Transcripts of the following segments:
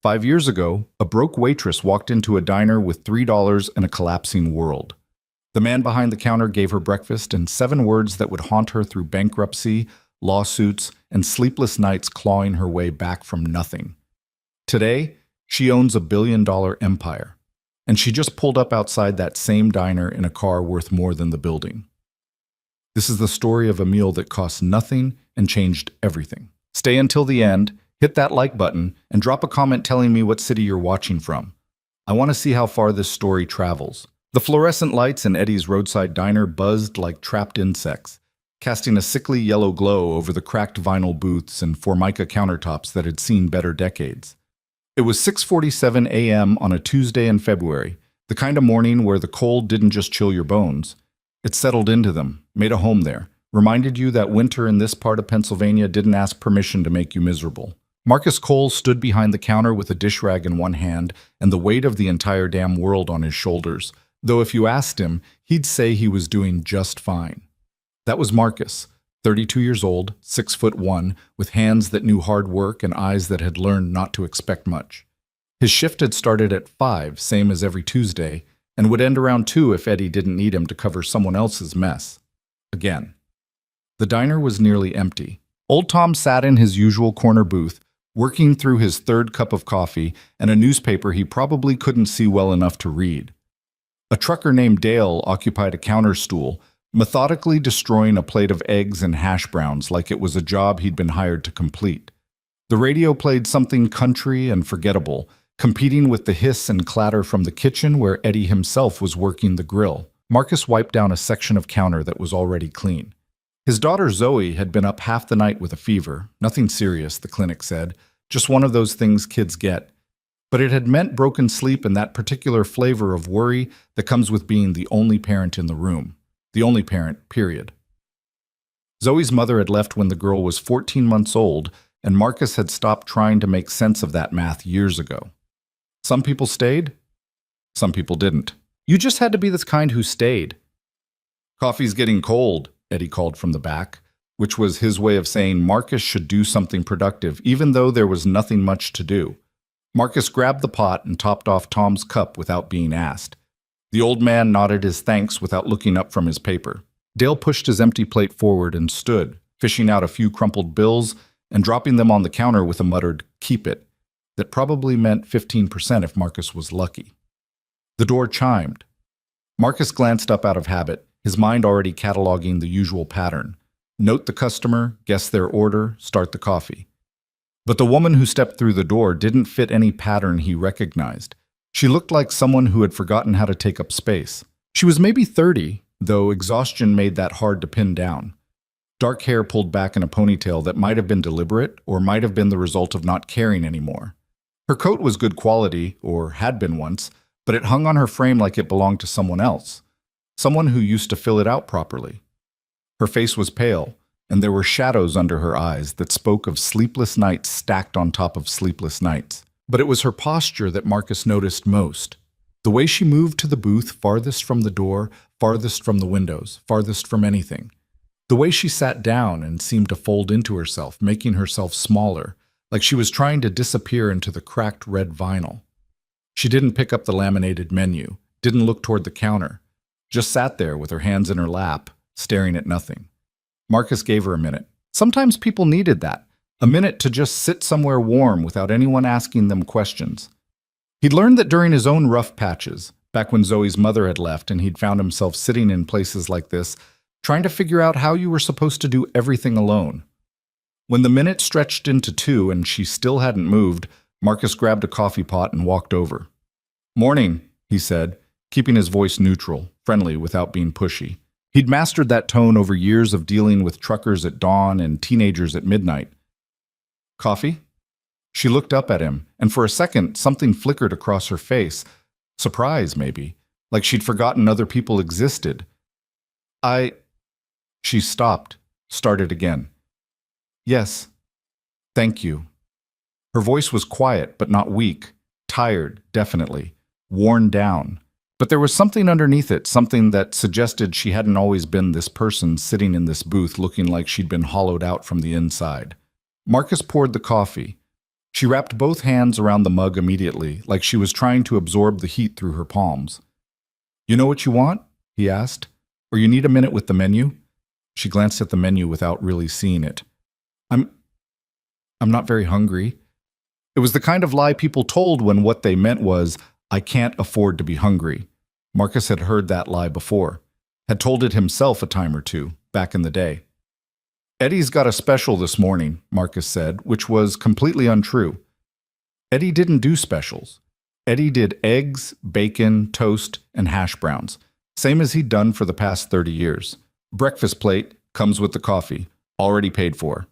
5 years ago, a broke waitress walked into a diner with $3 and a collapsing world. The man behind the counter gave her breakfast and 7 words that would haunt her through bankruptcy, lawsuits, and sleepless nights clawing her way back from nothing. Today, she owns a $1 billion empire, and she just pulled up outside that same diner in a car worth more than the building. This is the story of a meal that cost nothing and changed everything. Stay until the end, hit that like button, and drop a comment telling me what city you're watching from. I want to see how far this story travels. The fluorescent lights in Eddie's roadside diner buzzed like trapped insects, casting a sickly yellow glow over the cracked vinyl booths and formica countertops that had seen better decades. It was 6:47 a.m. on a Tuesday in February, the kind of morning where the cold didn't just chill your bones. It settled into them, made a home there, reminded you that winter in this part of Pennsylvania didn't ask permission to make you miserable. Marcus Cole stood behind the counter with a dish rag in one hand and the weight of the entire damn world on his shoulders, though if you asked him, he'd say he was doing just fine. That was Marcus, 32 years old, 6'1", with hands that knew hard work and eyes that had learned not to expect much. His shift had started at 5, same as every Tuesday, and would end around 2 if Eddie didn't need him to cover someone else's mess. Again. The diner was nearly empty. Old Tom sat in his usual corner booth, working through his third cup of coffee and a newspaper he probably couldn't see well enough to read. A trucker named Dale occupied a counter stool, methodically destroying a plate of eggs and hash browns like it was a job he'd been hired to complete. The radio played something country and forgettable, competing with the hiss and clatter from the kitchen where Eddie himself was working the grill. Marcus wiped down a section of counter that was already clean. His daughter Zoe had been up half the night with a fever. Nothing serious, the clinic said, just one of those things kids get. But it had meant broken sleep and that particular flavor of worry that comes with being the only parent in the room. The only parent, period. Zoe's mother had left when the girl was 14 months old, and Marcus had stopped trying to make sense of that math years ago. Some people stayed, some people didn't. You just had to be this kind who stayed. Coffee's getting cold, Eddie called from the back, which was his way of saying Marcus should do something productive, even though there was nothing much to do. Marcus grabbed the pot and topped off Tom's cup without being asked. The old man nodded his thanks without looking up from his paper. Dale pushed his empty plate forward and stood, fishing out a few crumpled bills and dropping them on the counter with a muttered, "Keep it," that probably meant 15% if Marcus was lucky. The door chimed. Marcus glanced up out of habit, his mind already cataloging the usual pattern. Note the customer, guess their order, start the coffee. But the woman who stepped through the door didn't fit any pattern he recognized. She looked like someone who had forgotten how to take up space. She was maybe 30, though exhaustion made that hard to pin down. Dark hair pulled back in a ponytail that might have been deliberate or might have been the result of not caring anymore. Her coat was good quality, or had been once, but it hung on her frame like it belonged to someone else. Someone who used to fill it out properly. Her face was pale, and there were shadows under her eyes that spoke of sleepless nights stacked on top of sleepless nights. But it was her posture that Marcus noticed most. The way she moved to the booth farthest from the door, farthest from the windows, farthest from anything. The way she sat down and seemed to fold into herself, making herself smaller, like she was trying to disappear into the cracked red vinyl. She didn't pick up the laminated menu, didn't look toward the counter, just sat there with her hands in her lap, staring at nothing. Marcus gave her a minute. Sometimes people needed that. A minute to just sit somewhere warm without anyone asking them questions. He'd learned that during his own rough patches, back when Zoe's mother had left and he'd found himself sitting in places like this, trying to figure out how you were supposed to do everything alone. When the minute stretched into 2 and she still hadn't moved, Marcus grabbed a coffee pot and walked over. "Morning," he said, keeping his voice neutral, friendly without being pushy. He'd mastered that tone over years of dealing with truckers at dawn and teenagers at midnight. "Coffee?" She looked up at him, and for a second, something flickered across her face. Surprise, maybe, like she'd forgotten other people existed. She stopped, started again. "Yes, thank you." Her voice was quiet, but not weak. Tired, definitely. Worn down. But there was something underneath it, something that suggested she hadn't always been this person sitting in this booth looking like she'd been hollowed out from the inside. Marcus poured the coffee. She wrapped both hands around the mug immediately, like she was trying to absorb the heat through her palms. "You know what you want?" he asked. "Or you need a minute with the menu?" She glanced at the menu without really seeing it. I'm not very hungry." It was the kind of lie people told when what they meant was, "I can't afford to be hungry." Marcus had heard that lie before, had told it himself a time or two, back in the day. "Eddie's got a special this morning," Marcus said, which was completely untrue. Eddie didn't do specials. Eddie did eggs, bacon, toast, and hash browns, same as he'd done for the past 30 years. Breakfast plate, comes with the coffee, already paid for.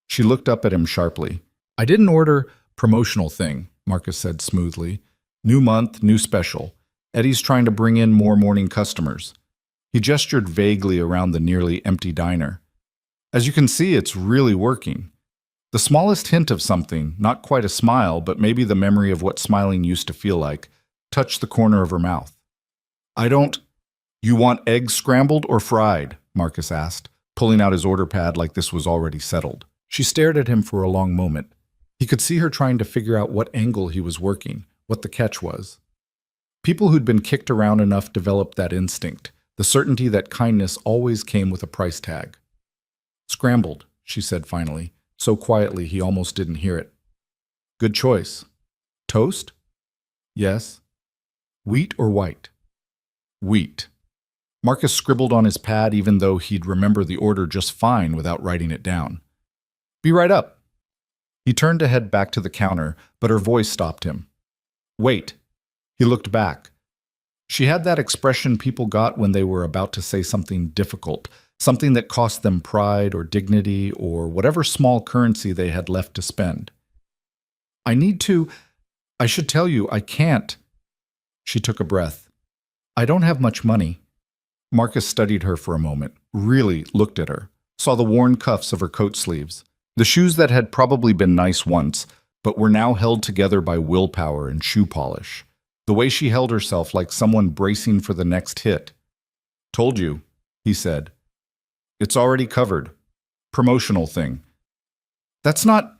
She looked up at him sharply. "I didn't order promotional thing," Marcus said smoothly. "New month, new special. Eddie's trying to bring in more morning customers." He gestured vaguely around the nearly empty diner. "As you can see, it's really working." The smallest hint of something, not quite a smile, but maybe the memory of what smiling used to feel like, touched the corner of her mouth. "I don't—" "You want eggs scrambled or fried?" Marcus asked, pulling out his order pad like this was already settled. She stared at him for a long moment. He could see her trying to figure out what angle he was working, what the catch was. People who'd been kicked around enough developed that instinct, the certainty that kindness always came with a price tag. "Scrambled," she said finally, so quietly he almost didn't hear it. "Good choice. Toast?" "Yes." "Wheat or white?" "Wheat." Marcus scribbled on his pad even though he'd remember the order just fine without writing it down. "Be right up." He turned to head back to the counter, but her voice stopped him. "Wait." He looked back. She had that expression people got when they were about to say something difficult, something that cost them pride or dignity or whatever small currency they had left to spend. "I need to. I should tell you, I can't." She took a breath. "I don't have much money." Marcus studied her for a moment, really looked at her, saw the worn cuffs of her coat sleeves, the shoes that had probably been nice once, but were now held together by willpower and shoe polish, the way she held herself like someone bracing for the next hit. "Told you," he said. "It's already covered. Promotional thing." "That's not—"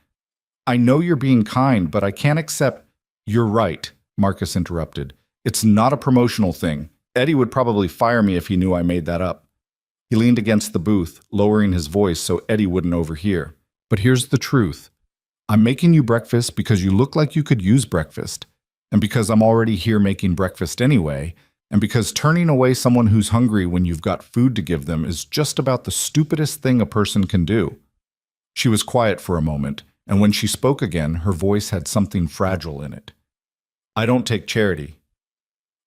"I know you're being kind, but I can't accept—" "You're right," Marcus interrupted. "It's not a promotional thing. Eddie would probably fire me if he knew I made that up." He leaned against the booth, lowering his voice so Eddie wouldn't overhear. "But here's the truth. I'm making you breakfast because you look like you could use breakfast, and because I'm already here making breakfast anyway, and because turning away someone who's hungry when you've got food to give them is just about the stupidest thing a person can do." She was quiet for a moment, and when she spoke again, her voice had something fragile in it. "I don't take charity."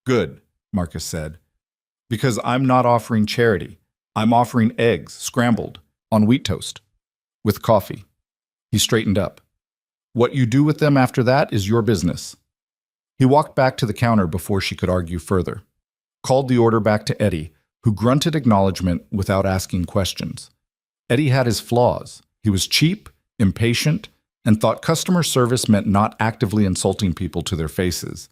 "Good," Marcus said. "Because I'm not offering charity. I'm offering eggs, scrambled, on wheat toast, with coffee." He straightened up. "What you do with them after that is your business." He walked back to the counter before she could argue further, called the order back to Eddie, who grunted acknowledgement without asking questions. Eddie had his flaws. He was cheap, impatient, and thought customer service meant not actively insulting people to their faces.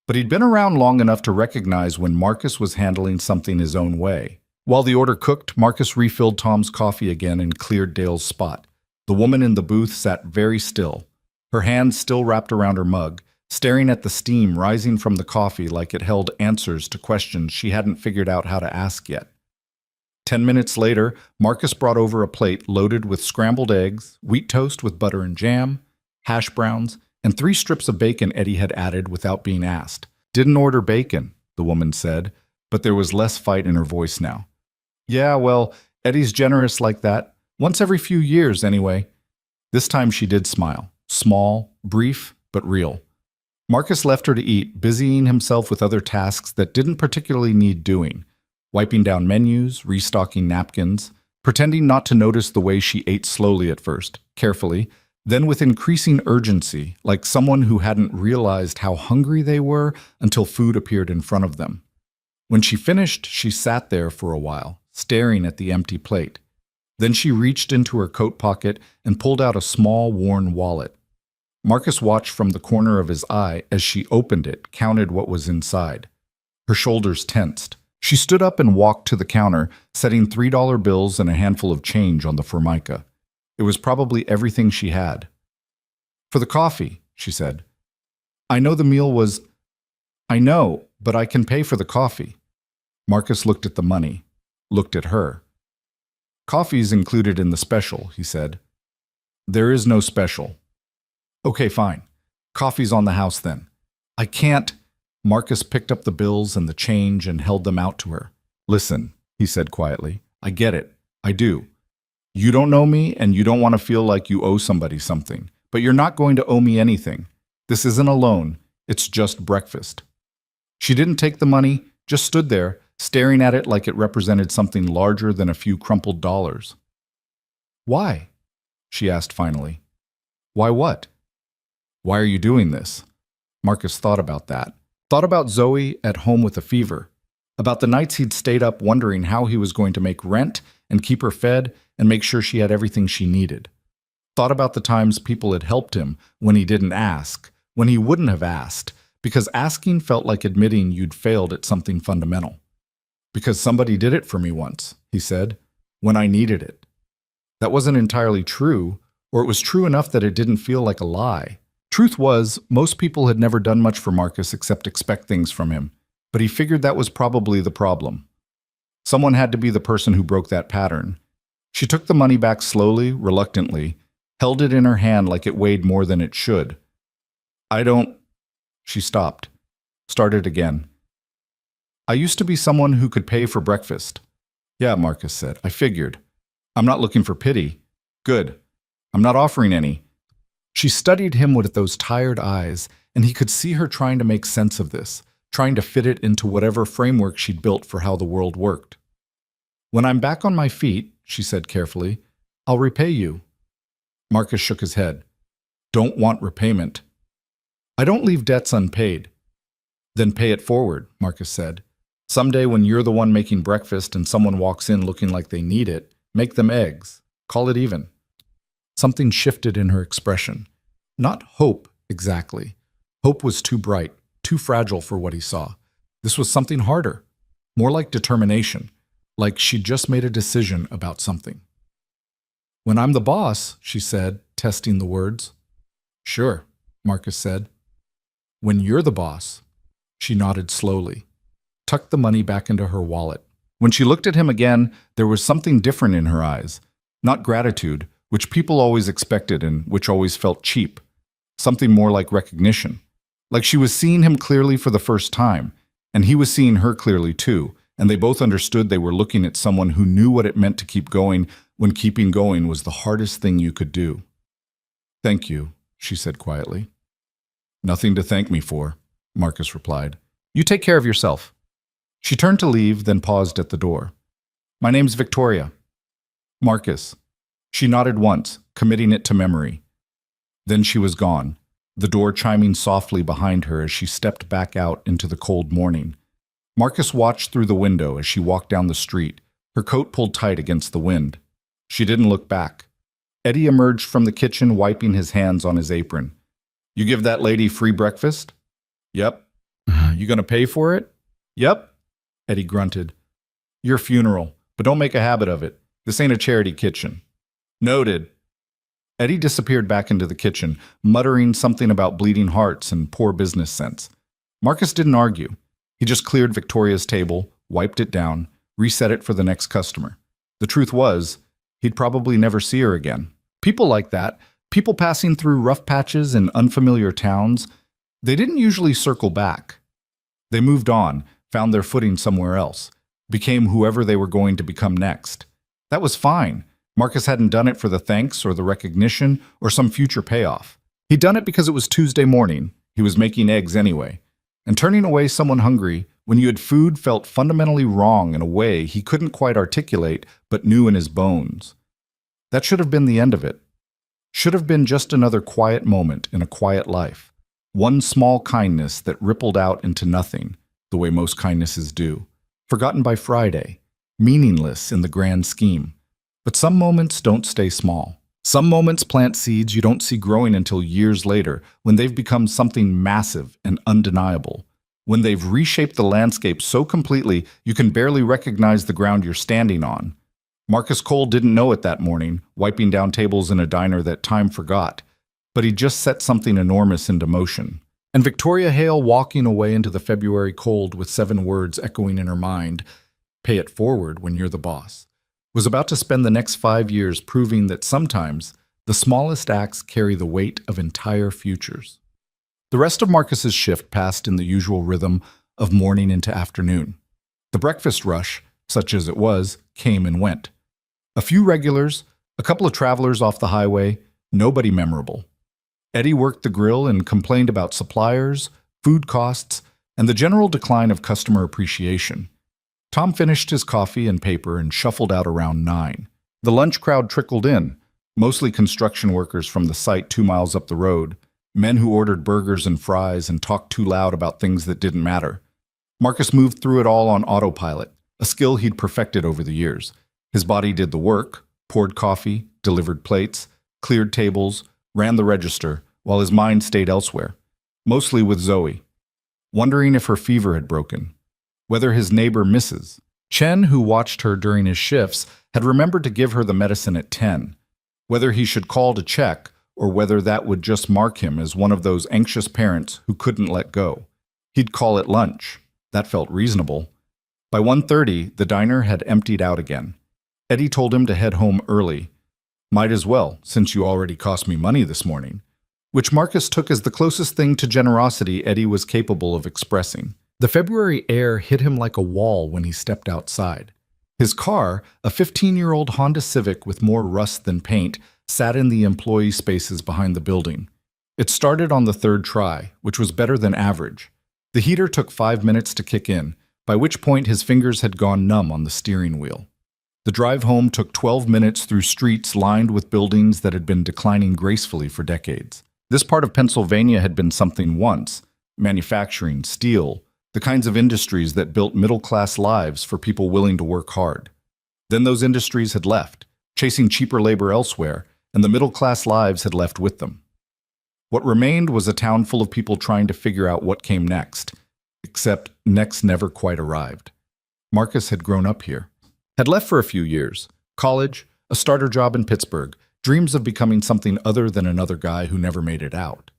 But he'd been around long enough to recognize when Marcus was handling something his own way. While the order cooked, Marcus refilled Tom's coffee again and cleared Dale's spot. The woman in the booth sat very still, her hands still wrapped around her mug, staring at the steam rising from the coffee like it held answers to questions she hadn't figured out how to ask yet. 10 minutes later, Marcus brought over a plate loaded with scrambled eggs, wheat toast with butter and jam, hash browns, and 3 strips of bacon Eddie had added without being asked. "Didn't order bacon," the woman said, but there was less fight in her voice now. "Yeah, well, Eddie's generous like that. Once every few years, anyway." This time she did smile. Small, brief, but real. Marcus left her to eat, busying himself with other tasks that didn't particularly need doing. Wiping down menus, restocking napkins, pretending not to notice the way she ate slowly at first, carefully, then with increasing urgency, like someone who hadn't realized how hungry they were until food appeared in front of them. When she finished, she sat there for a while, staring at the empty plate. Then she reached into her coat pocket and pulled out a small, worn wallet. Marcus watched from the corner of his eye as she opened it, counted what was inside. Her shoulders tensed. She stood up and walked to the counter, setting $3 bills and a handful of change on the formica. It was probably everything she had. For the coffee, she said. I know the meal was... I know, but I can pay for the coffee. Marcus looked at the money, looked at her. Coffee's included in the special, he said. There is no special. Okay, fine. Coffee's on the house then. I can't... Marcus picked up the bills and the change and held them out to her. Listen, he said quietly. I get it. I do. You don't know me and you don't want to feel like you owe somebody something. But you're not going to owe me anything. This isn't a loan. It's just breakfast. She didn't take the money, just stood there, staring at it like it represented something larger than a few crumpled dollars. Why? She asked finally. Why what? Why are you doing this? Marcus thought about that. Thought about Zoe at home with a fever. About the nights he'd stayed up wondering how he was going to make rent and keep her fed and make sure she had everything she needed. Thought about the times people had helped him when he didn't ask, when he wouldn't have asked, because asking felt like admitting you'd failed at something fundamental. Because somebody did it for me once, he said, when I needed it. That wasn't entirely true, or it was true enough that it didn't feel like a lie. Truth was, most people had never done much for Marcus except expect things from him, but he figured that was probably the problem. Someone had to be the person who broke that pattern. She took the money back slowly, reluctantly, held it in her hand like it weighed more than it should. I don't... She stopped. Started again. I used to be someone who could pay for breakfast. Yeah, Marcus said. I figured. I'm not looking for pity. Good. I'm not offering any. She studied him with those tired eyes, and he could see her trying to make sense of this, trying to fit it into whatever framework she'd built for how the world worked. When I'm back on my feet, she said carefully, I'll repay you. Marcus shook his head. Don't want repayment. I don't leave debts unpaid. Then pay it forward, Marcus said. Someday when you're the one making breakfast and someone walks in looking like they need it, make them eggs. Call it even. Something shifted in her expression. Not hope, exactly. Hope was too bright, too fragile for what he saw. This was something harder, more like determination, like she'd just made a decision about something. When I'm the boss, she said, testing the words. Sure, Marcus said. When you're the boss, she nodded slowly, tucked the money back into her wallet. When she looked at him again, there was something different in her eyes. Not gratitude, which people always expected and which always felt cheap. Something more like recognition. Like she was seeing him clearly for the first time, and he was seeing her clearly too, and they both understood they were looking at someone who knew what it meant to keep going when keeping going was the hardest thing you could do. Thank you, she said quietly. Nothing to thank me for, Marcus replied. You take care of yourself. She turned to leave, then paused at the door. My name's Victoria. Marcus. She nodded once, committing it to memory. Then she was gone, the door chiming softly behind her as she stepped back out into the cold morning. Marcus watched through the window as she walked down the street, her coat pulled tight against the wind. She didn't look back. Eddie emerged from the kitchen, wiping his hands on his apron. You give that lady free breakfast? Yep. You gonna pay for it? Yep. Eddie grunted. Your funeral, but don't make a habit of it. This ain't a charity kitchen. Noted. Eddie disappeared back into the kitchen, muttering something about bleeding hearts and poor business sense. Marcus didn't argue. He just cleared Victoria's table, wiped it down, reset it for the next customer. The truth was, he'd probably never see her again. People like that, people passing through rough patches in unfamiliar towns, they didn't usually circle back. They moved on, found their footing somewhere else, became whoever they were going to become next. That was fine. Marcus hadn't done it for the thanks or the recognition or some future payoff. He'd done it because it was Tuesday morning. He was making eggs anyway. And turning away someone hungry when you had food felt fundamentally wrong in a way he couldn't quite articulate but knew in his bones. That should have been the end of it. Should have been just another quiet moment in a quiet life. One small kindness that rippled out into nothing, the way most kindnesses do. Forgotten by Friday. Meaningless in the grand scheme. But some moments don't stay small. Some moments plant seeds you don't see growing until years later, when they've become something massive and undeniable. When they've reshaped the landscape so completely you can barely recognize the ground you're standing on. Marcus Cole didn't know it that morning, wiping down tables in a diner that time forgot. but he'd just set something enormous into motion. And Victoria Hale, walking away into the February cold with 7 words echoing in her mind, "Pay it forward when you're the boss," was about to spend the next 5 years proving that sometimes the smallest acts carry the weight of entire futures. The rest of Marcus's shift passed in the usual rhythm of morning into afternoon. The breakfast rush, such as it was, came and went. A few regulars, a couple of travelers off the highway, nobody memorable. Eddie worked the grill and complained about suppliers, food costs, and the general decline of customer appreciation. Tom finished his coffee and paper and shuffled out around 9. The lunch crowd trickled in, mostly construction workers from the site 2 miles up the road, men who ordered burgers and fries and talked too loud about things that didn't matter. Marcus moved through it all on autopilot, a skill he'd perfected over the years. His body did the work, poured coffee, delivered plates, cleared tables, ran the register, while his mind stayed elsewhere, mostly with Zoe, wondering if her fever had broken, whether his neighbor Mrs. Chen, who watched her during his shifts, had remembered to give her the medicine at 10, whether he should call to check, or whether that would just mark him as one of those anxious parents who couldn't let go. He'd call it lunch. That felt reasonable. By 1:30, the diner had emptied out again. Eddie told him to head home early. "Might as well, since you already cost me money this morning," which Marcus took as the closest thing to generosity Eddie was capable of expressing. The February air hit him like a wall when he stepped outside. His car, a 15-year-old Honda Civic with more rust than paint, sat in the employee spaces behind the building. It started on the 3rd try, which was better than average. The heater took 5 minutes to kick in, by which point his fingers had gone numb on the steering wheel. The drive home took 12 minutes through streets lined with buildings that had been declining gracefully for decades. This part of Pennsylvania had been something once: manufacturing, steel, the kinds of industries that built middle-class lives for people willing to work hard. Then those industries had left, chasing cheaper labor elsewhere, and the middle-class lives had left with them. What remained was a town full of people trying to figure out what came next, except next never quite arrived. Marcus had grown up here, had left for a few years, college, a starter job in Pittsburgh, dreams of becoming something other than another guy who never made it out.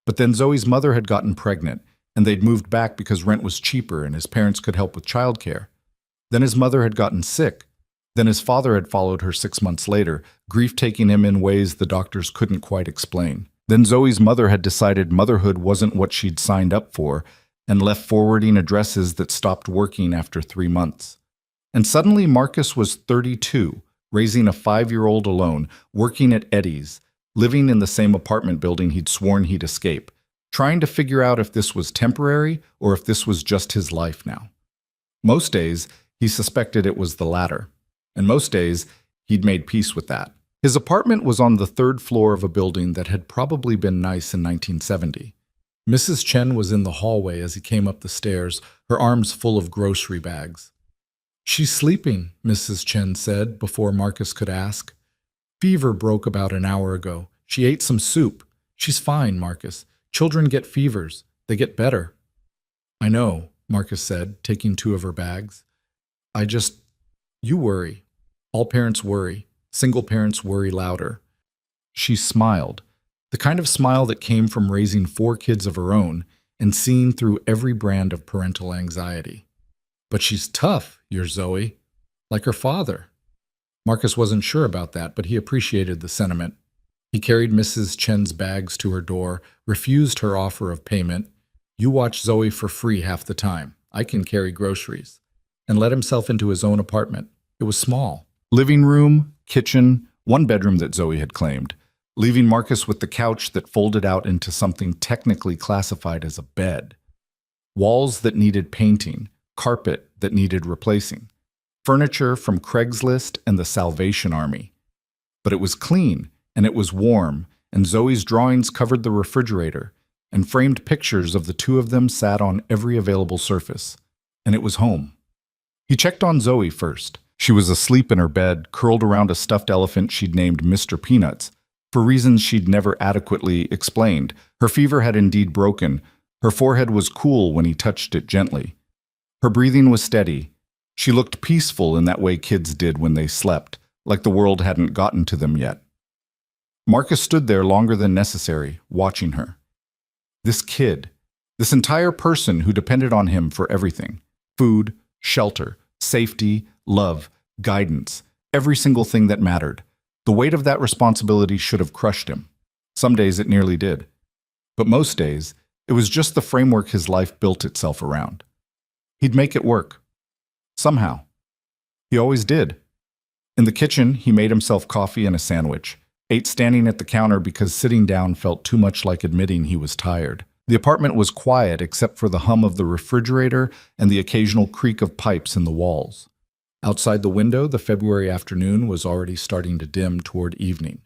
But then Zoe's mother had gotten pregnant, and they'd moved back because rent was cheaper and his parents could help with childcare. Then his mother had gotten sick. Then his father had followed her 6 months later, grief taking him in ways the doctors couldn't quite explain. Then Zoe's mother had decided motherhood wasn't what she'd signed up for and left forwarding addresses that stopped working after 3 months. And suddenly Marcus was 32, raising a 5-year-old alone, working at Eddie's, living in the same apartment building he'd sworn he'd escape, trying to figure out if this was temporary or if this was just his life now. Most days, he suspected it was the latter, and most days, he'd made peace with that. His apartment was on the 3rd floor of a building that had probably been nice in 1970. Mrs. Chen was in the hallway as he came up the stairs, her arms full of grocery bags. "She's sleeping," Mrs. Chen said before Marcus could ask. "Fever broke about an hour ago. She ate some soup. She's fine, Marcus. Children get fevers. They get better." "I know," Marcus said, taking 2 of her bags. You worry. All parents worry. Single parents worry louder." She smiled, the kind of smile that came from raising 4 kids of her own and seeing through every brand of parental anxiety. "But she's tough, your Zoe, like her father." Marcus wasn't sure about that, but he appreciated the sentiment. He carried Mrs. Chen's bags to her door, refused her offer of payment. "You watch Zoe for free half the time. I can carry groceries," and let himself into his own apartment. It was small. Living room, kitchen, 1 bedroom that Zoe had claimed, leaving Marcus with the couch that folded out into something technically classified as a bed. Walls that needed painting, carpet that needed replacing, furniture from Craigslist and the Salvation Army. But it was clean, and it was warm, and Zoe's drawings covered the refrigerator, and framed pictures of the 2 of them sat on every available surface. And it was home. He checked on Zoe first. She was asleep in her bed, curled around a stuffed elephant she'd named Mr. Peanuts, for reasons she'd never adequately explained. Her fever had indeed broken. Her forehead was cool when he touched it gently. Her breathing was steady. She looked peaceful in that way kids did when they slept, like the world hadn't gotten to them yet. Marcus stood there longer than necessary, watching her. This kid, this entire person who depended on him for everything: food, shelter, safety, love, guidance, every single thing that mattered. The weight of that responsibility should have crushed him. Some days it nearly did. But most days, it was just the framework his life built itself around. He'd make it work. Somehow. He always did. In the kitchen, he made himself coffee and a sandwich, ate standing at the counter because sitting down felt too much like admitting he was tired. The apartment was quiet except for the hum of the refrigerator and the occasional creak of pipes in the walls. Outside the window, the February afternoon was already starting to dim toward evening.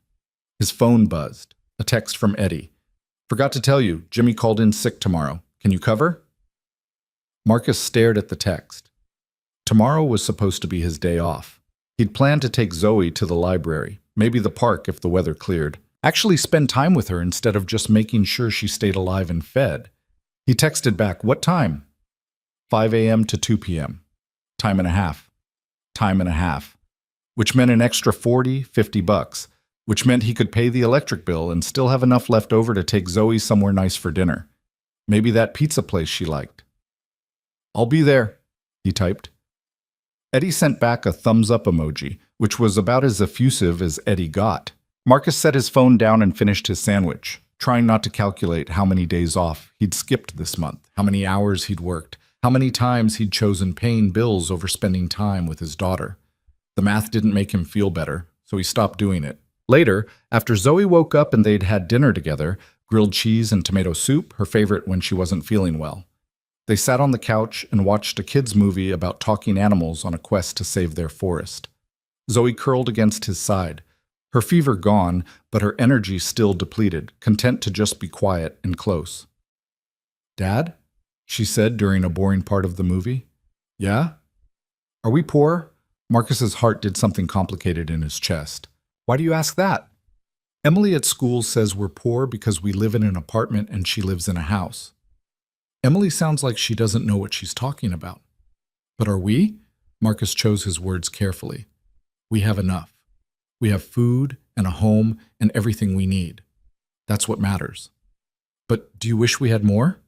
His phone buzzed. A text from Eddie. "Forgot to tell you, Jimmy called in sick tomorrow. Can you cover?" Marcus stared at the text. Tomorrow was supposed to be his day off. He'd planned to take Zoe to the library, maybe the park if the weather cleared. Actually spend time with her instead of just making sure she stayed alive and fed. He texted back, "What time?" 5 a.m. to 2 p.m. Time and a half. Time and a half. Which meant an extra $40-50, which meant he could pay the electric bill and still have enough left over to take Zoe somewhere nice for dinner. Maybe that pizza place she liked. "I'll be there," he typed. Eddie sent back a thumbs-up emoji, which was about as effusive as Eddie got. Marcus set his phone down and finished his sandwich, trying not to calculate how many days off he'd skipped this month, how many hours he'd worked, how many times he'd chosen paying bills over spending time with his daughter. The math didn't make him feel better, so he stopped doing it. Later, after Zoe woke up and they'd had dinner together, grilled cheese and tomato soup, her favorite when she wasn't feeling well, they sat on the couch and watched a kids' movie about talking animals on a quest to save their forest. Zoe curled against his side, her fever gone, but her energy still depleted, content to just be quiet and close. "Dad?" she said during a boring part of the movie. "Yeah? Are we poor?" Marcus's heart did something complicated in his chest. "Why do you ask that?" "Emily at school says we're poor because we live in an apartment and she lives in a house." Emily sounds like she doesn't know what she's talking about. "But are we?" Marcus chose his words carefully. "We have enough. We have food and a home and everything we need. That's what matters." "But do you wish we had more?"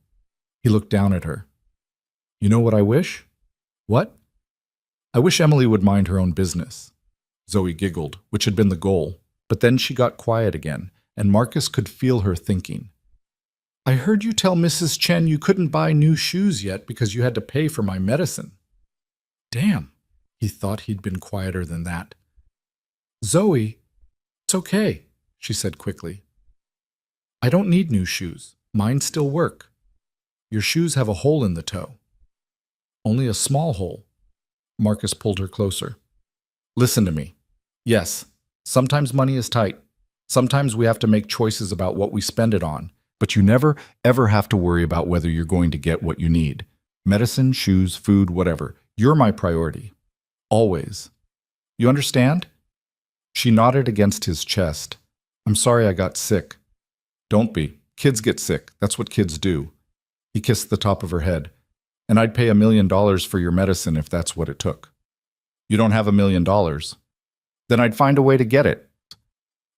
He looked down at her. "You know what I wish?" "What?" "I wish Emily would mind her own business." Zoe giggled, which had been the goal, but then she got quiet again, and Marcus could feel her thinking. "I heard you tell Mrs. Chen you couldn't buy new shoes yet because you had to pay for my medicine." Damn, he thought he'd been quieter than that. "Zoe, it's okay," she said quickly. "I don't need new shoes. Mine still work. Your shoes have a hole in the toe." "Only a small hole." Marcus pulled her closer. "Listen to me. Yes, sometimes money is tight. Sometimes we have to make choices about what we spend it on, but you never, ever have to worry about whether you're going to get what you need. Medicine, shoes, food, whatever. You're my priority. Always. You understand?" She nodded against his chest. "I'm sorry I got sick." "Don't be. Kids get sick. That's what kids do." He kissed the top of her head. "And I'd pay $1 million for your medicine if that's what it took." "You don't have $1 million. Then I'd find a way to get it."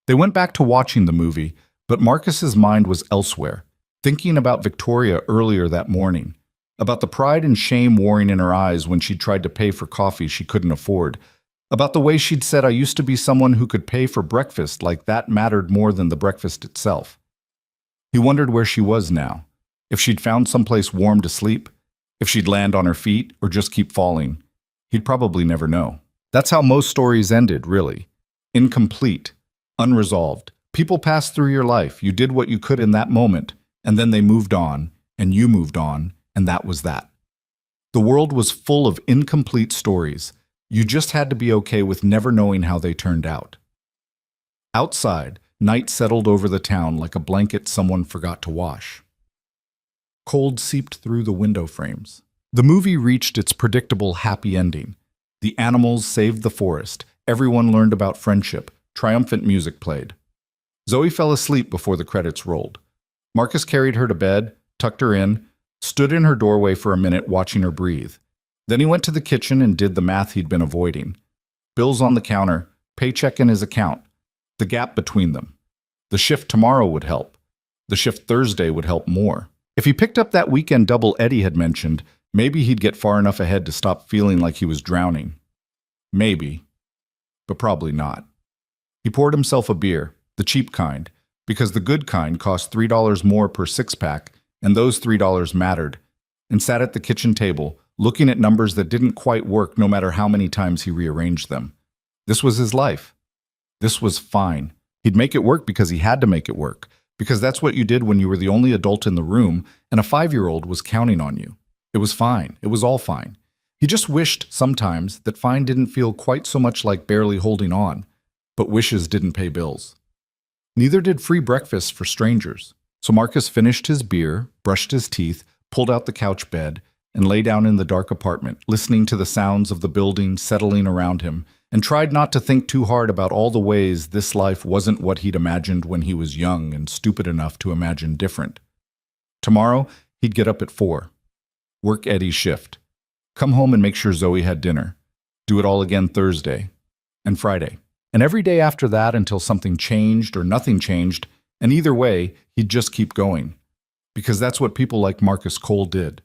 They went back to watching the movie, but Marcus's mind was elsewhere, thinking about Victoria earlier that morning, about the pride and shame warring in her eyes when she tried to pay for coffee she couldn't afford, about the way she'd said, "I used to be someone who could pay for breakfast," like that mattered more than the breakfast itself. He wondered where she was now, if she'd found someplace warm to sleep, if she'd land on her feet or just keep falling. He'd probably never know. That's how most stories ended, really. Incomplete, unresolved. People passed through your life, you did what you could in that moment, and then they moved on, and you moved on, and that was that. The world was full of incomplete stories. You just had to be okay with never knowing how they turned out. Outside, night settled over the town like a blanket someone forgot to wash. Cold seeped through the window frames. The movie reached its predictable happy ending. The animals saved the forest. Everyone learned about friendship. Triumphant music played. Zoe fell asleep before the credits rolled. Marcus carried her to bed, tucked her in, stood in her doorway for a minute watching her breathe. Then he went to the kitchen and did the math he'd been avoiding. Bills on the counter, paycheck in his account, the gap between them. The shift tomorrow would help. The shift Thursday would help more. If he picked up that weekend double Eddie had mentioned, maybe he'd get far enough ahead to stop feeling like he was drowning. Maybe. But probably not. He poured himself a beer, the cheap kind, because the good kind cost $3 more per six-pack, and those $3 mattered, and sat at the kitchen table, looking at numbers that didn't quite work no matter how many times he rearranged them. This was his life. This was fine. He'd make it work because he had to make it work, because that's what you did when you were the only adult in the room and a 5-year-old was counting on you. It was fine. It was all fine. He just wished sometimes that fine didn't feel quite so much like barely holding on, but wishes didn't pay bills. Neither did free breakfasts for strangers. So Marcus finished his beer, brushed his teeth, pulled out the couch bed, and lay down in the dark apartment, listening to the sounds of the building settling around him, and tried not to think too hard about all the ways this life wasn't what he'd imagined when he was young and stupid enough to imagine different. Tomorrow, he'd get up at 4, work Eddie's shift, come home and make sure Zoe had dinner, do it all again Thursday and Friday, and every day after that until something changed or nothing changed, and either way, he'd just keep going. Because that's what people like Marcus Cole did.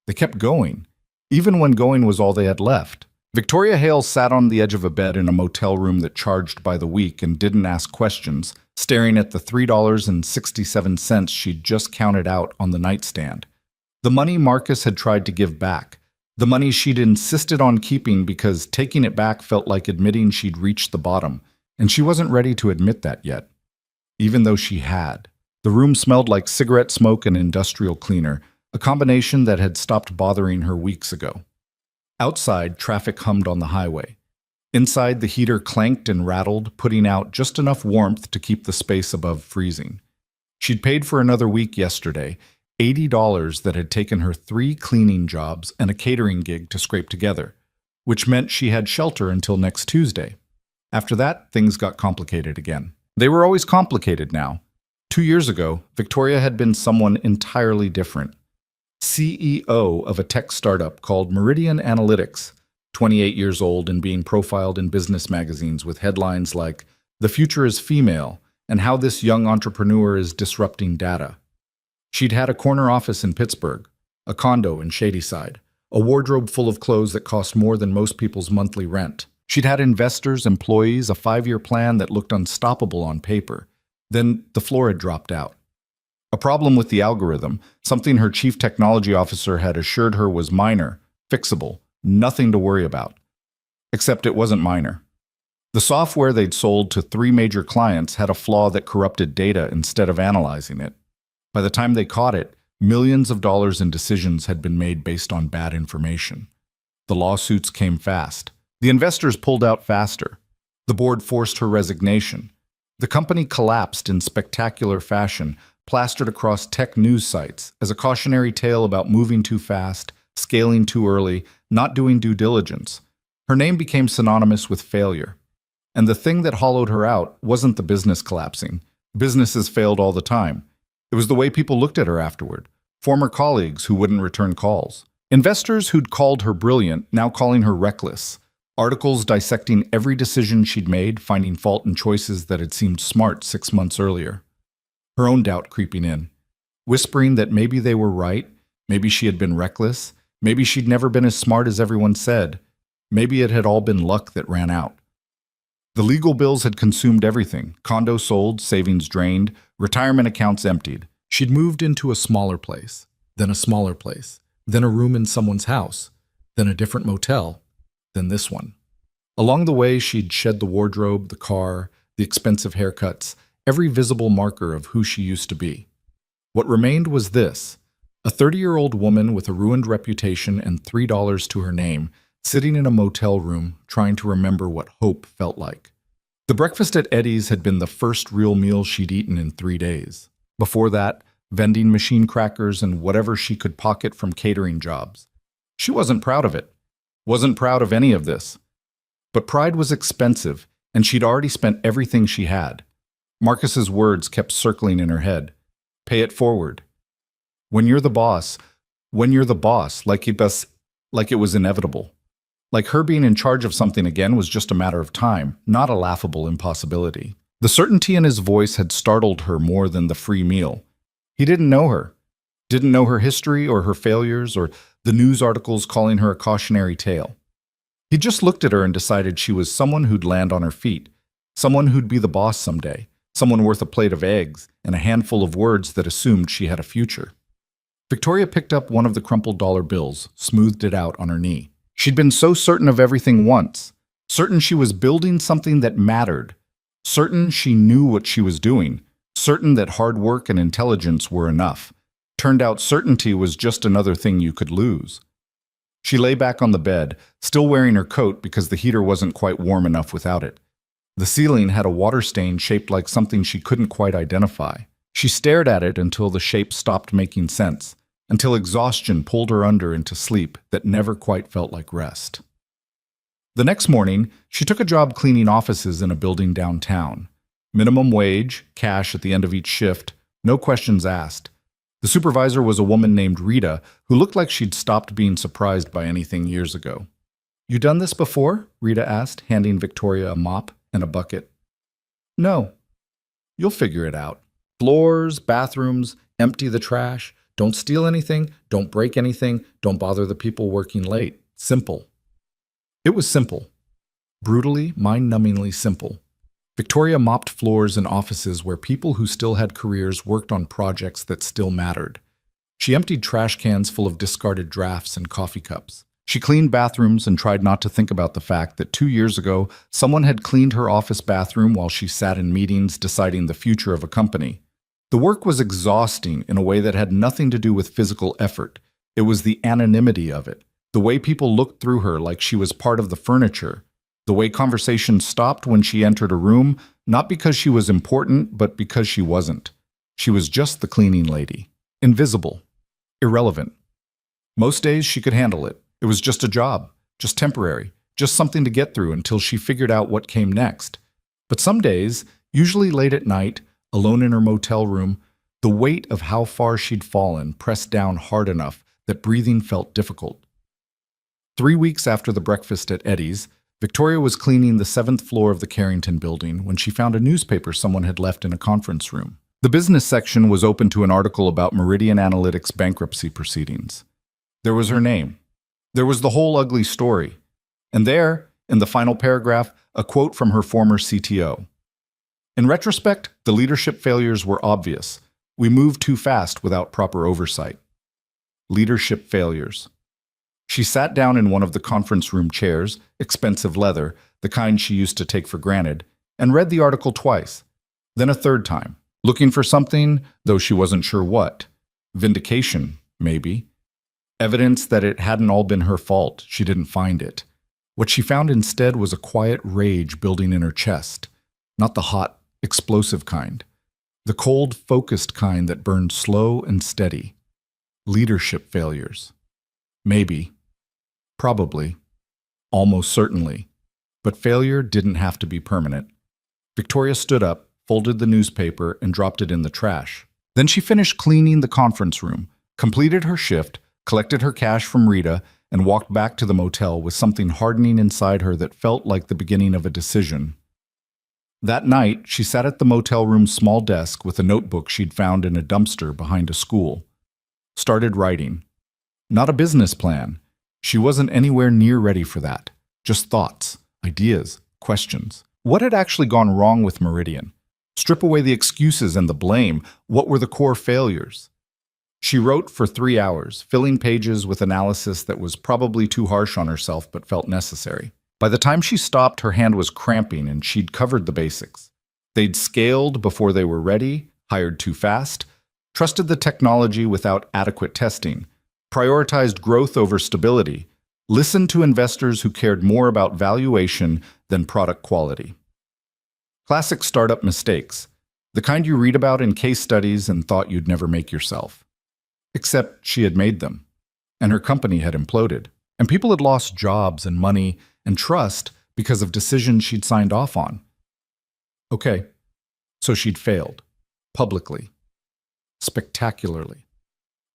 They kept going, even when going was all they had left. Victoria Hale sat on the edge of a bed in a motel room that charged by the week and didn't ask questions, staring at the $3.67 she'd just counted out on the nightstand. The money Marcus had tried to give back. The money she'd insisted on keeping because taking it back felt like admitting she'd reached the bottom, and she wasn't ready to admit that yet. Even though she had. The room smelled like cigarette smoke and industrial cleaner, a combination that had stopped bothering her weeks ago. Outside, traffic hummed on the highway. Inside, the heater clanked and rattled, putting out just enough warmth to keep the space above freezing. She'd paid for another week yesterday, $80 that had taken her 3 cleaning jobs and a catering gig to scrape together, which meant she had shelter until next Tuesday. After that, things got complicated again. They were always complicated now. 2 years ago, Victoria had been someone entirely different. CEO of a tech startup called Meridian Analytics, 28 years old and being profiled in business magazines with headlines like, "The future is female," and how this young entrepreneur is disrupting data. She'd had a corner office in Pittsburgh, a condo in Shadyside, a wardrobe full of clothes that cost more than most people's monthly rent. She'd had investors, employees, a 5-year plan that looked unstoppable on paper. Then the floor had dropped out. A problem with the algorithm, something her chief technology officer had assured her was minor, fixable, nothing to worry about. Except it wasn't minor. The software they'd sold to 3 major clients had a flaw that corrupted data instead of analyzing it. By the time they caught it, millions of dollars in decisions had been made based on bad information. The lawsuits came fast. The investors pulled out faster. The board forced her resignation. The company collapsed in spectacular fashion, plastered across tech news sites as a cautionary tale about moving too fast, scaling too early, not doing due diligence. Her name became synonymous with failure. And the thing that hollowed her out wasn't the business collapsing. Businesses failed all the time. It was the way people looked at her afterward. Former colleagues who wouldn't return calls. Investors who'd called her brilliant, now calling her reckless. Articles dissecting every decision she'd made, finding fault in choices that had seemed smart 6 months earlier. Her own doubt creeping in, whispering that maybe they were right, maybe she had been reckless, maybe she'd never been as smart as everyone said, maybe it had all been luck that ran out. The legal bills had consumed everything, condo sold, savings drained, retirement accounts emptied. She'd moved into a smaller place, then a smaller place, then a room in someone's house, then a different motel, then this one. Along the way, she'd shed the wardrobe, the car, the expensive haircuts, every visible marker of who she used to be. What remained was this, a 30-year-old woman with a ruined reputation and $3 to her name, sitting in a motel room trying to remember what hope felt like. The breakfast at Eddie's had been the first real meal she'd eaten in 3 days. Before that, vending machine crackers and whatever she could pocket from catering jobs. She wasn't proud of it. Wasn't proud of any of this. But pride was expensive, and she'd already spent everything she had. Marcus's words kept circling in her head. Pay it forward. When you're the boss, like it was inevitable. Like her being in charge of something again was just a matter of time, not a laughable impossibility. The certainty in his voice had startled her more than the free meal. He didn't know her, didn't know her history or her failures or the news articles calling her a cautionary tale. He just looked at her and decided she was someone who'd land on her feet, someone who'd be the boss someday, someone worth a plate of eggs and a handful of words that assumed she had a future. Victoria picked up one of the crumpled dollar bills, smoothed it out on her knee. She'd been so certain of everything once, certain she was building something that mattered, certain she knew what she was doing, certain that hard work and intelligence were enough. Turned out certainty was just another thing you could lose. She lay back on the bed, still wearing her coat because the heater wasn't quite warm enough without it. The ceiling had a water stain shaped like something she couldn't quite identify. She stared at it until the shape stopped making sense, until exhaustion pulled her under into sleep that never quite felt like rest. The next morning, she took a job cleaning offices in a building downtown. Minimum wage, cash at the end of each shift, no questions asked. The supervisor was a woman named Rita, who looked like she'd stopped being surprised by anything years ago. "You done this before?" Rita asked, handing Victoria a mop and a bucket. "No." "You'll figure it out. Floors, bathrooms, empty the trash. Don't steal anything, don't break anything, don't bother the people working late. Simple." It was simple. Brutally, mind-numbingly simple. Victoria mopped floors in offices where people who still had careers worked on projects that still mattered. She emptied trash cans full of discarded drafts and coffee cups. She cleaned bathrooms and tried not to think about the fact that 2 years ago, someone had cleaned her office bathroom while she sat in meetings deciding the future of a company. The work was exhausting in a way that had nothing to do with physical effort. It was the anonymity of it, the way people looked through her like she was part of the furniture, the way conversation stopped when she entered a room, not because she was important, but because she wasn't. She was just the cleaning lady. Invisible. Irrelevant. Most days she could handle it. It was just a job, just temporary, just something to get through until she figured out what came next. But some days, usually late at night, alone in her motel room, the weight of how far she'd fallen pressed down hard enough that breathing felt difficult. 3 weeks after the breakfast at Eddie's, Victoria was cleaning the 7th floor of the Carrington building when she found a newspaper someone had left in a conference room. The business section was open to an article about Meridian Analytics bankruptcy proceedings. There was her name. There was the whole ugly story. And there, in the final paragraph, a quote from her former CTO. "In retrospect, the leadership failures were obvious. We moved too fast without proper oversight." Leadership failures. She sat down in one of the conference room chairs, expensive leather, the kind she used to take for granted, and read the article twice, then a third time, looking for something, though she wasn't sure what. Vindication, maybe. Evidence that it hadn't all been her fault. She didn't find it. What she found instead was a quiet rage building in her chest, not the hot, explosive kind, the cold, focused kind that burned slow and steady. Leadership failures. Maybe. Probably. Almost certainly. But failure didn't have to be permanent. Victoria stood up, folded the newspaper, and dropped it in the trash. Then she finished cleaning the conference room, completed her shift, collected her cash from Rita, and walked back to the motel with something hardening inside her that felt like the beginning of a decision. That night, she sat at the motel room's small desk with a notebook she'd found in a dumpster behind a school. Started writing. Not a business plan. She wasn't anywhere near ready for that. Just thoughts, ideas, questions. What had actually gone wrong with Meridian? Strip away the excuses and the blame. What were the core failures? She wrote for 3 hours, filling pages with analysis that was probably too harsh on herself but felt necessary. By the time she stopped, her hand was cramping and she'd covered the basics. They'd scaled before they were ready, hired too fast, trusted the technology without adequate testing, prioritized growth over stability, listened to investors who cared more about valuation than product quality. Classic startup mistakes, the kind you read about in case studies and thought you'd never make yourself. Except she had made them, and her company had imploded, and people had lost jobs and money and trust because of decisions she'd signed off on. Okay, so she'd failed, publicly, spectacularly.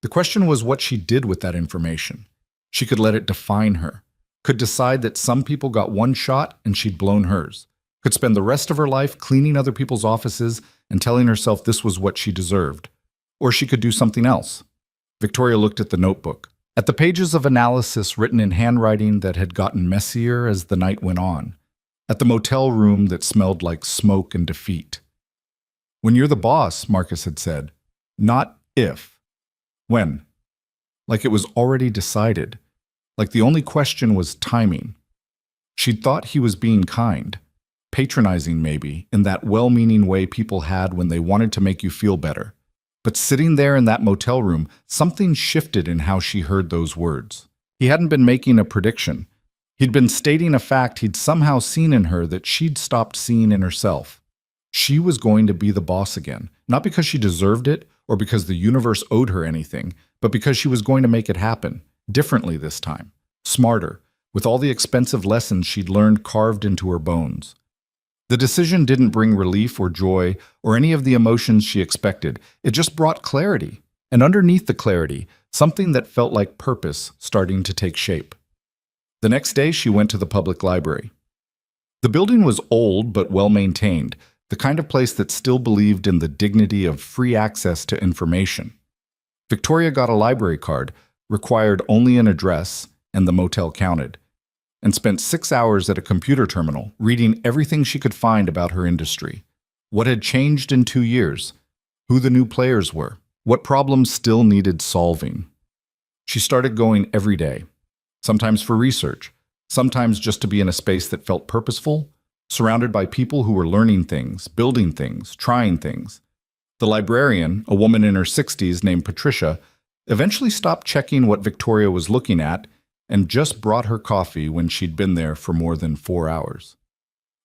The question was what she did with that information. She could let it define her, could decide that some people got one shot and she'd blown hers, could spend the rest of her life cleaning other people's offices and telling herself this was what she deserved. Or she could do something else. Victoria looked at the notebook, at the pages of analysis written in handwriting that had gotten messier as the night went on, at the motel room that smelled like smoke and defeat. When you're the boss, Marcus had said, not if. When? Like it was already decided. Like the only question was timing. She'd thought he was being kind, patronizing maybe, in that well-meaning way people had when they wanted to make you feel better. But sitting there in that motel room, something shifted in how she heard those words. He hadn't been making a prediction. He'd been stating a fact he'd somehow seen in her that she'd stopped seeing in herself. She was going to be the boss again, not because she deserved it or because the universe owed her anything, but because she was going to make it happen, differently this time, smarter, with all the expensive lessons she'd learned carved into her bones. The decision didn't bring relief or joy or any of the emotions she expected. It just brought clarity. And underneath the clarity, something that felt like purpose starting to take shape. The next day, she went to the public library. The building was old but well-maintained, the kind of place that still believed in the dignity of free access to information. Victoria got a library card, required only an address, and the motel counted, and spent 6 hours at a computer terminal, reading everything she could find about her industry. What had changed in 2 years, who the new players were, what problems still needed solving. She started going every day, sometimes for research, sometimes just to be in a space that felt purposeful, surrounded by people who were learning things, building things, trying things. The librarian, a woman in her 60s named Patricia, eventually stopped checking what Victoria was looking at and just brought her coffee when she'd been there for more than 4 hours.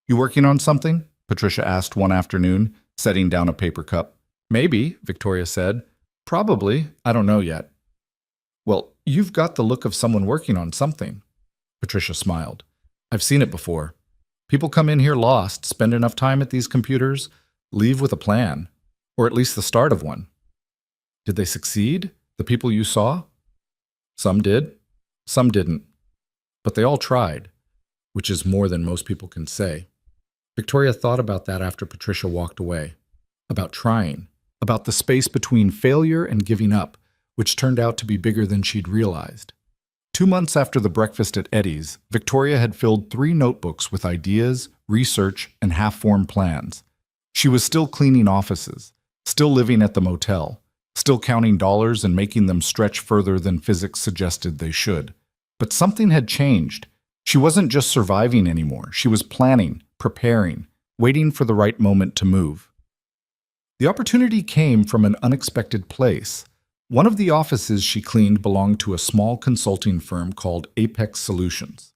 "You working on something?" Patricia asked one afternoon, setting down a paper cup. "Maybe," Victoria said. "Probably. I don't know yet." "Well, you've got the look of someone working on something." Patricia smiled. "I've seen it before. People come in here lost, spend enough time at these computers, leave with a plan, or at least the start of one." "Did they succeed, the people you saw?" "Some did. Some didn't. But they all tried, which is more than most people can say." Victoria thought about that after Patricia walked away. About trying. About the space between failure and giving up, which turned out to be bigger than she'd realized. 2 months after the breakfast at Eddie's, Victoria had filled 3 notebooks with ideas, research, and half-formed plans. She was still cleaning offices, still living at the motel, still counting dollars and making them stretch further than physics suggested they should. But something had changed. She wasn't just surviving anymore. She was planning, preparing, waiting for the right moment to move. The opportunity came from an unexpected place. One of the offices she cleaned belonged to a small consulting firm called Apex Solutions.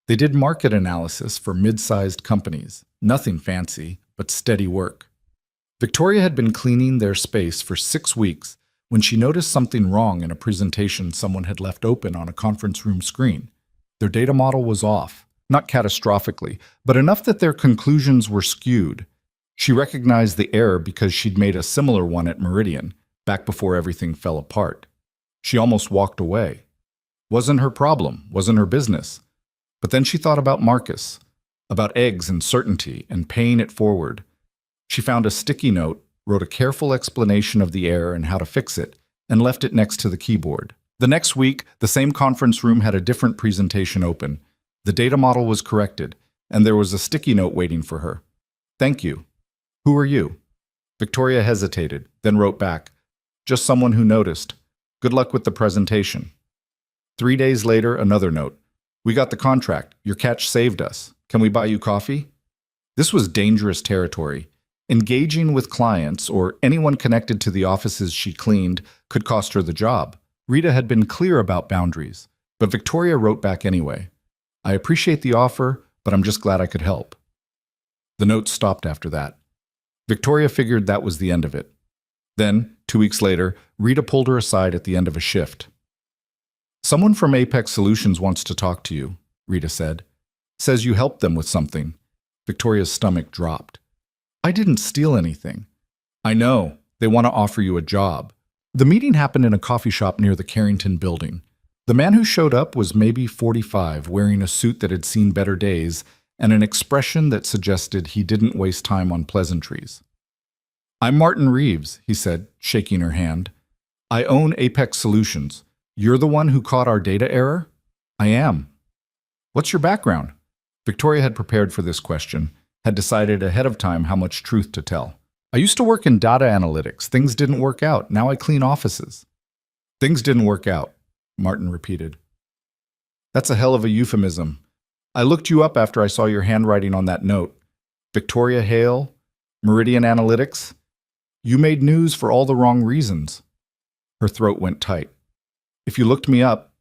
They did market analysis for mid-sized companies. Nothing fancy, but steady work. Victoria had been cleaning their space for 6 weeks when she noticed something wrong in a presentation someone had left open on a conference room screen. Their data model was off, not catastrophically, but enough that their conclusions were skewed. She recognized the error because she'd made a similar one at Meridian, back before everything fell apart. She almost walked away. Wasn't her problem, wasn't her business. But then she thought about Marcus, about eggs and certainty and paying it forward. She found a sticky note, wrote a careful explanation of the error and how to fix it, and left it next to the keyboard. The next week, the same conference room had a different presentation open. The data model was corrected, and there was a sticky note waiting for her. "Thank you. Who are you?" Victoria hesitated, then wrote back, "Just someone who noticed. Good luck with the presentation." 3 days later, another note. "We got the contract. Your catch saved us. Can we buy you coffee?" This was dangerous territory. Engaging with clients or anyone connected to the offices she cleaned could cost her the job. Rita had been clear about boundaries, but Victoria wrote back anyway. "I appreciate the offer, but I'm just glad I could help." The note stopped after that. Victoria figured that was the end of it. Then, 2 weeks later, Rita pulled her aside at the end of a shift. "Someone from Apex Solutions wants to talk to you," Rita said. "Says you helped them with something." Victoria's stomach dropped. "I didn't steal anything." "I know. They want to offer you a job." The meeting happened in a coffee shop near the Carrington building. The man who showed up was maybe 45, wearing a suit that had seen better days, and an expression that suggested he didn't waste time on pleasantries. "I'm Martin Reeves," he said, shaking her hand. "I own Apex Solutions. You're the one who caught our data error?" "I am." "What's your background?" Victoria had prepared for this question, had decided ahead of time how much truth to tell. "I used to work in data analytics. Things didn't work out. Now I clean offices." "Things didn't work out," Martin repeated. "That's a hell of a euphemism. I looked you up after I saw your handwriting on that note. Victoria Hale, Meridian Analytics. You made news for all the wrong reasons." Her throat went tight. "If you looked me up,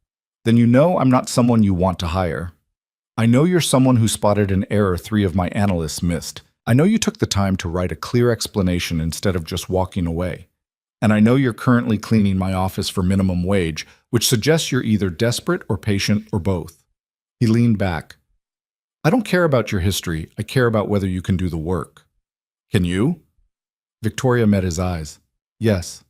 then you know I'm not someone you want to hire. I know you're someone who spotted an error 3 of my analysts missed. I know you took the time to write a clear explanation instead of just walking away. And I know you're currently cleaning my office for minimum wage, which suggests you're either desperate or patient or both." He leaned back. "I don't care about your history. I care about whether you can do the work." "Can you?" Victoria met his eyes. "Yes."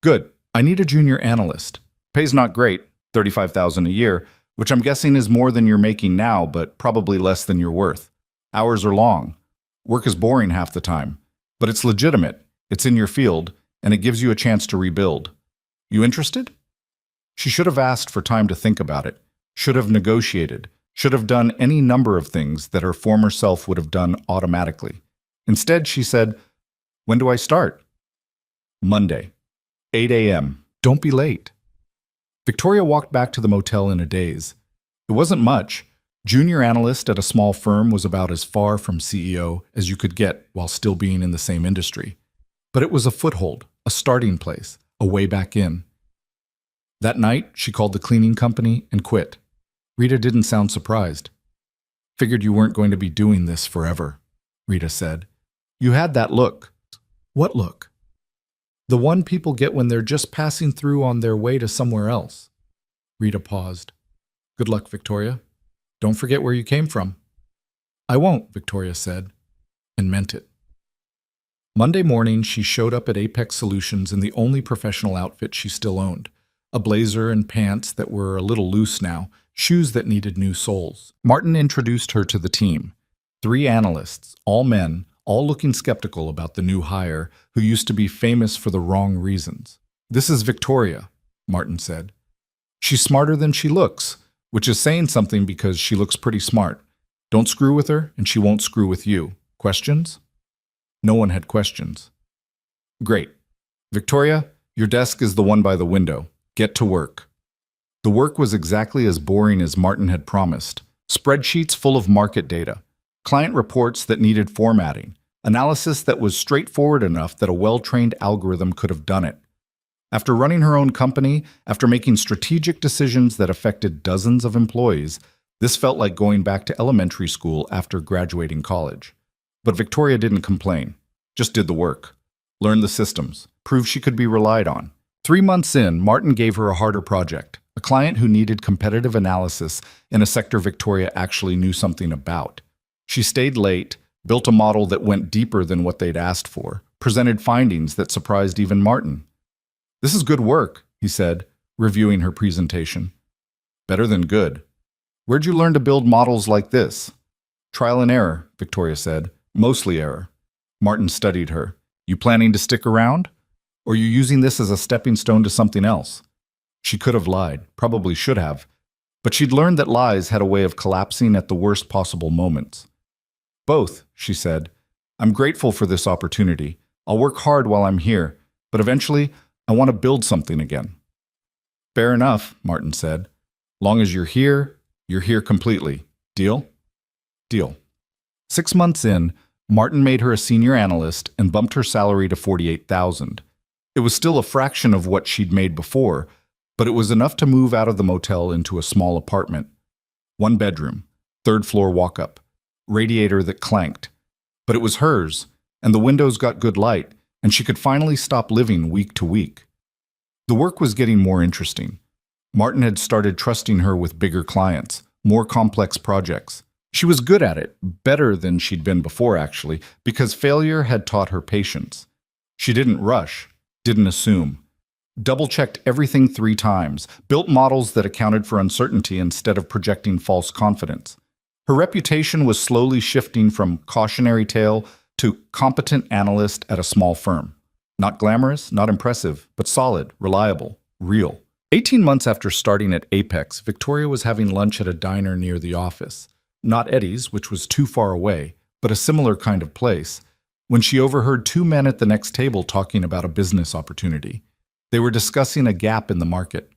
"Good. I need a junior analyst. Pay's not great, $35,000 a year, which I'm guessing is more than you're making now, but probably less than you're worth. Hours are long. Work is boring half the time. But it's legitimate. It's in your field, and it gives you a chance to rebuild. You interested?" She should have asked for time to think about it, should have negotiated, should have done any number of things that her former self would have done automatically. Instead, she said, "When do I start?" "Monday, 8 a.m. Don't be late." Victoria walked back to the motel in a daze. It wasn't much. Junior analyst at a small firm was about as far from CEO as you could get while still being in the same industry. But it was a foothold, a starting place, a way back in. That night, she called the cleaning company and quit. Rita didn't sound surprised. "Figured you weren't going to be doing this forever," Rita said. "You had that look." "What look?" "The one people get when they're just passing through on their way to somewhere else." Rita paused. "Good luck, Victoria. Don't forget where you came from." "I won't," Victoria said, and meant it. Monday morning, she showed up at Apex Solutions in the only professional outfit she still owned, a blazer and pants that were a little loose now, shoes that needed new soles. Martin introduced her to the team. 3 analysts, all men, all looking skeptical about the new hire, who used to be famous for the wrong reasons. "This is Victoria," Martin said. "She's smarter than she looks, which is saying something because she looks pretty smart. Don't screw with her, and she won't screw with you. Questions?" No one had questions. "Great. Victoria, your desk is the one by the window. Get to work." The work was exactly as boring as Martin had promised. Spreadsheets full of market data, client reports that needed formatting, analysis that was straightforward enough that a well-trained algorithm could have done it. After running her own company, after making strategic decisions that affected dozens of employees, this felt like going back to elementary school after graduating college. But Victoria didn't complain, just did the work, learned the systems, proved she could be relied on. 3 months in, Martin gave her a harder project, a client who needed competitive analysis in a sector Victoria actually knew something about. She stayed late, built a model that went deeper than what they'd asked for, presented findings that surprised even Martin. "This is good work," he said, reviewing her presentation. "Better than good. Where'd you learn to build models like this?" "Trial and error," Victoria said. "Mostly error." Martin studied her. "You planning to stick around? Or are you using this as a stepping stone to something else?" She could have lied, probably should have, but she'd learned that lies had a way of collapsing at the worst possible moments. "Both," she said. "I'm grateful for this opportunity. I'll work hard while I'm here, but eventually I want to build something again." "Fair enough," Martin said. "Long as you're here completely. Deal?" "Deal." 6 months in, Martin made her a senior analyst and bumped her salary to $48,000. It was still a fraction of what she'd made before, but it was enough to move out of the motel into a small apartment. 1 bedroom, 3rd floor walk-up, radiator that clanked. But it was hers, and the windows got good light, and she could finally stop living week to week. The work was getting more interesting. Martin had started trusting her with bigger clients, more complex projects. She was good at it, better than she'd been before actually, because failure had taught her patience. She didn't rush, didn't assume. Double-checked everything 3 times, built models that accounted for uncertainty instead of projecting false confidence. Her reputation was slowly shifting from cautionary tale to competent analyst at a small firm. Not glamorous, not impressive, but solid, reliable, real. 18 months after starting at Apex, Victoria was having lunch at a diner near the office. Not Eddie's, which was too far away, but a similar kind of place, when she overheard two men at the next table talking about a business opportunity. They were discussing a gap in the market,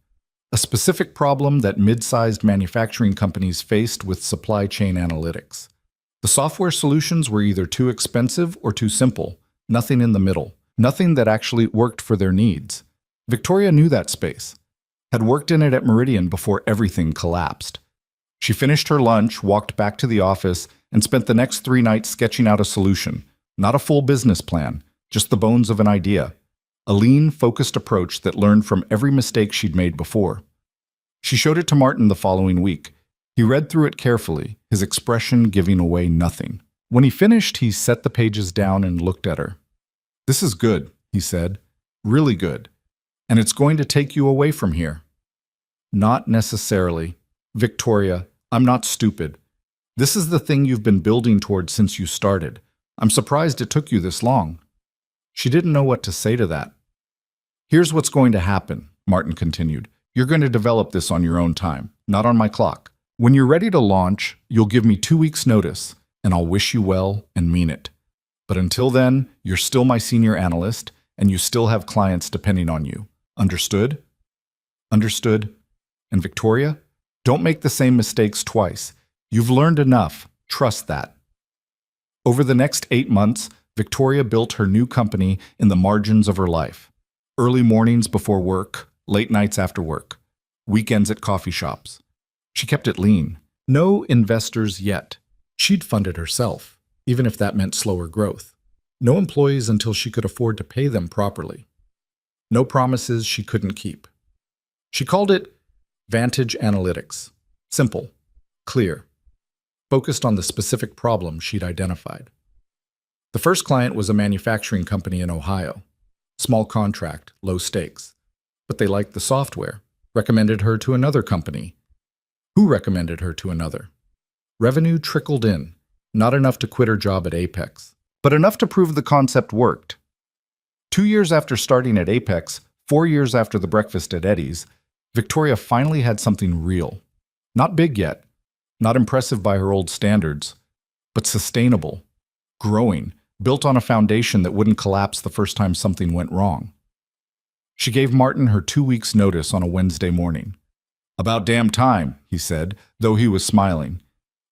a specific problem that mid-sized manufacturing companies faced with supply chain analytics. The software solutions were either too expensive or too simple, nothing in the middle, nothing that actually worked for their needs. Victoria knew that space, had worked in it at Meridian before everything collapsed. She finished her lunch, walked back to the office, and spent the next 3 nights sketching out a solution, not a full business plan, just the bones of an idea. A lean, focused approach that learned from every mistake she'd made before. She showed it to Martin the following week. He read through it carefully, his expression giving away nothing. When he finished, he set the pages down and looked at her. "This is good," he said. "Really good. And it's going to take you away from here." "Not necessarily. Victoria, I'm not stupid. This is the thing you've been building towards since you started. I'm surprised it took you this long." She didn't know what to say to that. "Here's what's going to happen," Martin continued. "You're going to develop this on your own time, not on my clock. When you're ready to launch, you'll give me 2 weeks' notice, and I'll wish you well and mean it. But until then, you're still my senior analyst, and you still have clients depending on you. Understood?" "Understood. And Victoria, don't make the same mistakes twice. You've learned enough. Trust that." Over the next 8 months, Victoria built her new company in the margins of her life. Early mornings before work, late nights after work, weekends at coffee shops. She kept it lean. No investors yet. She'd fund it herself, even if that meant slower growth. No employees until she could afford to pay them properly. No promises she couldn't keep. She called it Vantage Analytics. Simple, clear, focused on the specific problem she'd identified. The first client was a manufacturing company in Ohio. Small contract, low stakes. But they liked the software, recommended her to another company. Who recommended her to another? Revenue trickled in, not enough to quit her job at Apex, but enough to prove the concept worked. 2 years after starting at Apex, 4 years after the breakfast at Eddie's, Victoria finally had something real. Not big yet, not impressive by her old standards, but sustainable, growing, built on a foundation that wouldn't collapse the first time something went wrong. She gave Martin her 2 weeks' notice on a Wednesday morning. "About damn time," he said, though he was smiling.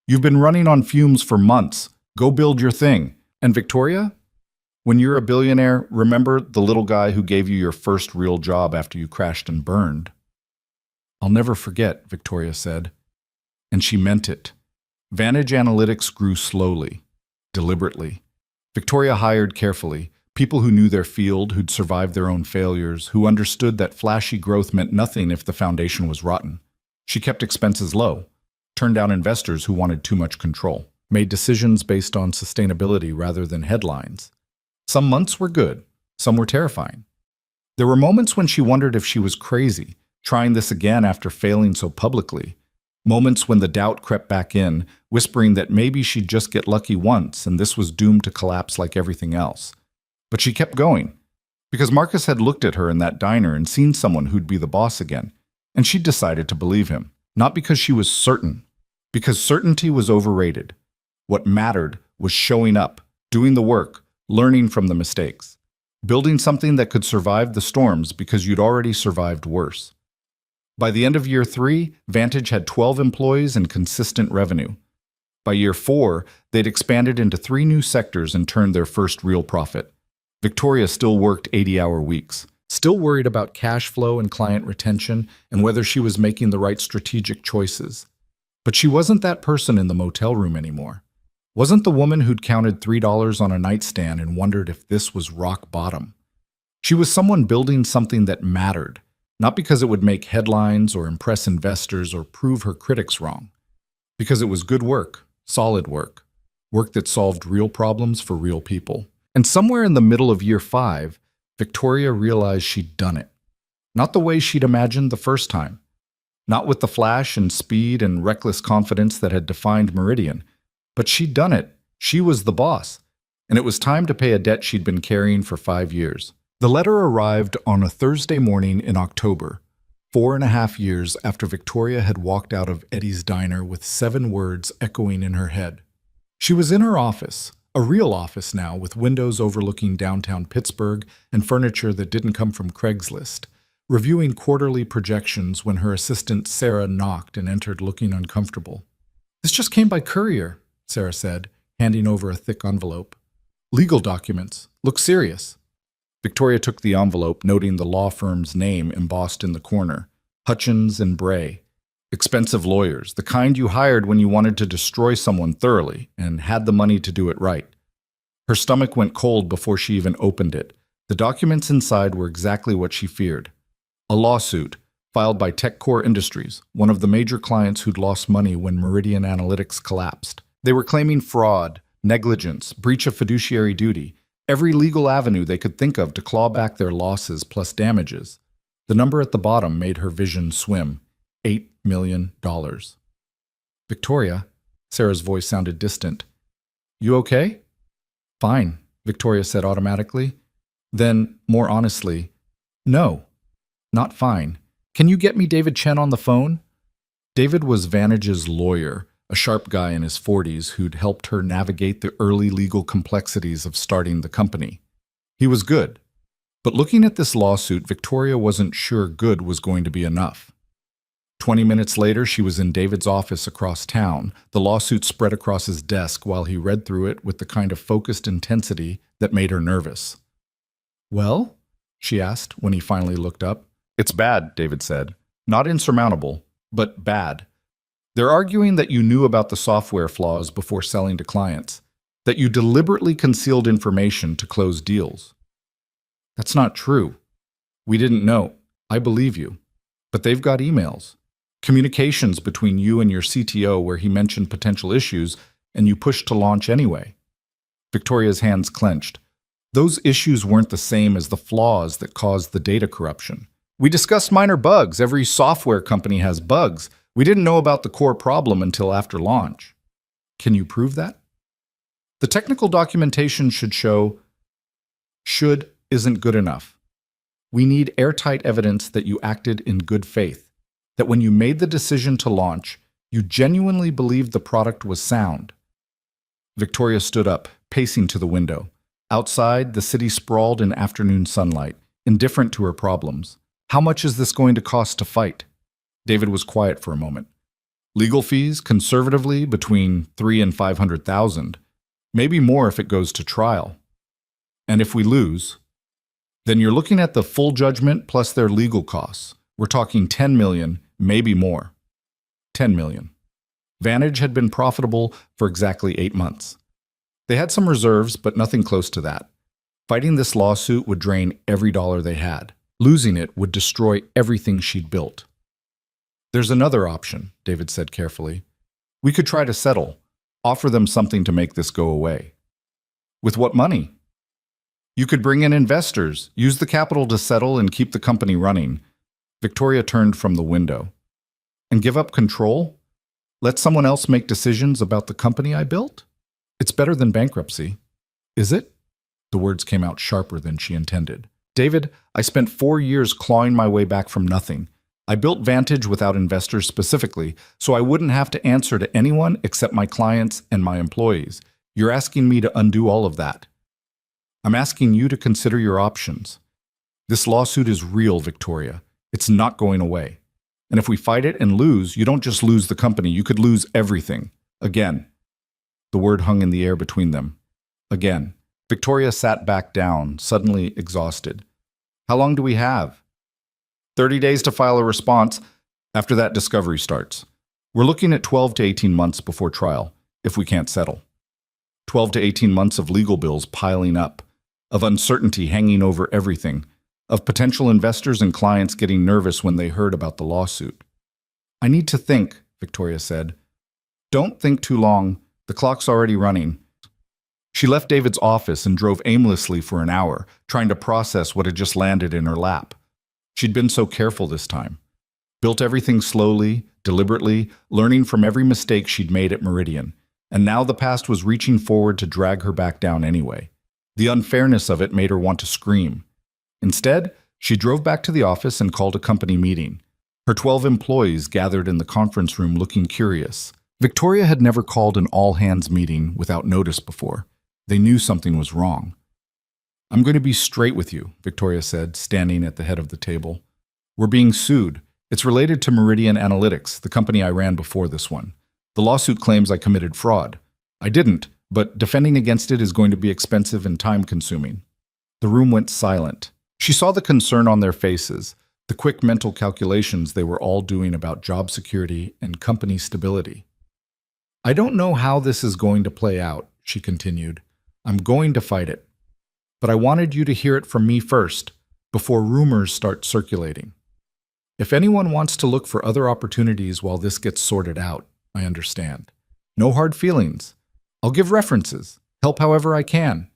"You've been running on fumes for months. Go build your thing. And Victoria, when you're a billionaire, remember the little guy who gave you your first real job after you crashed and burned." "I'll never forget," Victoria said. And she meant it. Vantage Analytics grew slowly, deliberately. Victoria hired carefully, people who knew their field, who'd survived their own failures, who understood that flashy growth meant nothing if the foundation was rotten. She kept expenses low, turned down investors who wanted too much control, made decisions based on sustainability rather than headlines. Some months were good, some were terrifying. There were moments when she wondered if she was crazy, trying this again after failing so publicly. Moments when the doubt crept back in, whispering that maybe she'd just get lucky once and this was doomed to collapse like everything else. But she kept going, because Marcus had looked at her in that diner and seen someone who'd be the boss again, and she'd decided to believe him. Not because she was certain, because certainty was overrated. What mattered was showing up, doing the work, learning from the mistakes, building something that could survive the storms because you'd already survived worse. By the end of year 3, Vantage had 12 employees and consistent revenue. By year 4, they'd expanded into 3 new sectors and turned their first real profit. Victoria still worked 80-hour weeks, still worried about cash flow and client retention and whether she was making the right strategic choices. But she wasn't that person in the motel room anymore. Wasn't the woman who'd counted $3 on a nightstand and wondered if this was rock bottom. She was someone building something that mattered. Not because it would make headlines or impress investors or prove her critics wrong. Because it was good work, solid work, work that solved real problems for real people. And somewhere in the middle of year 5, Victoria realized she'd done it. Not the way she'd imagined the first time. Not with the flash and speed and reckless confidence that had defined Meridian. But she'd done it. She was the boss. And it was time to pay a debt she'd been carrying for 5 years. The letter arrived on a Thursday morning in October, 4.5 years after Victoria had walked out of Eddie's diner with 7 words echoing in her head. She was in her office, a real office now with windows overlooking downtown Pittsburgh and furniture that didn't come from Craigslist, reviewing quarterly projections when her assistant Sarah knocked and entered looking uncomfortable. "This just came by courier," Sarah said, handing over a thick envelope. "Legal documents. Look serious." Victoria took the envelope, noting the law firm's name embossed in the corner. Hutchins and Bray. Expensive lawyers, the kind you hired when you wanted to destroy someone thoroughly and had the money to do it right. Her stomach went cold before she even opened it. The documents inside were exactly what she feared. A lawsuit, filed by TechCore Industries, one of the major clients who'd lost money when Meridian Analytics collapsed. They were claiming fraud, negligence, breach of fiduciary duty, every legal avenue they could think of to claw back their losses plus damages. The number at the bottom made her vision swim. $8 million. "Victoria," Sarah's voice sounded distant. "You okay?" "Fine," Victoria said automatically. Then, more honestly, "No, not fine. Can you get me David Chen on the phone?" David was Vantage's lawyer, a sharp guy in his 40s who'd helped her navigate the early legal complexities of starting the company. He was good. But looking at this lawsuit, Victoria wasn't sure good was going to be enough. 20 minutes later, she was in David's office across town, the lawsuit spread across his desk while he read through it with the kind of focused intensity that made her nervous. "Well?" she asked when he finally looked up. "It's bad," David said. "Not insurmountable, but bad. They're arguing that you knew about the software flaws before selling to clients, that you deliberately concealed information to close deals." "That's not true. We didn't know. I believe you. But they've got emails. Communications between you and your CTO where he mentioned potential issues, and you pushed to launch anyway." Victoria's hands clenched. Those issues weren't the same as the flaws that caused the data corruption. "We discussed minor bugs. Every software company has bugs. We didn't know about the core problem until after launch." "Can you prove that?" "The technical documentation should show." "Should isn't good enough. We need airtight evidence that you acted in good faith, that when you made the decision to launch, you genuinely believed the product was sound." Victoria stood up, pacing to the window. Outside, the city sprawled in afternoon sunlight, indifferent to her problems. "How much is this going to cost to fight?" David was quiet for a moment. "Legal fees, conservatively, between $300,000 and $500,000. Maybe more if it goes to trial. And if we lose, then you're looking at the full judgment plus their legal costs. We're talking $10 million, maybe more." $10 million. Vantage had been profitable for exactly 8 months. They had some reserves, but nothing close to that. Fighting this lawsuit would drain every dollar they had. Losing it would destroy everything she'd built. "There's another option," David said carefully. "We could try to settle, offer them something to make this go away." "With what money?" "You could bring in investors, use the capital to settle and keep the company running." Victoria turned from the window. "And give up control? Let someone else make decisions about the company I built? It's better than bankruptcy." "Is it?" The words came out sharper than she intended. "David, I spent 4 years clawing my way back from nothing. I built Vantage without investors specifically, so I wouldn't have to answer to anyone except my clients and my employees. You're asking me to undo all of that. I'm asking you to consider your options. This lawsuit is real, Victoria. It's not going away. And if we fight it and lose, you don't just lose the company, you could lose everything. Again." The word hung in the air between them. Again. Victoria sat back down, suddenly exhausted. "How long do we have?" 30 days to file a response. After that, discovery starts. We're looking at 12 to 18 months before trial, if we can't settle. 12 to 18 months of legal bills piling up, of uncertainty hanging over everything, of potential investors and clients getting nervous when they heard about the lawsuit. "I need to think," Victoria said. "Don't think too long. The clock's already running." She left David's office and drove aimlessly for an hour, trying to process what had just landed in her lap. She'd been so careful this time. Built everything slowly, deliberately, learning from every mistake she'd made at Meridian. And now the past was reaching forward to drag her back down anyway. The unfairness of it made her want to scream. Instead, she drove back to the office and called a company meeting. Her 12 employees gathered in the conference room looking curious. Victoria had never called an all-hands meeting without notice before. They knew something was wrong. "I'm going to be straight with you," Victoria said, standing at the head of the table. "We're being sued. It's related to Meridian Analytics, the company I ran before this one. The lawsuit claims I committed fraud. I didn't, but defending against it is going to be expensive and time-consuming." The room went silent. She saw the concern on their faces, the quick mental calculations they were all doing about job security and company stability. "I don't know how this is going to play out," she continued. "I'm going to fight it. But I wanted you to hear it from me first, before rumors start circulating. If anyone wants to look for other opportunities while this gets sorted out, I understand. No hard feelings. I'll give references, help however I can."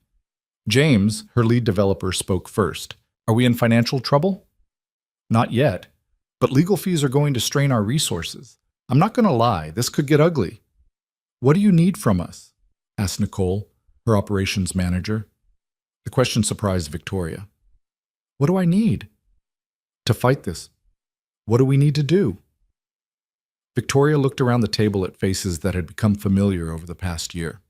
James, her lead developer, spoke first. "Are we in financial trouble?" "Not yet, but legal fees are going to strain our resources. I'm not going to lie, this could get ugly." "What do you need from us?" asked Nicole, her operations manager. The question surprised Victoria. "What do I need?" "To fight this. What do we need to do?" Victoria looked around the table at faces that had become familiar over the past year.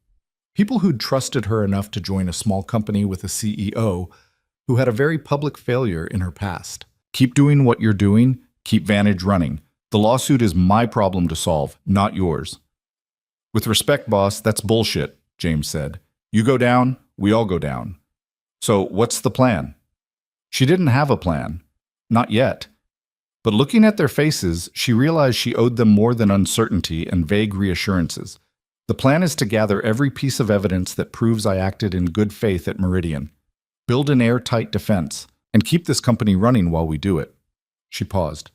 People who'd trusted her enough to join a small company with a CEO who had a very public failure in her past. "Keep doing what you're doing, keep Vantage running. The lawsuit is my problem to solve, not yours." "With respect, boss, that's bullshit," James said. "You go down, we all go down. So what's the plan?" She didn't have a plan. Not yet. But looking at their faces, she realized she owed them more than uncertainty and vague reassurances. "The plan is to gather every piece of evidence that proves I acted in good faith at Meridian, build an airtight defense, and keep this company running while we do it." She paused.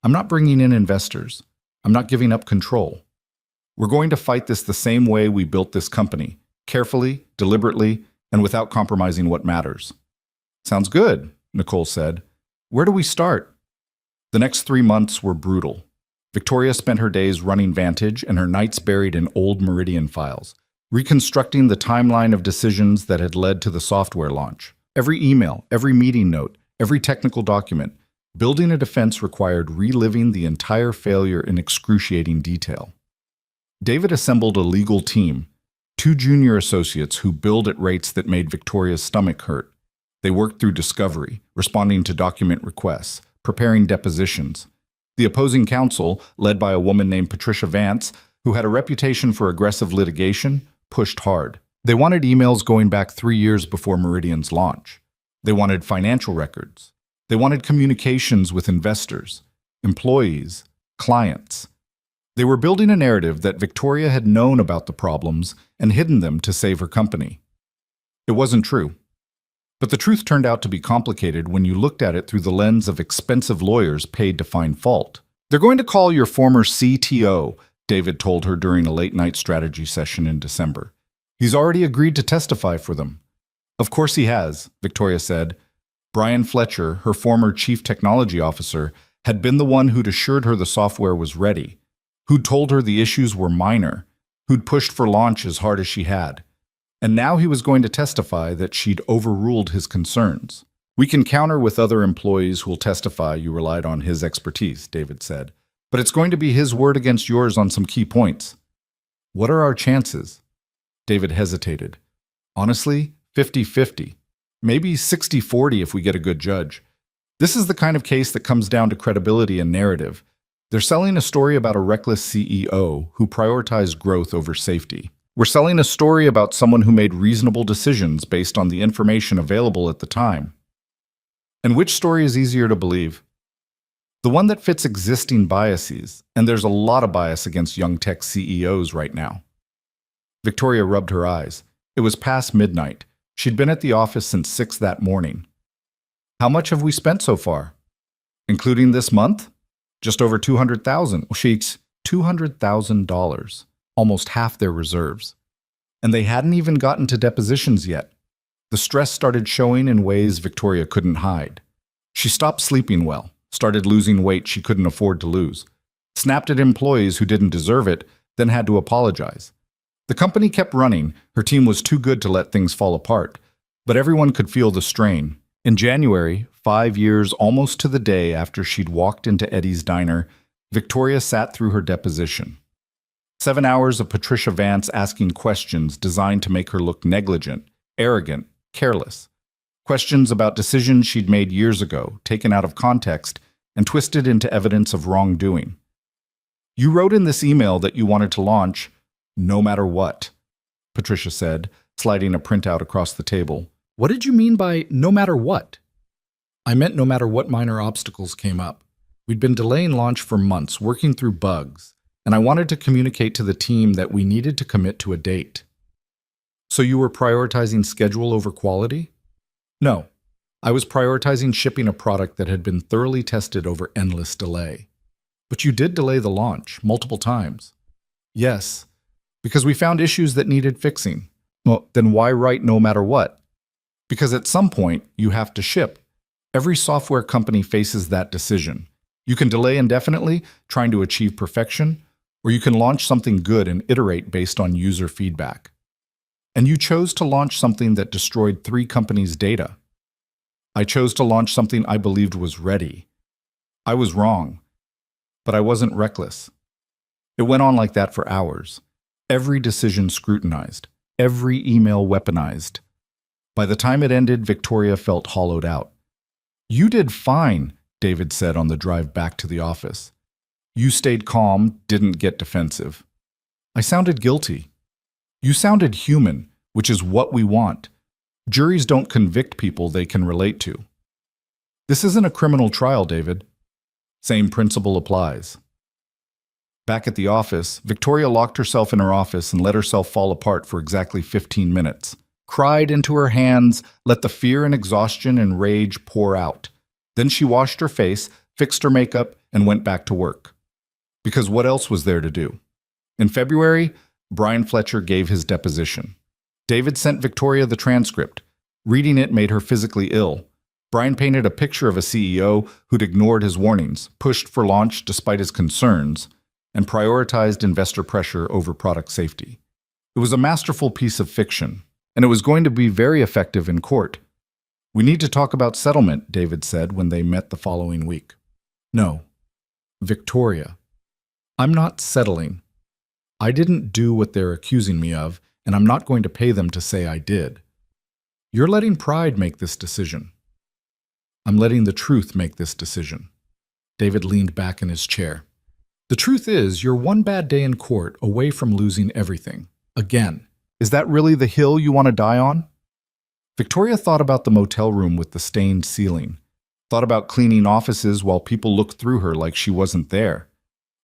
"I'm not bringing in investors. I'm not giving up control. We're going to fight this the same way we built this company, carefully, deliberately, and without compromising what matters." "Sounds good," Nicole said. "Where do we start?" The next 3 months were brutal. Victoria spent her days running Vantage and her nights buried in old Meridian files, reconstructing the timeline of decisions that had led to the software launch. Every email, every meeting note, every technical document. Building a defense required reliving the entire failure in excruciating detail. David assembled a legal team, 2 junior associates who billed at rates that made Victoria's stomach hurt. They worked through discovery, responding to document requests, preparing depositions. The opposing counsel, led by a woman named Patricia Vance, who had a reputation for aggressive litigation, pushed hard. They wanted emails going back 3 years before Meridian's launch. They wanted financial records. They wanted communications with investors, employees, clients. They were building a narrative that Victoria had known about the problems and hidden them to save her company. It wasn't true. But the truth turned out to be complicated when you looked at it through the lens of expensive lawyers paid to find fault. "They're going to call your former CTO," David told her during a late-night strategy session in December. "He's already agreed to testify for them." "Of course he has," Victoria said. Brian Fletcher, her former chief technology officer, had been the one who'd assured her the software was ready, who'd told her the issues were minor, who'd pushed for launch as hard as she had. And now he was going to testify that she'd overruled his concerns. "We can counter with other employees who'll testify you relied on his expertise," David said. "But it's going to be his word against yours on some key points." "What are our chances?" David hesitated. "Honestly, 50-50. Maybe 60-40 if we get a good judge. This is the kind of case that comes down to credibility and narrative. They're selling a story about a reckless CEO who prioritized growth over safety. We're selling a story about someone who made reasonable decisions based on the information available at the time." And which story is easier to believe? The one that fits existing biases, and there's a lot of bias against young tech CEOs right now. Victoria rubbed her eyes. It was past midnight. She'd been at the office since 6 that morning. "How much have we spent so far?" "Including this month? Just over $200,000. Sheiks, $200,000. Almost half their reserves. And they hadn't even gotten to depositions yet. The stress started showing in ways Victoria couldn't hide. She stopped sleeping well, started losing weight she couldn't afford to lose, snapped at employees who didn't deserve it, then had to apologize. The company kept running, her team was too good to let things fall apart, but everyone could feel the strain. In January, 5 years almost to the day after she'd walked into Eddie's diner, Victoria sat through her deposition. 7 hours of Patricia Vance asking questions designed to make her look negligent, arrogant, careless. Questions about decisions she'd made years ago, taken out of context, and twisted into evidence of wrongdoing. You wrote in this email that you wanted to launch no matter what, Patricia said, sliding a printout across the table. What did you mean by no matter what? I meant no matter what minor obstacles came up. We'd been delaying launch for months, working through bugs, and I wanted to communicate to the team that we needed to commit to a date. So you were prioritizing schedule over quality? No, I was prioritizing shipping a product that had been thoroughly tested over endless delay. But you did delay the launch multiple times. Yes, because we found issues that needed fixing. Well, then why write no matter what? Because at some point, you have to ship. Every software company faces that decision. You can delay indefinitely, trying to achieve perfection, or you can launch something good and iterate based on user feedback. And you chose to launch something that destroyed 3 companies' data. I chose to launch something I believed was ready. I was wrong, but I wasn't reckless. It went on like that for hours. Every decision scrutinized, every email weaponized. By the time it ended, Victoria felt hollowed out. You did fine, David said on the drive back to the office. You stayed calm, didn't get defensive. I sounded guilty. You sounded human, which is what we want. Juries don't convict people they can relate to. This isn't a criminal trial, David. Same principle applies. Back at the office, Victoria locked herself in her office and let herself fall apart for exactly 15 minutes. Cried into her hands, let the fear and exhaustion and rage pour out. Then she washed her face, fixed her makeup, and went back to work. Because what else was there to do? In February, Brian Fletcher gave his deposition. David sent Victoria the transcript. Reading it made her physically ill. Brian painted a picture of a CEO who'd ignored his warnings, pushed for launch despite his concerns, and prioritized investor pressure over product safety. It was a masterful piece of fiction, and it was going to be very effective in court. We need to talk about settlement, David said when they met the following week. No, Victoria, I'm not settling. I didn't do what they're accusing me of, and I'm not going to pay them to say I did. You're letting pride make this decision. I'm letting the truth make this decision. David leaned back in his chair. The truth is, you're one bad day in court away from losing everything. Again. Is that really the hill you want to die on? Victoria thought about the motel room with the stained ceiling. Thought about cleaning offices while people looked through her like she wasn't there.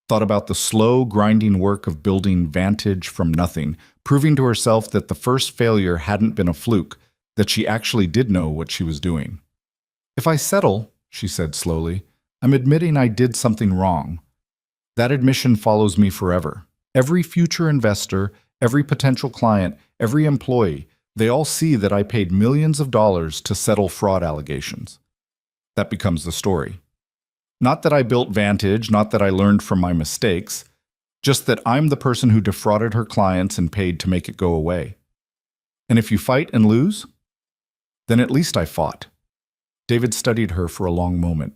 Thought about the slow, grinding work of building Vantage from nothing, proving to herself that the first failure hadn't been a fluke, that she actually did know what she was doing. If I settle, she said slowly, I'm admitting I did something wrong. That admission follows me forever. Every future investor, every potential client, every employee, they all see that I paid millions of dollars to settle fraud allegations. That becomes the story. Not that I built Vantage, not that I learned from my mistakes, just that I'm the person who defrauded her clients and paid to make it go away. And if you fight and lose, then at least I fought. David studied her for a long moment.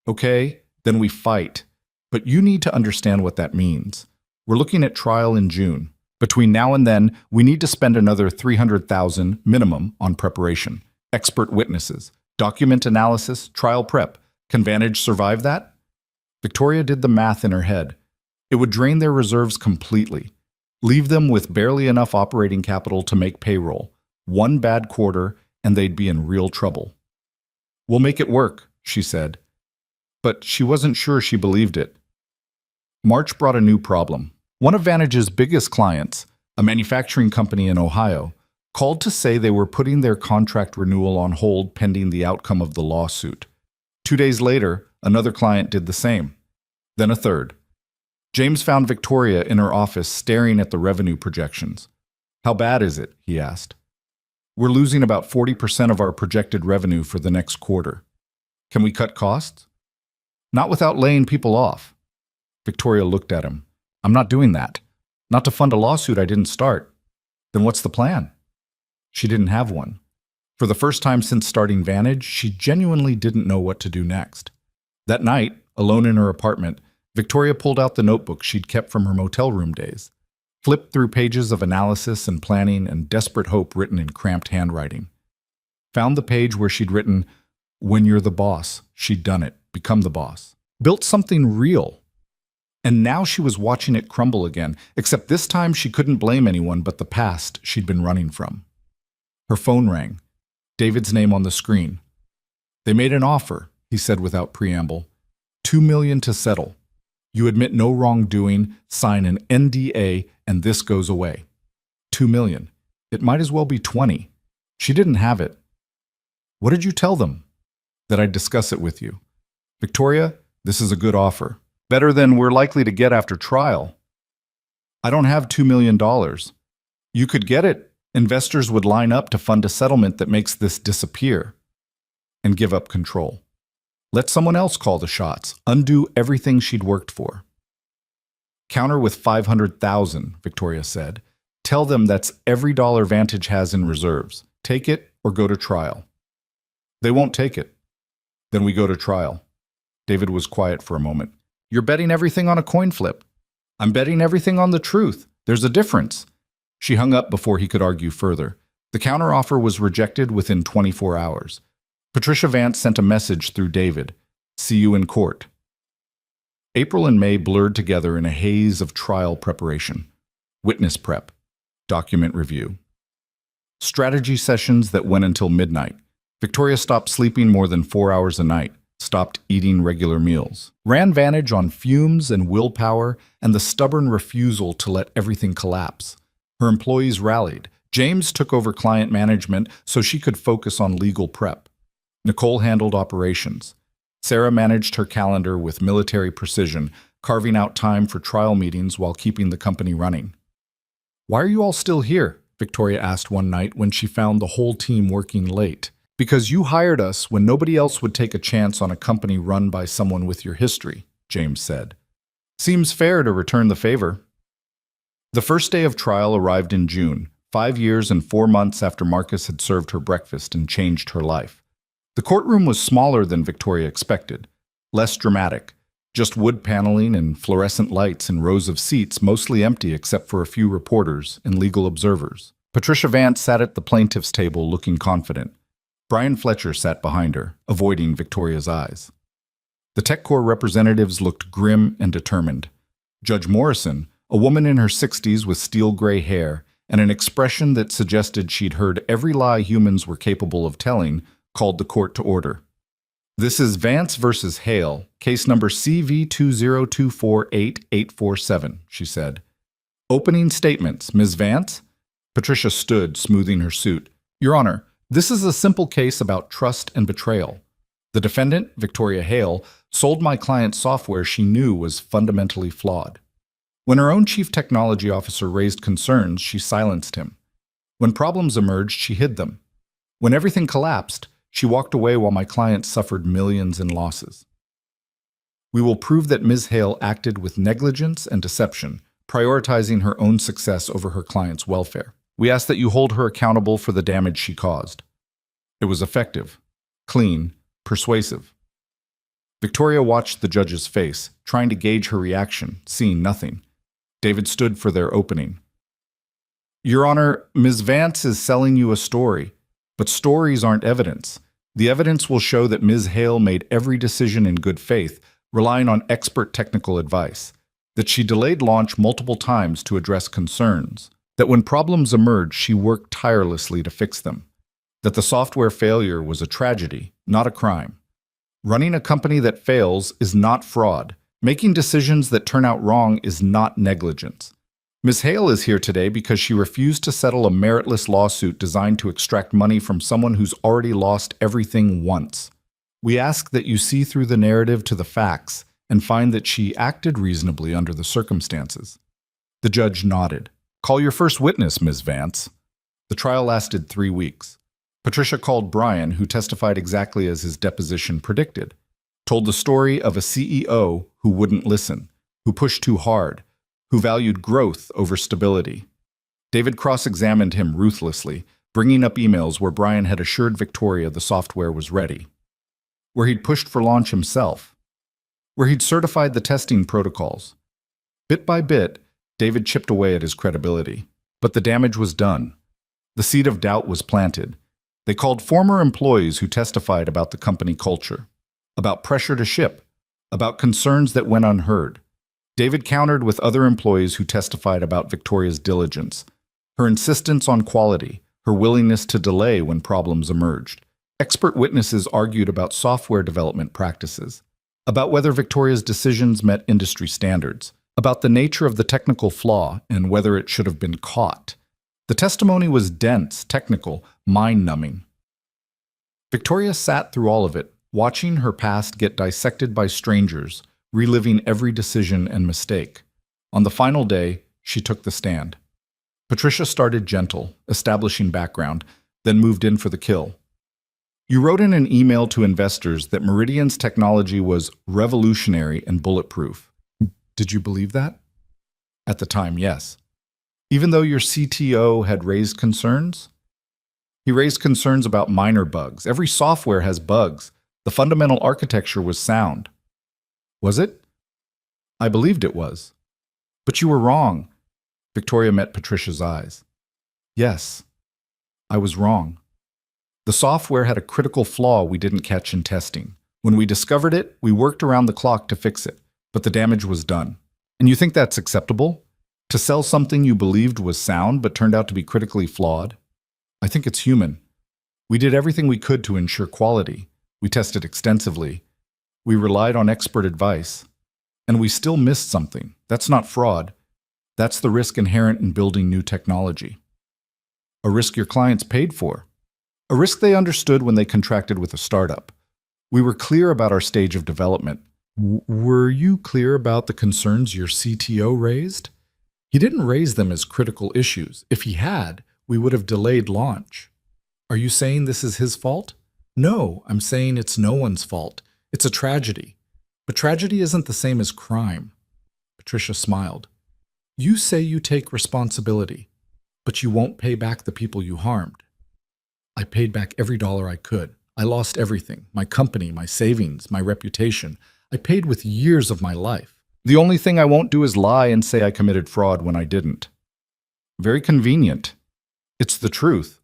Okay, then we fight. But you need to understand what that means. We're looking at trial in June. Between now and then, we need to spend another $300,000 minimum on preparation, expert witnesses, document analysis, trial prep. Can Vantage survive that? Victoria did the math in her head. It would drain their reserves completely, leave them with barely enough operating capital to make payroll. One bad quarter, and they'd be in real trouble. We'll make it work, she said. But she wasn't sure she believed it. March brought a new problem. One of Vantage's biggest clients, a manufacturing company in Ohio, called to say they were putting their contract renewal on hold pending the outcome of the lawsuit. 2 days later, another client did the same. Then a third. James found Victoria in her office staring at the revenue projections. How bad is it? He asked. We're losing about 40% of our projected revenue for the next quarter. Can we cut costs? Not without laying people off. Victoria looked at him. I'm not doing that. Not to fund a lawsuit I didn't start. Then what's the plan? She didn't have one. For the first time since starting Vantage, she genuinely didn't know what to do next. That night, alone in her apartment, Victoria pulled out the notebook she'd kept from her motel room days, flipped through pages of analysis and planning and desperate hope written in cramped handwriting. Found the page where she'd written, "When you're the boss, she'd done it, become the boss." Built something real. And now she was watching it crumble again, except this time she couldn't blame anyone but the past she'd been running from. Her phone rang. David's name on the screen. "They made an offer," he said without preamble. $2 million to settle. You admit no wrongdoing, sign an NDA, and this goes away. $2 million. It might as well be 20. She didn't have it. "What did you tell them?" "That I'd discuss it with you." "Victoria, this is a good offer. Better than we're likely to get after trial." "I don't have $2 million. You could get it. Investors would line up to fund a settlement that makes this disappear and give up control. Let someone else call the shots, undo everything she'd worked for." "Counter with 500,000, Victoria said. "Tell them that's every dollar Vantage has in reserves. Take it or go to trial." "They won't take it." "Then we go to trial." David was quiet for a moment. "You're betting everything on a coin flip." "I'm betting everything on the truth. There's a difference." She hung up before he could argue further. The counteroffer was rejected within 24 hours. Patricia Vance sent a message through David. "See you in court." April and May blurred together in a haze of trial preparation. Witness prep. Document review. Strategy sessions that went until midnight. Victoria stopped sleeping more than 4 hours a night, stopped eating regular meals, ran Vantage on fumes and willpower and the stubborn refusal to let everything collapse. Her employees rallied. James took over client management so she could focus on legal prep. Nicole handled operations. Sarah managed her calendar with military precision, carving out time for trial meetings while keeping the company running. "Why are you all still here?" Victoria asked one night when she found the whole team working late. "Because you hired us when nobody else would take a chance on a company run by someone with your history," James said. "Seems fair to return the favor." The first day of trial arrived in June, 5 years and 4 months after Marcus had served her breakfast and changed her life. The courtroom was smaller than Victoria expected, less dramatic, just wood paneling and fluorescent lights and rows of seats mostly empty except for a few reporters and legal observers. Patricia Vance sat at the plaintiff's table looking confident. Brian Fletcher sat behind her, avoiding Victoria's eyes. The TechCorps representatives looked grim and determined. Judge Morrison, a woman in her 60s with steel gray hair and an expression that suggested she'd heard every lie humans were capable of telling, called the court to order. "This is Vance versus Hale, case number CV202488847, she said. "Opening statements, Ms. Vance?" Patricia stood, smoothing her suit. "Your Honor, this is a simple case about trust and betrayal. The defendant, Victoria Hale, sold my client software she knew was fundamentally flawed. When her own chief technology officer raised concerns, she silenced him. When problems emerged, she hid them. When everything collapsed, she walked away while my client suffered millions in losses. We will prove that Ms. Hale acted with negligence and deception, prioritizing her own success over her client's welfare. We ask that you hold her accountable for the damage she caused." It was effective, clean, persuasive. Victoria watched the judge's face, trying to gauge her reaction, seeing nothing. David stood for their opening. "Your Honor, Ms. Vance is selling you a story, but stories aren't evidence. The evidence will show that Ms. Hale made every decision in good faith, relying on expert technical advice, that she delayed launch multiple times to address concerns, that when problems emerged, she worked tirelessly to fix them, that the software failure was a tragedy, not a crime. Running a company that fails is not fraud. Making decisions that turn out wrong is not negligence. Ms. Hale is here today because she refused to settle a meritless lawsuit designed to extract money from someone who's already lost everything once. We ask that you see through the narrative to the facts and find that she acted reasonably under the circumstances." The judge nodded. "Call your first witness, Ms. Vance." The trial lasted 3 weeks. Patricia called Brian, who testified exactly as his deposition predicted. Told the story of a CEO who wouldn't listen, who pushed too hard, who valued growth over stability. David cross-examined him ruthlessly, bringing up emails where Brian had assured Victoria the software was ready, where he'd pushed for launch himself, where he'd certified the testing protocols. Bit by bit, David chipped away at his credibility. But the damage was done. The seed of doubt was planted. They called former employees who testified about the company culture, about pressure to ship, about concerns that went unheard. David countered with other employees who testified about Victoria's diligence, her insistence on quality, her willingness to delay when problems emerged. Expert witnesses argued about software development practices, about whether Victoria's decisions met industry standards, about the nature of the technical flaw and whether it should have been caught. The testimony was dense, technical, mind-numbing. Victoria sat through all of it, watching her past get dissected by strangers, reliving every decision and mistake. On the final day, she took the stand. Patricia started gentle, establishing background, then moved in for the kill. You wrote in an email to investors that Meridian's technology was revolutionary and bulletproof. Did you believe that? At the time, yes. Even though your CTO had raised concerns? He raised concerns about minor bugs. Every software has bugs. The fundamental architecture was sound. Was it? I believed it was. But you were wrong. Victoria met Patricia's eyes. Yes, I was wrong. The software had a critical flaw we didn't catch in testing. When we discovered it, we worked around the clock to fix it. But the damage was done. And you think that's acceptable? To sell something you believed was sound but turned out to be critically flawed? I think it's human. We did everything we could to ensure quality. We tested extensively. We relied on expert advice. And we still missed something. That's not fraud. That's the risk inherent in building new technology. A risk your clients paid for. A risk they understood when they contracted with a startup. We were clear about our stage of development. Were you clear about the concerns your CTO raised? He didn't raise them as critical issues. If he had, we would have delayed launch. Are you saying this is his fault? No, I'm saying it's no one's fault. It's a tragedy. But tragedy isn't the same as crime. Patricia smiled. You say you take responsibility, but you won't pay back the people you harmed. I paid back every dollar I could. I lost everything, my company, my savings, my reputation. I paid with years of my life. The only thing I won't do is lie and say I committed fraud when I didn't. Very convenient. It's the truth.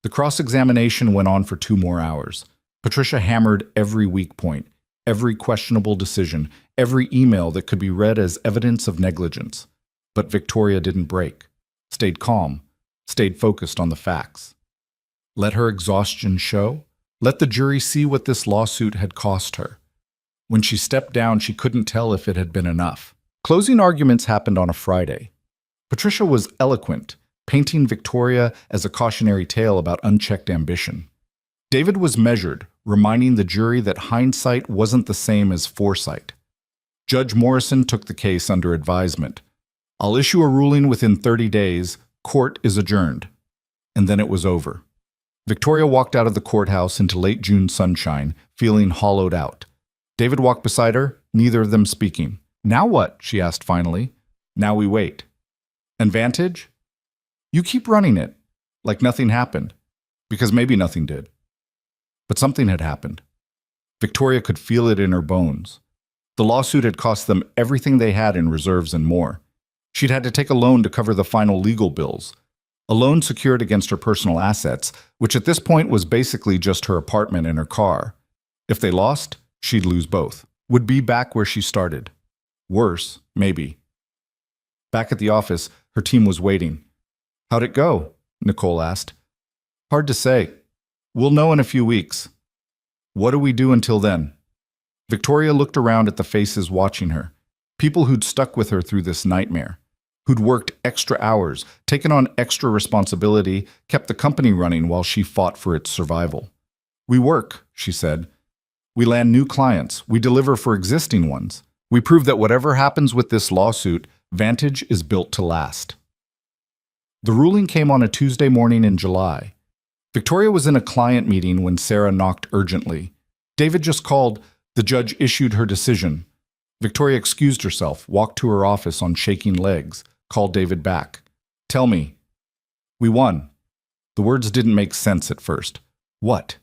The cross-examination went on for 2 more hours. Patricia hammered every weak point, every questionable decision, every email that could be read as evidence of negligence. But Victoria didn't break, stayed calm, stayed focused on the facts. Let her exhaustion show. Let the jury see what this lawsuit had cost her. When she stepped down, she couldn't tell if it had been enough. Closing arguments happened on a Friday. Patricia was eloquent, painting Victoria as a cautionary tale about unchecked ambition. David was measured, reminding the jury that hindsight wasn't the same as foresight. Judge Morrison took the case under advisement. I'll issue a ruling within 30 days. Court is adjourned. And then it was over. Victoria walked out of the courthouse into late June sunshine, feeling hollowed out. David walked beside her, neither of them speaking. Now what? She asked finally. Now we wait. And Vantage? You keep running it, like nothing happened, because maybe nothing did. But something had happened. Victoria could feel it in her bones. The lawsuit had cost them everything they had in reserves and more. She'd had to take a loan to cover the final legal bills, a loan secured against her personal assets, which at this point was basically just her apartment and her car. If they lost, she'd lose both. Would be back where she started. Worse, maybe. Back at the office, her team was waiting. How'd it go? Nicole asked. Hard to say. We'll know in a few weeks. What do we do until then? Victoria looked around at the faces watching her. People who'd stuck with her through this nightmare. Who'd worked extra hours, taken on extra responsibility, kept the company running while she fought for its survival. We work, she said. We land new clients. We deliver for existing ones. We prove that whatever happens with this lawsuit, Vantage is built to last. The ruling came on a Tuesday morning in July. Victoria was in a client meeting when Sarah knocked urgently. David just called. The judge issued her decision. Victoria excused herself, walked to her office on shaking legs, called David back. "Tell me." "We won." The words didn't make sense at first. "What?"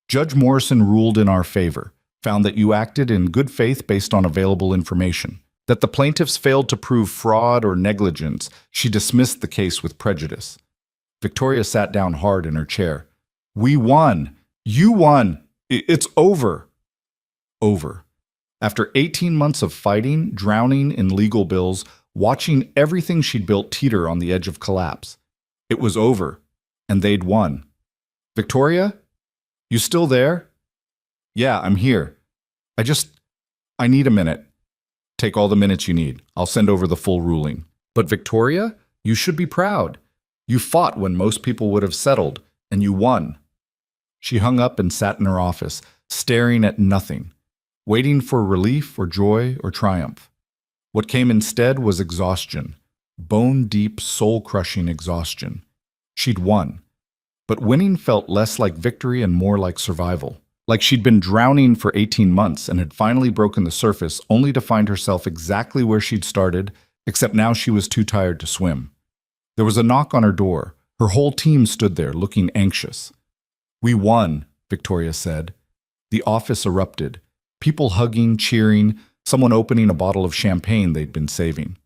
"Judge Morrison ruled in our favor, found that you acted in good faith based on available information, that the plaintiffs failed to prove fraud or negligence. She dismissed the case with prejudice." Victoria sat down hard in her chair. "We won. You won. It's over." Over. After 18 months of fighting, drowning in legal bills, watching everything she'd built teeter on the edge of collapse. It was over, and they'd won. "Victoria? You still there?" "Yeah, I'm here. I need a minute." "Take all the minutes you need. I'll send over the full ruling." "But Victoria, you should be proud. You fought when most people would have settled, and you won." She hung up and sat in her office, staring at nothing, waiting for relief or joy or triumph. What came instead was exhaustion, bone-deep, soul-crushing exhaustion. She'd won, but winning felt less like victory and more like survival. Like she'd been drowning for 18 months and had finally broken the surface, only to find herself exactly where she'd started, except now she was too tired to swim. There was a knock on her door. Her whole team stood there, looking anxious. "We won," Victoria said. The office erupted. People hugging, cheering, someone opening a bottle of champagne they'd been saving.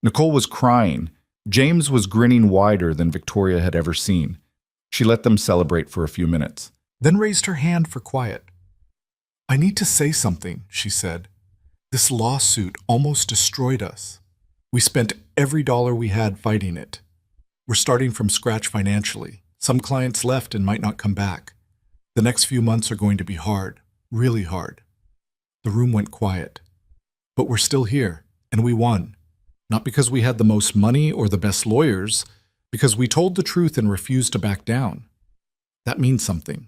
Nicole was crying. James was grinning wider than Victoria had ever seen. She let them celebrate for a few minutes, then raised her hand for quiet. "I need to say something," she said. "This lawsuit almost destroyed us. We spent every dollar we had fighting it. We're starting from scratch financially. Some clients left and might not come back. The next few months are going to be hard, really hard." The room went quiet. "But we're still here, and we won. Not because we had the most money or the best lawyers, because we told the truth and refused to back down. That means something."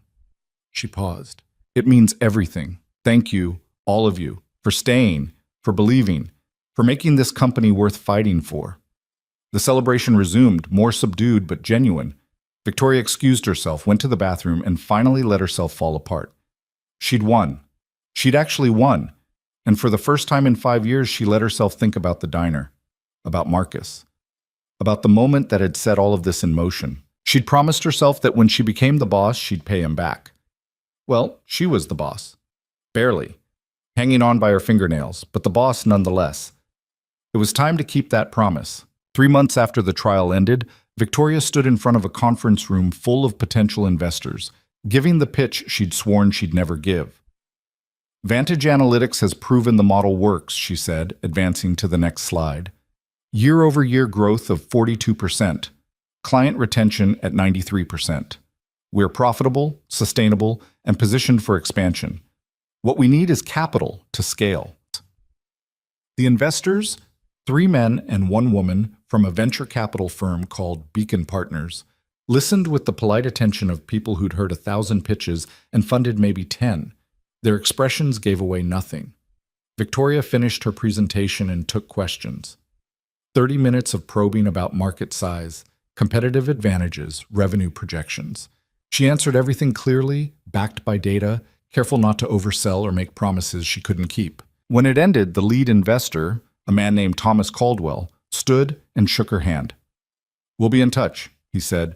She paused. "It means everything. Thank you, all of you, for staying, for believing, for making this company worth fighting for." The celebration resumed, more subdued but genuine. Victoria excused herself, went to the bathroom, and finally let herself fall apart. She'd won. She'd actually won. And for the first time in 5 years, she let herself think about the diner, about Marcus, about the moment that had set all of this in motion. She'd promised herself that when she became the boss, she'd pay him back. Well, she was the boss. Barely. Hanging on by her fingernails, but the boss nonetheless. It was time to keep that promise. 3 months after the trial ended, Victoria stood in front of a conference room full of potential investors, giving the pitch she'd sworn she'd never give. "Vantage Analytics has proven the model works," she said, advancing to the next slide. "Year-over-year growth of 42%, client retention at 93%. We're profitable, sustainable, and positioned for expansion. What we need is capital to scale." The investors, 3 men and 1 woman from a venture capital firm called Beacon Partners, listened with the polite attention of people who'd heard 1,000 pitches and funded maybe 10. Their expressions gave away nothing. Victoria finished her presentation and took questions. 30 minutes of probing about market size, competitive advantages, revenue projections. She answered everything clearly, backed by data, careful not to oversell or make promises she couldn't keep. When it ended, the lead investor, a man named Thomas Caldwell, stood and shook her hand. "We'll be in touch," he said,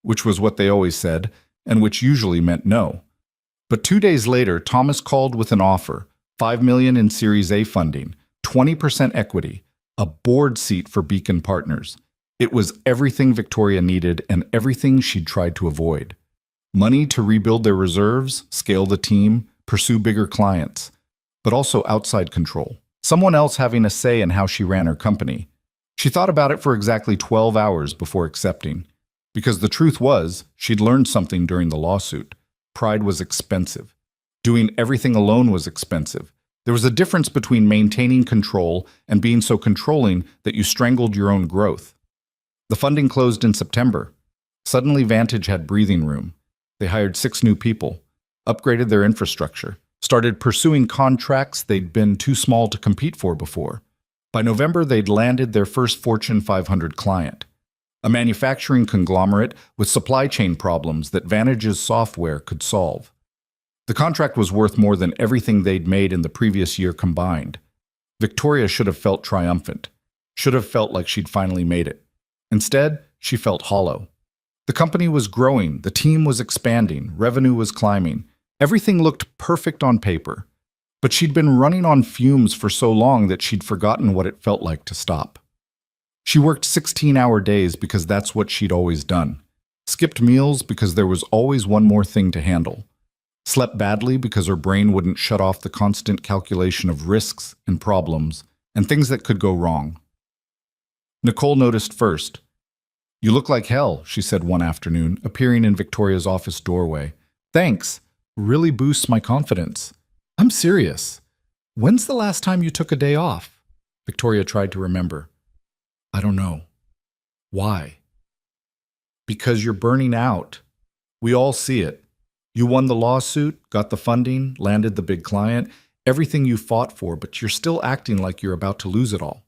which was what they always said, and which usually meant no. But 2 days later, Thomas called with an offer, $5 million in Series A funding, 20% equity, a board seat for Beacon Partners. It was everything Victoria needed and everything she'd tried to avoid. Money to rebuild their reserves, scale the team, pursue bigger clients, but also outside control. Someone else having a say in how she ran her company. She thought about it for exactly 12 hours before accepting, because the truth was, she'd learned something during the lawsuit. Pride was expensive. Doing everything alone was expensive. There was a difference between maintaining control and being so controlling that you strangled your own growth. The funding closed in September. Suddenly, Vantage had breathing room. They hired 6 new people, upgraded their infrastructure, started pursuing contracts they'd been too small to compete for before. By November, they'd landed their first Fortune 500 client, a manufacturing conglomerate with supply chain problems that Vantage's software could solve. The contract was worth more than everything they'd made in the previous year combined. Victoria should have felt triumphant, should have felt like she'd finally made it. Instead, she felt hollow. The company was growing, the team was expanding, revenue was climbing. Everything looked perfect on paper. But she'd been running on fumes for so long that she'd forgotten what it felt like to stop. She worked 16-hour days because that's what she'd always done. Skipped meals because there was always one more thing to handle. Slept badly because her brain wouldn't shut off the constant calculation of risks and problems and things that could go wrong. Nicole noticed first. "You look like hell," she said one afternoon, appearing in Victoria's office doorway. "Thanks. Really boosts my confidence." "I'm serious. When's the last time you took a day off?" Victoria tried to remember. "I don't know." "Why?" "Because you're burning out. We all see it. You won the lawsuit, got the funding, landed the big client, everything you fought for, but you're still acting like you're about to lose it all."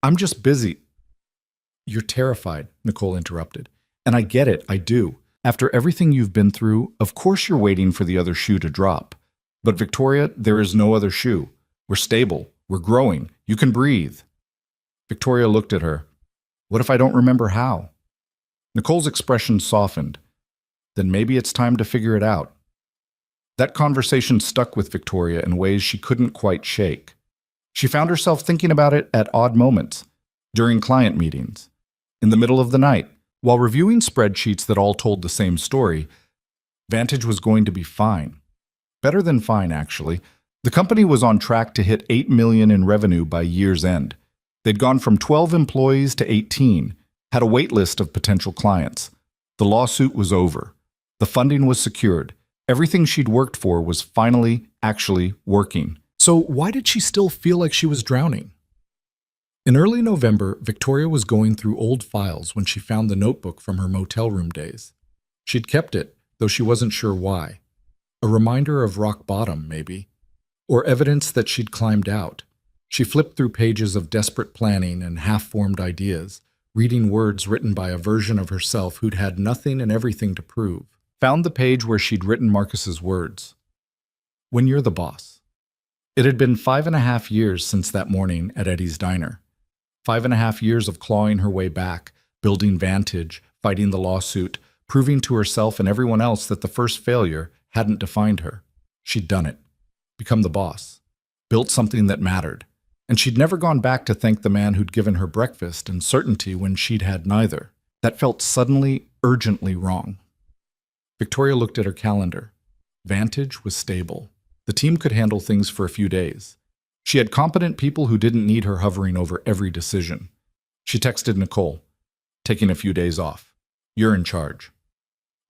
"I'm just busy." "You're terrified," Nicole interrupted. "And I get it, I do. After everything you've been through, of course you're waiting for the other shoe to drop. But Victoria, there is no other shoe. We're stable. We're growing. You can breathe." Victoria looked at her. "What if I don't remember how?" Nicole's expression softened. "Then maybe it's time to figure it out." That conversation stuck with Victoria in ways she couldn't quite shake. She found herself thinking about it at odd moments, during client meetings, in the middle of the night, while reviewing spreadsheets that all told the same story. Vantage was going to be fine. Better than fine, actually. The company was on track to hit $8 million in revenue by year's end. They'd gone from 12 employees to 18, had a wait list of potential clients. The lawsuit was over. The funding was secured. Everything she'd worked for was finally, actually working. So why did she still feel like she was drowning? In early November, Victoria was going through old files when she found the notebook from her motel room days. She'd kept it, though she wasn't sure why. A reminder of rock bottom, maybe. Or evidence that she'd climbed out. She flipped through pages of desperate planning and half-formed ideas, reading words written by a version of herself who'd had nothing and everything to prove. Found the page where she'd written Marcus's words. "When you're the boss." It had been 5.5 years since that morning at Eddie's Diner. 5.5 years of clawing her way back, building Vantage, fighting the lawsuit, proving to herself and everyone else that the first failure hadn't defined her. She'd done it. Become the boss. Built something that mattered. And she'd never gone back to thank the man who'd given her breakfast and certainty when she'd had neither. That felt suddenly, urgently wrong. Victoria looked at her calendar. Vantage was stable. The team could handle things for a few days. She had competent people who didn't need her hovering over every decision. She texted Nicole, "Taking a few days off. You're in charge."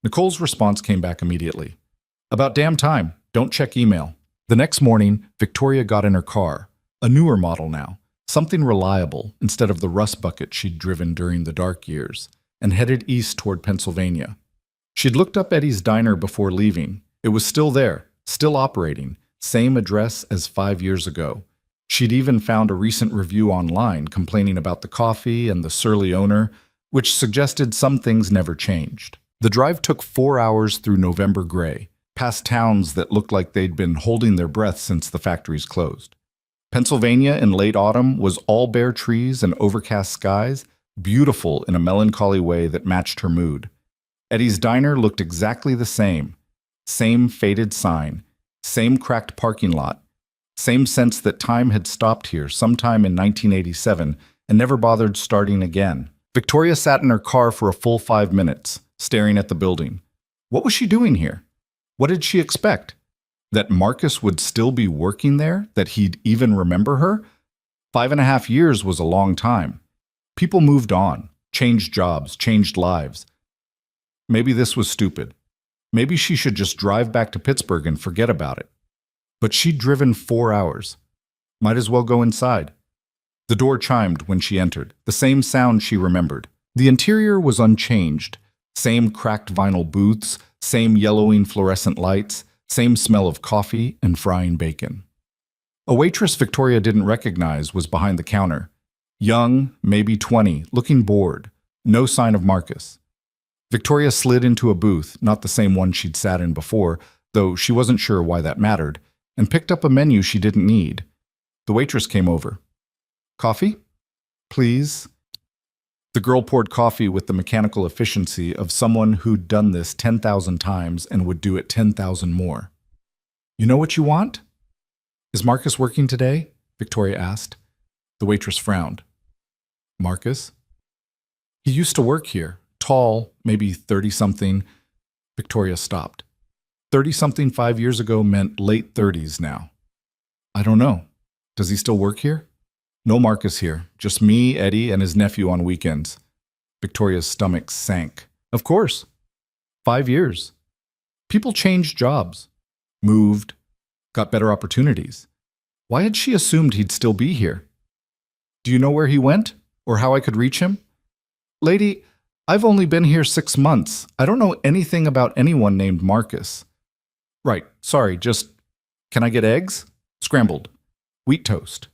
Nicole's response came back immediately. "About damn time. Don't check email." The next morning, Victoria got in her car, a newer model now, something reliable instead of the rust bucket she'd driven during the dark years, and headed east toward Pennsylvania. She'd looked up Eddie's Diner before leaving. It was still there, still operating, same address as 5 years ago. She'd even found a recent review online complaining about the coffee and the surly owner, which suggested some things never changed. The drive took 4 hours through November gray, past towns that looked like they'd been holding their breath since the factories closed. Pennsylvania in late autumn was all bare trees and overcast skies, beautiful in a melancholy way that matched her mood. Eddie's Diner looked exactly the same. Same faded sign, same cracked parking lot, same sense that time had stopped here sometime in 1987 and never bothered starting again. Victoria sat in her car for a full 5 minutes, staring at the building. What was she doing here? What did she expect? That Marcus would still be working there? That he'd even remember her? 5.5 years was a long time. People moved on, changed jobs, changed lives. Maybe this was stupid. Maybe she should just drive back to Pittsburgh and forget about it. But she'd driven 4 hours. Might as well go inside. The door chimed when she entered, the same sound she remembered. The interior was unchanged. Same cracked vinyl booths, same yellowing fluorescent lights, same smell of coffee and frying bacon. A waitress Victoria didn't recognize was behind the counter. Young, maybe 20, looking bored. No sign of Marcus. Victoria slid into a booth, not the same one she'd sat in before, though she wasn't sure why that mattered, and picked up a menu she didn't need. The waitress came over. "Coffee? Please?" The girl poured coffee with the mechanical efficiency of someone who'd done this 10,000 times and would do it 10,000 more. "You know what you want?" "Is Marcus working today?" Victoria asked. The waitress frowned. "Marcus?" "He used to work here. Tall, maybe 30-something. Victoria stopped. 30-something 5 years ago meant late 30s now. "I don't know. Does he still work here?" "No Marcus here. Just me, Eddie, and his nephew on weekends." Victoria's stomach sank. Of course. 5 years. People changed jobs, moved, got better opportunities. Why had she assumed he'd still be here? "Do you know where he went? Or how I could reach him?" "Lady, I've only been here 6 months. I don't know anything about anyone named Marcus." "Right, sorry, can I get eggs?" "Scrambled. Wheat toast."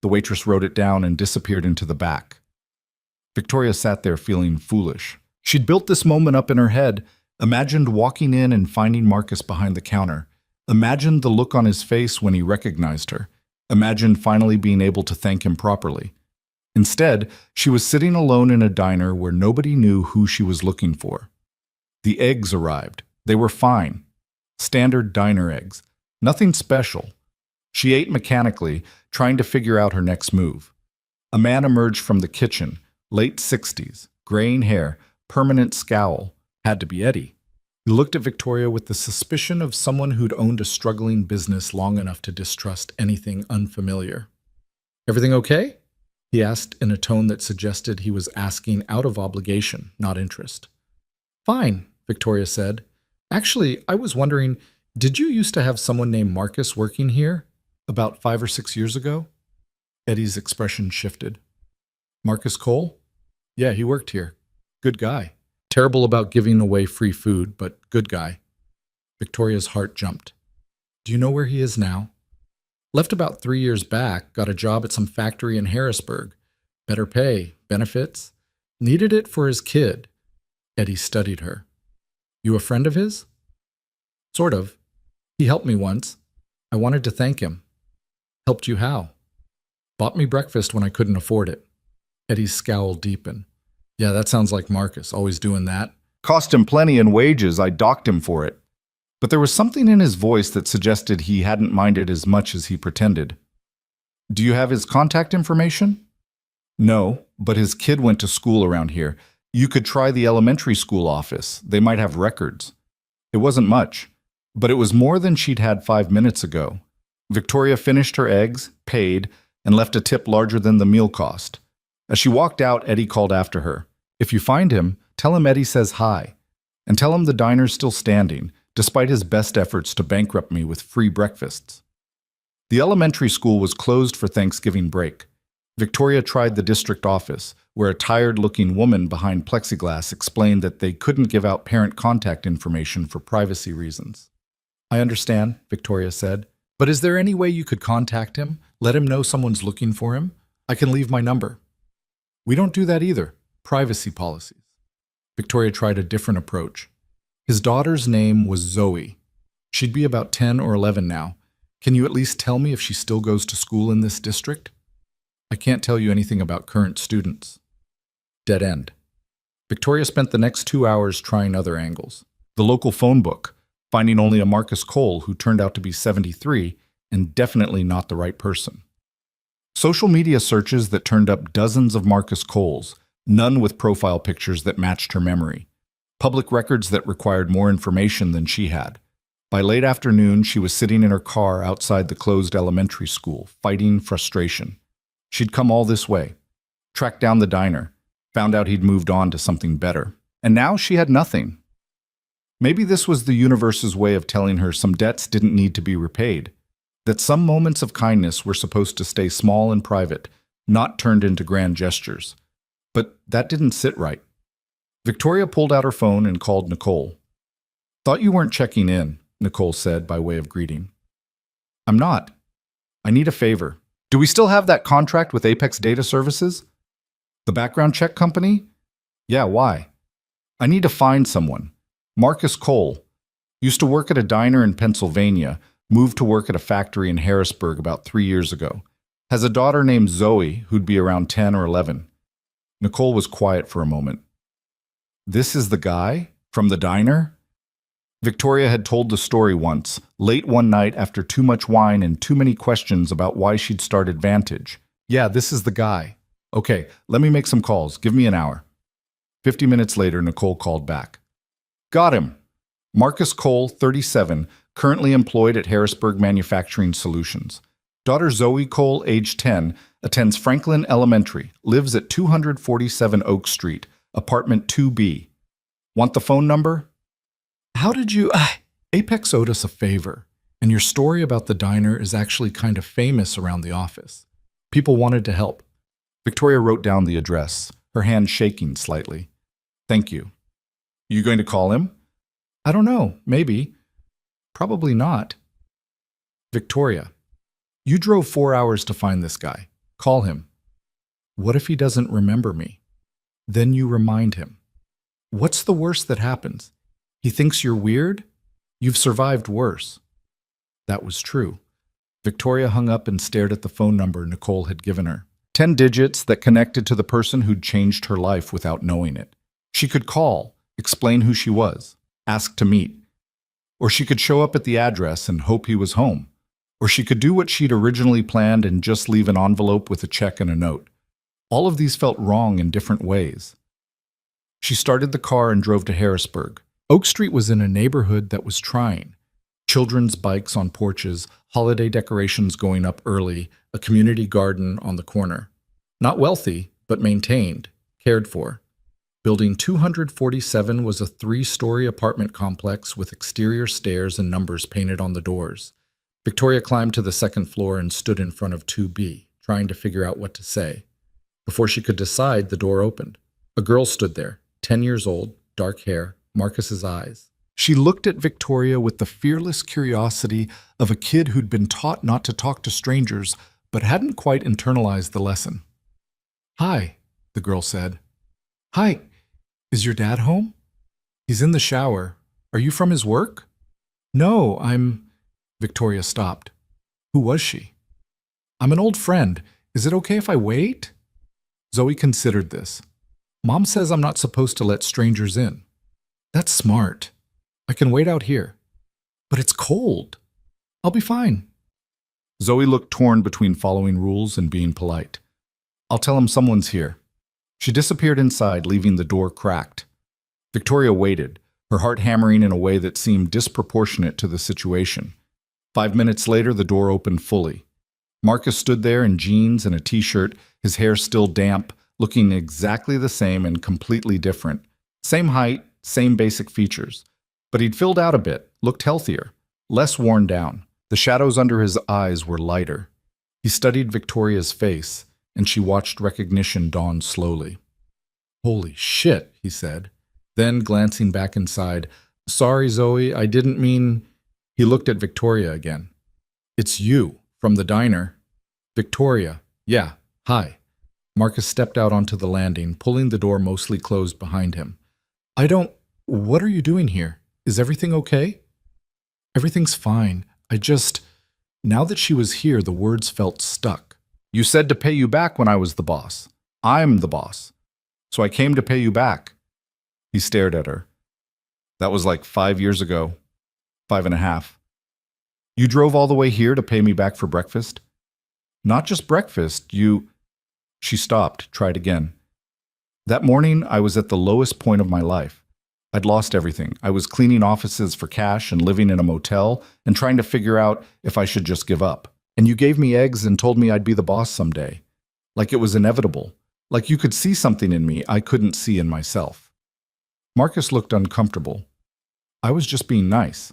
The waitress wrote it down and disappeared into the back. Victoria sat there feeling foolish. She'd built this moment up in her head, imagined walking in and finding Marcus behind the counter, imagined the look on his face when he recognized her, imagined finally being able to thank him properly. Instead, she was sitting alone in a diner where nobody knew who she was looking for. The eggs arrived. They were fine. Standard diner eggs. Nothing special. She ate mechanically, trying to figure out her next move. A man emerged from the kitchen, late 60s, graying hair, permanent scowl. Had to be Eddie. He looked at Victoria with the suspicion of someone who'd owned a struggling business long enough to distrust anything unfamiliar. "Everything okay?" he asked in a tone that suggested he was asking out of obligation, not interest. "Fine," Victoria said. "Actually, I was wondering, did you used to have someone named Marcus working here? About 5 or 6 years ago?" Eddie's expression shifted. "Marcus Cole? Yeah, he worked here. Good guy. Terrible about giving away free food, but good guy." Victoria's heart jumped. "Do you know where he is now?" "Left about 3 years back, got a job at some factory in Harrisburg. Better pay, benefits. Needed it for his kid." Eddie studied her. "You a friend of his?" "Sort of. He helped me once. I wanted to thank him." "Helped you how?" "Bought me breakfast when I couldn't afford it." Eddie's scowl deepened. "Yeah, that sounds like Marcus, always doing that. Cost him plenty in wages, I docked him for it." But there was something in his voice that suggested he hadn't minded as much as he pretended. "Do you have his contact information?" "No, but his kid went to school around here. You could try the elementary school office. They might have records." It wasn't much, but it was more than she'd had 5 minutes ago. Victoria finished her eggs, paid, and left a tip larger than the meal cost. As she walked out, Eddie called after her. "If you find him, tell him Eddie says hi. And tell him the diner's still standing, despite his best efforts to bankrupt me with free breakfasts." The elementary school was closed for Thanksgiving break. Victoria tried the district office, where a tired-looking woman behind plexiglass explained that they couldn't give out parent contact information for privacy reasons. "I understand," Victoria said. "But is there any way you could contact him? Let him know someone's looking for him? I can leave my number." "We don't do that either. Privacy policies." Victoria tried a different approach. "His daughter's name was Zoe. She'd be about 10 or 11 now. Can you at least tell me if she still goes to school in this district?" "I can't tell you anything about current students." Dead end. Victoria spent the next 2 hours trying other angles. The local phone book, finding only a Marcus Cole who turned out to be 73 and definitely not the right person. Social media searches that turned up dozens of Marcus Coles, none with profile pictures that matched her memory. Public records that required more information than she had. By late afternoon, she was sitting in her car outside the closed elementary school, fighting frustration. She'd come all this way, tracked down the diner, found out he'd moved on to something better. And now she had nothing. Maybe this was the universe's way of telling her some debts didn't need to be repaid, that some moments of kindness were supposed to stay small and private, not turned into grand gestures. But that didn't sit right. Victoria pulled out her phone and called Nicole. "Thought you weren't checking in," Nicole said by way of greeting. "I'm not. I need a favor. Do we still have that contract with Apex Data Services? The background check company? Yeah, why? I need to find someone. Marcus Cole. Used to work at a diner in Pennsylvania, moved to work at a factory in Harrisburg about 3 years ago. Has a daughter named Zoe, who'd be around 10 or 11. Nicole was quiet for a moment. This is the guy? From the diner? Victoria had told the story once, late one night after too much wine and too many questions about why she'd started Vantage. Yeah, this is the guy. Okay, let me make some calls. Give me an hour. 50 minutes later, Nicole called back. Got him. Marcus Cole, 37, currently employed at Harrisburg Manufacturing Solutions. Daughter Zoe Cole, age 10, attends Franklin Elementary, lives at 247 Oak Street, apartment 2B. Want the phone number? How did you... Apex owed us a favor, and your story about the diner is actually kind of famous around the office. People wanted to help. Victoria wrote down the address, her hand shaking slightly. Thank you. You going to call him? I don't know, maybe. Probably not. Victoria, you drove 4 hours to find this guy. Call him. What if he doesn't remember me? Then you remind him. What's the worst that happens? He thinks you're weird? You've survived worse. That was true. Victoria hung up and stared at the phone number Nicole had given her. 10 digits that connected to the person who'd changed her life without knowing it. She could call, explain who she was, ask to meet. Or she could show up at the address and hope he was home. Or she could do what she'd originally planned and just leave an envelope with a check and a note. All of these felt wrong in different ways. She started the car and drove to Harrisburg. Oak Street was in a neighborhood that was trying. Children's bikes on porches, holiday decorations going up early, a community garden on the corner. Not wealthy, but maintained, cared for. Building 247 was a 3-story apartment complex with exterior stairs and numbers painted on the doors. Victoria climbed to the second floor and stood in front of 2B, trying to figure out what to say. Before she could decide, the door opened. A girl stood there, 10 years old, dark hair, Marcus's eyes. She looked at Victoria with the fearless curiosity of a kid who'd been taught not to talk to strangers, but hadn't quite internalized the lesson. Hi, the girl said. Hi, is your dad home? He's in the shower. Are you from his work? No, I'm... Victoria stopped. Who was she? I'm an old friend. Is it okay if I wait? Zoe considered this. Mom says I'm not supposed to let strangers in. That's smart. I can wait out here. But it's cold. I'll be fine. Zoe looked torn between following rules and being polite. I'll tell him someone's here. She disappeared inside, leaving the door cracked. Victoria waited, her heart hammering in a way that seemed disproportionate to the situation. 5 minutes later, the door opened fully. Marcus stood there in jeans and a t-shirt, his hair still damp, looking exactly the same and completely different. Same height, same basic features. But he'd filled out a bit, looked healthier, less worn down. The shadows under his eyes were lighter. He studied Victoria's face, and she watched recognition dawn slowly. Holy shit, he said. Then, glancing back inside, Sorry, Zoe, I didn't mean... He looked at Victoria again. It's you, from the diner. Victoria, yeah, hi. Marcus stepped out onto the landing, pulling the door mostly closed behind him. What are you doing here? Is everything okay? Everything's fine. Now that she was here, the words felt stuck. You said to pay you back when I was the boss. I'm the boss. So I came to pay you back. He stared at her. That was like 5 years ago. 5.5. You drove all the way here to pay me back for breakfast? Not just breakfast, She stopped, tried again. That morning, I was at the lowest point of my life. I'd lost everything. I was cleaning offices for cash and living in a motel and trying to figure out if I should just give up. And you gave me eggs and told me I'd be the boss someday. Like it was inevitable. Like you could see something in me I couldn't see in myself. Marcus looked uncomfortable. I was just being nice.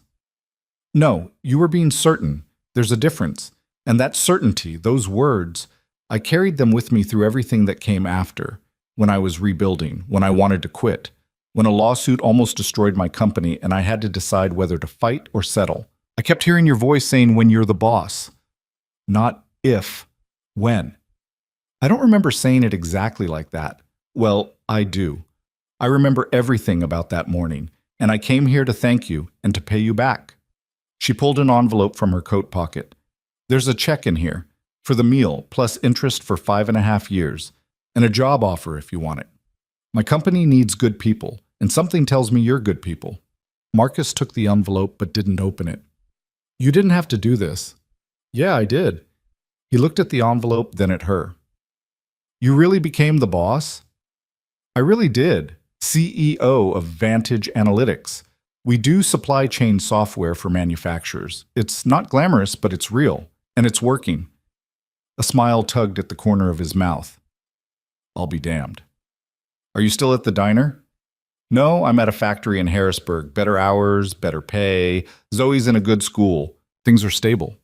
No, you were being certain. There's a difference. And that certainty, those words, I carried them with me through everything that came after, when I was rebuilding, when I wanted to quit, when a lawsuit almost destroyed my company and I had to decide whether to fight or settle. I kept hearing your voice saying when you're the boss. Not if, when. I don't remember saying it exactly like that. Well, I do. I remember everything about that morning. and I came here to thank you and to pay you back. She pulled an envelope from her coat pocket. There's a check in here for the meal, plus interest for 5.5 years, and a job offer if you want it. My company needs good people, and something tells me you're good people. Marcus took the envelope but didn't open it. You didn't have to do this. Yeah, I did. He looked at the envelope, then at her. You really became the boss? I really did. CEO of Vantage Analytics. We do supply chain software for manufacturers. It's not glamorous, but it's real, and it's working. A smile tugged at the corner of his mouth. I'll be damned. Are you still at the diner? No, I'm at a factory in Harrisburg. Better hours, better pay. Zoe's in a good school. Things are stable.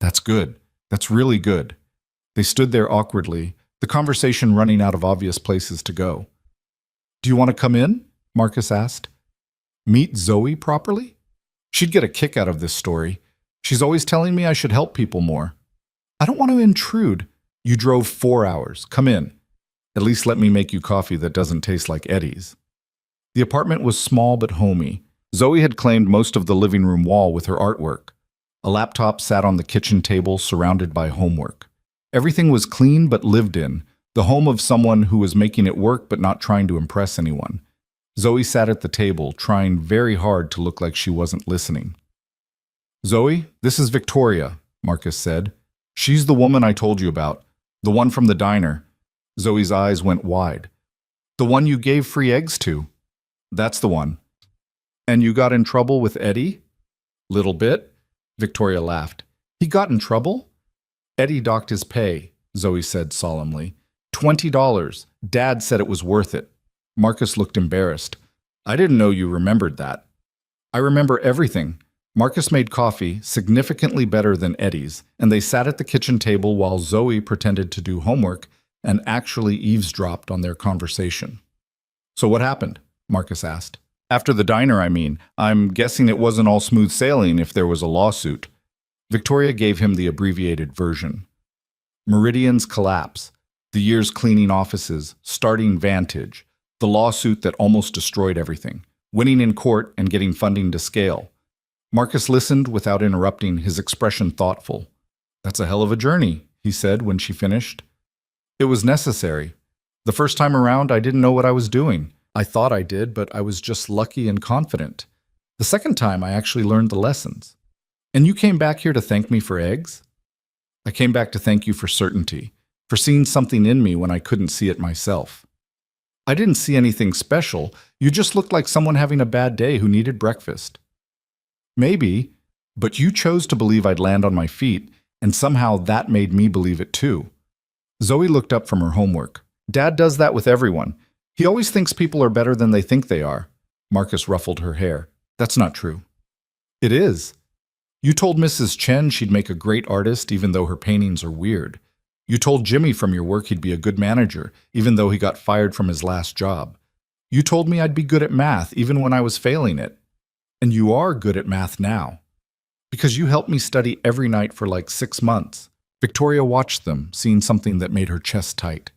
That's good. That's really good. They stood there awkwardly, the conversation running out of obvious places to go. Do you want to come in? Marcus asked. Meet Zoe properly? She'd get a kick out of this story. She's always telling me I should help people more. I don't want to intrude. You drove 4 hours. Come in. At least let me make you coffee that doesn't taste like Eddie's. The apartment was small but homey. Zoe had claimed most of the living room wall with her artwork. A laptop sat on the kitchen table surrounded by homework. Everything was clean but lived in, the home of someone who was making it work but not trying to impress anyone. Zoe sat at the table, trying very hard to look like she wasn't listening. Zoe, this is Victoria, Marcus said. She's the woman I told you about, the one from the diner. Zoe's eyes went wide. The one you gave free eggs to? That's the one. And you got in trouble with Eddie? Little bit. Victoria laughed. He got in trouble? Eddie docked his pay, Zoe said solemnly. $20. Dad said it was worth it. Marcus looked embarrassed. I didn't know you remembered that. I remember everything. Marcus made coffee, significantly better than Eddie's, and they sat at the kitchen table while Zoe pretended to do homework and actually eavesdropped on their conversation. So what happened? Marcus asked. After the diner, I mean. I'm guessing it wasn't all smooth sailing if there was a lawsuit. Victoria gave him the abbreviated version. Meridian's collapse, the years cleaning offices, starting Vantage, the lawsuit that almost destroyed everything, winning in court and getting funding to scale. Marcus listened without interrupting, his expression thoughtful. That's a hell of a journey, he said when she finished. It was necessary. The first time around, I didn't know what I was doing. I thought I did, but I was just lucky and confident. The second time, I actually learned the lessons. And you came back here to thank me for eggs? I came back to thank you for certainty, for seeing something in me when I couldn't see it myself. I didn't see anything special. You just looked like someone having a bad day who needed breakfast. Maybe, but you chose to believe I'd land on my feet, and somehow that made me believe it too. Zoe looked up from her homework. Dad does that with everyone. He always thinks people are better than they think they are. Marcus ruffled her hair. That's not true. It is. You told Mrs. Chen she'd make a great artist even though her paintings are weird. You told Jimmy from your work he'd be a good manager even though he got fired from his last job. You told me I'd be good at math even when I was failing it. And you are good at math now. Because you helped me study every night for like 6 months. Victoria watched them, seeing something that made her chest tight.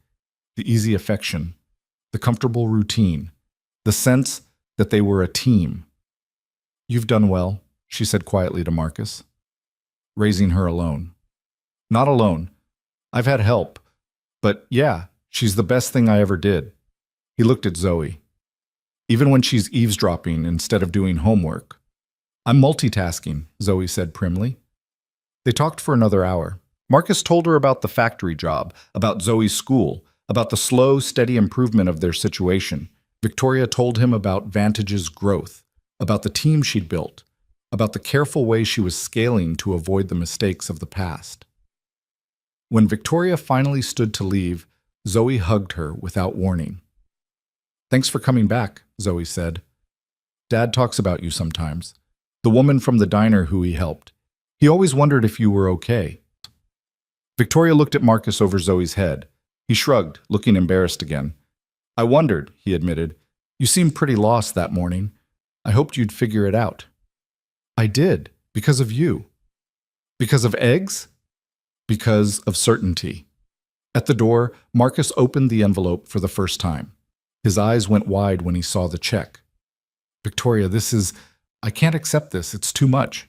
The easy affection. The comfortable routine. The sense that they were a team. You've done well, she said quietly to Marcus. Raising her alone. Not alone. I've had help. But yeah, she's the best thing I ever did. He looked at Zoe. Even when she's eavesdropping instead of doing homework. I'm multitasking, Zoe said primly. They talked for another hour. Marcus told her about the factory job, about Zoe's school, about the slow, steady improvement of their situation. Victoria told him about Vantage's growth, about the team she'd built, about the careful way she was scaling to avoid the mistakes of the past. When Victoria finally stood to leave, Zoe hugged her without warning. Thanks for coming back, Zoe said. Dad talks about you sometimes. The woman from the diner who he helped. He always wondered if you were okay. Victoria looked at Marcus over Zoe's head. He shrugged, looking embarrassed again. I wondered, he admitted. You seemed pretty lost that morning. I hoped you'd figure it out. I did, because of you. Because of eggs? Because of certainty. At the door, Marcus opened the envelope for the first time. His eyes went wide when he saw the check. Victoria, I can't accept this. It's too much.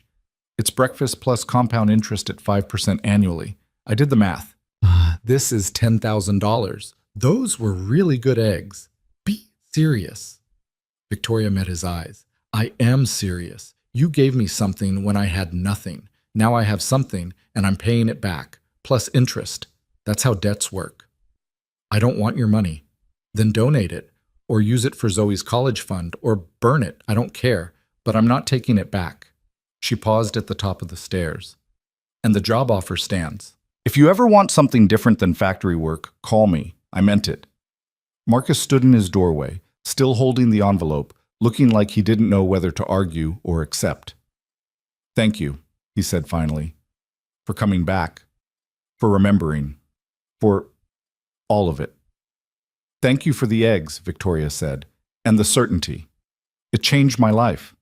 It's breakfast plus compound interest at 5% annually. I did the math. This is $10,000. Those were really good eggs. Be serious. Victoria met his eyes. I am serious. You gave me something when I had nothing. Now I have something, and I'm paying it back, plus interest. That's how debts work. I don't want your money. Then donate it, or use it for Zoe's college fund, or burn it. I don't care, but I'm not taking it back. She paused at the top of the stairs. And the job offer stands. If you ever want something different than factory work, call me. I meant it. Marcus stood in his doorway, still holding the envelope, looking like he didn't know whether to argue or accept. Thank you, he said finally, for coming back, for remembering, for all of it. Thank you for the eggs, Victoria said, and the certainty. It changed my life.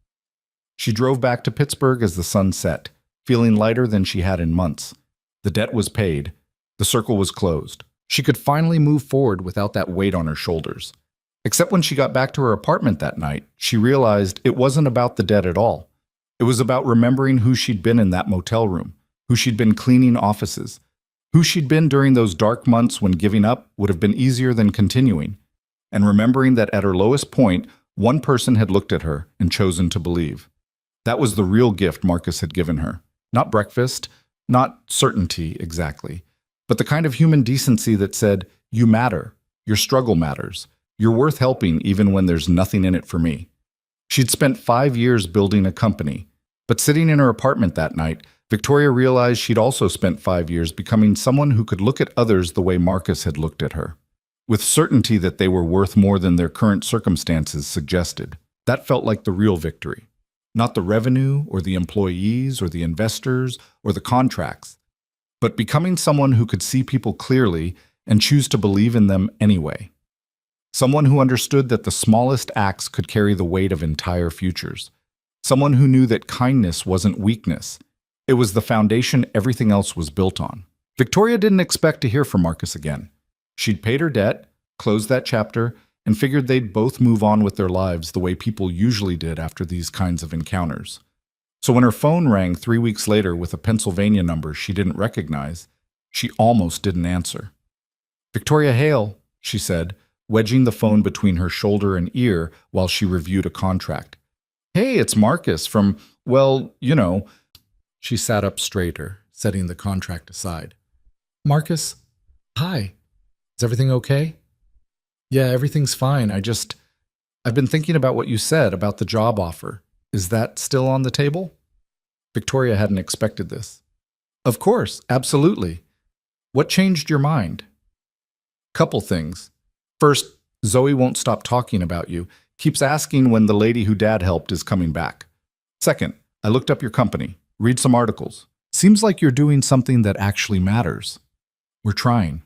She drove back to Pittsburgh as the sun set, feeling lighter than she had in months. The debt was paid. The circle was closed. She could finally move forward without that weight on her shoulders. Except when she got back to her apartment that night, she realized it wasn't about the debt at all. It was about remembering who she'd been in that motel room, who she'd been cleaning offices, who she'd been during those dark months when giving up would have been easier than continuing, and remembering that at her lowest point, one person had looked at her and chosen to believe. That was the real gift Marcus had given her. Not breakfast, not certainty exactly, but the kind of human decency that said, you matter, your struggle matters, you're worth helping even when there's nothing in it for me. She'd spent 5 years building a company, but sitting in her apartment that night, Victoria realized she'd also spent 5 years becoming someone who could look at others the way Marcus had looked at her, with certainty that they were worth more than their current circumstances suggested. That felt like the real victory. Not the revenue or the employees or the investors or the contracts, but becoming someone who could see people clearly and choose to believe in them anyway. Someone who understood that the smallest acts could carry the weight of entire futures. Someone who knew that kindness wasn't weakness. It was the foundation everything else was built on. Victoria didn't expect to hear from Marcus again. She'd paid her debt, closed that chapter, and figured they'd both move on with their lives the way people usually did after these kinds of encounters. So when her phone rang 3 weeks later with a Pennsylvania number she didn't recognize, she almost didn't answer. Victoria Hale, she said, wedging the phone between her shoulder and ear while she reviewed a contract. Hey, it's Marcus from, well, you know. She sat up straighter, setting the contract aside. Marcus, hi. Is everything okay? Yeah, everything's fine. I've been thinking about what you said about the job offer. Is that still on the table? Victoria hadn't expected this. Of course, absolutely. What changed your mind? Couple things. First, Zoe won't stop talking about you, keeps asking when the lady who Dad helped is coming back. Second, I looked up your company, read some articles. Seems like you're doing something that actually matters. We're trying.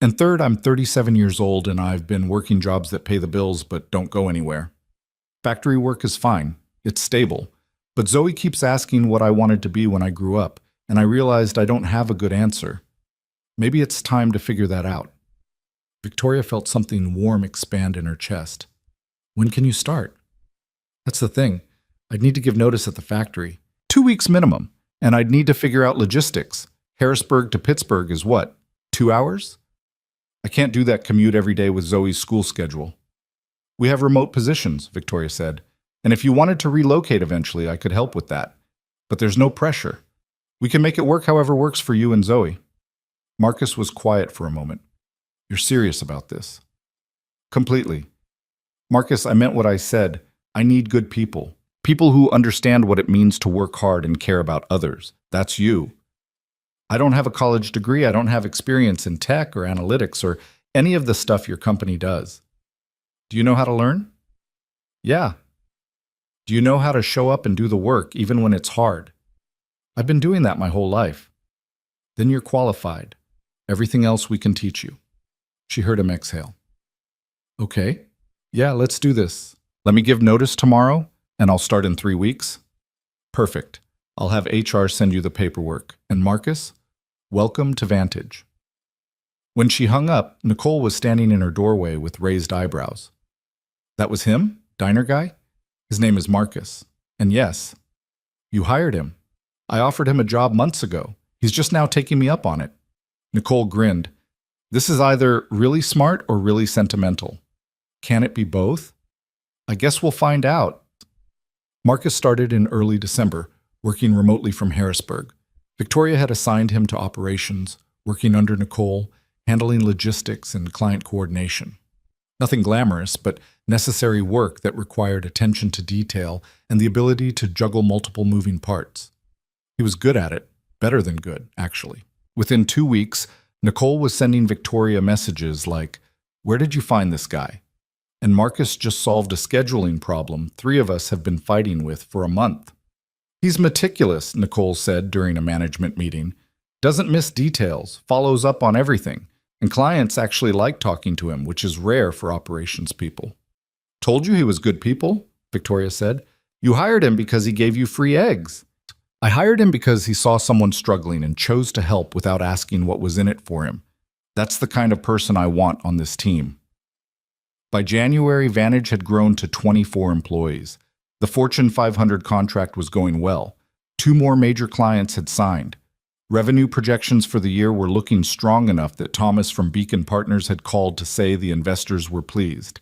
And third, I'm 37 years old and I've been working jobs that pay the bills but don't go anywhere. Factory work is fine. It's stable. But Zoe keeps asking what I wanted to be when I grew up, and I realized I don't have a good answer. Maybe it's time to figure that out. Victoria felt something warm expand in her chest. When can you start? That's the thing. I'd need to give notice at the factory. 2 weeks minimum, and I'd need to figure out logistics. Harrisburg to Pittsburgh is what, 2 hours? I can't do that commute every day with Zoe's school schedule. We have remote positions, Victoria said, and if you wanted to relocate eventually, I could help with that. But there's no pressure. We can make it work however works for you and Zoe. Marcus was quiet for a moment. You're serious about this? Completely. Marcus, I meant what I said. I need good people. People who understand what it means to work hard and care about others. That's you. I don't have a college degree. I don't have experience in tech or analytics or any of the stuff your company does. Do you know how to learn? Yeah. Do you know how to show up and do the work even when it's hard? I've been doing that my whole life. Then you're qualified. Everything else we can teach you. She heard him exhale. Okay. Yeah, let's do this. Let me give notice tomorrow, and I'll start in 3 weeks. Perfect. I'll have HR send you the paperwork. And Marcus, welcome to Vantage. When she hung up, Nicole was standing in her doorway with raised eyebrows. That was him? Diner guy? His name is Marcus. And yes, you hired him. I offered him a job months ago. He's just now taking me up on it. Nicole grinned. This is either really smart or really sentimental. Can it be both? I guess we'll find out. Marcus started in early December, working remotely from Harrisburg. Victoria had assigned him to operations, working under Nicole, handling logistics and client coordination. Nothing glamorous, but necessary work that required attention to detail and the ability to juggle multiple moving parts. He was good at it, better than good, actually. Within 2 weeks, Nicole was sending Victoria messages like, "Where did you find this guy?" And Marcus just solved a scheduling problem 3 of us have been fighting with for a month. He's meticulous, Nicole said during a management meeting. Doesn't miss details, follows up on everything. And clients actually like talking to him, which is rare for operations people. Told you he was good people, Victoria said. You hired him because he gave you free eggs. I hired him because he saw someone struggling and chose to help without asking what was in it for him. That's the kind of person I want on this team. By January, Vantage had grown to 24 employees. The Fortune 500 contract was going well. 2 more major clients had signed. Revenue projections for the year were looking strong enough that Thomas from Beacon Partners had called to say the investors were pleased.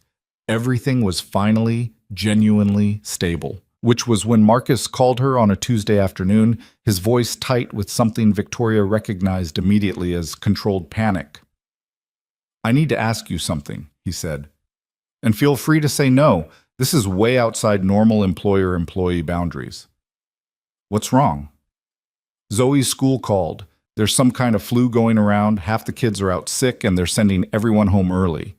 Everything was finally, genuinely stable, which was when Marcus called her on a Tuesday afternoon, his voice tight with something Victoria recognized immediately as controlled panic. I need to ask you something, he said. And feel free to say no. This is way outside normal employer-employee boundaries. What's wrong? Zoe's school called. There's some kind of flu going around, half the kids are out sick, and they're sending everyone home early.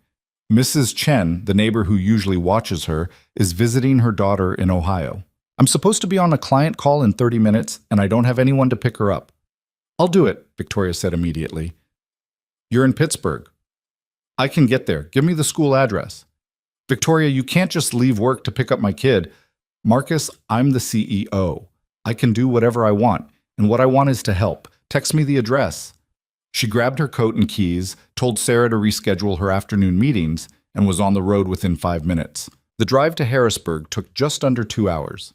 Mrs. Chen, the neighbor who usually watches her, is visiting her daughter in Ohio. I'm supposed to be on a client call in 30 minutes, and I don't have anyone to pick her up. I'll do it, Victoria said immediately. You're in Pittsburgh. I can get there. Give me the school address. Victoria, you can't just leave work to pick up my kid. Marcus, I'm the CEO. I can do whatever I want, and what I want is to help. Text me the address. She grabbed her coat and keys, told Sarah to reschedule her afternoon meetings, and was on the road within 5 minutes. The drive to Harrisburg took just under 2 hours.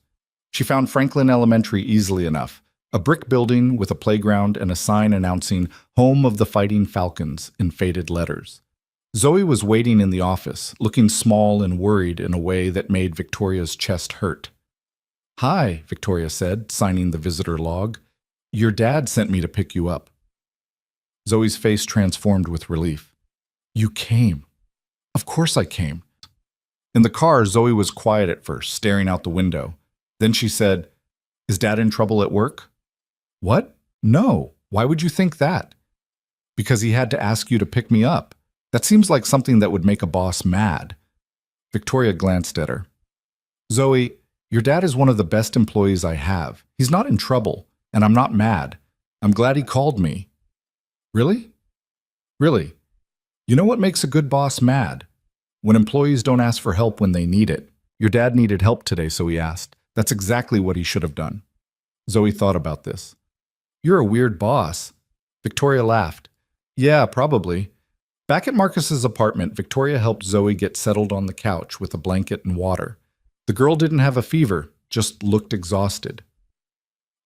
She found Franklin Elementary easily enough, a brick building with a playground and a sign announcing Home of the Fighting Falcons in faded letters. Zoe was waiting in the office, looking small and worried in a way that made Victoria's chest hurt. Hi, Victoria said, signing the visitor log. Your dad sent me to pick you up. Zoe's face transformed with relief. You came. Of course I came. In the car, Zoe was quiet at first, staring out the window. Then she said, Is Dad in trouble at work? What? No. Why would you think that? Because he had to ask you to pick me up. That seems like something that would make a boss mad. Victoria glanced at her. Zoe, your dad is one of the best employees I have. He's not in trouble, and I'm not mad. I'm glad he called me. Really? Really? You know what makes a good boss mad? When employees don't ask for help when they need it. Your dad needed help today, so he asked. That's exactly what he should have done. Zoe thought about this. You're a weird boss. Victoria laughed. Yeah, probably. Back at Marcus's apartment, Victoria helped Zoe get settled on the couch with a blanket and water. The girl didn't have a fever, just looked exhausted.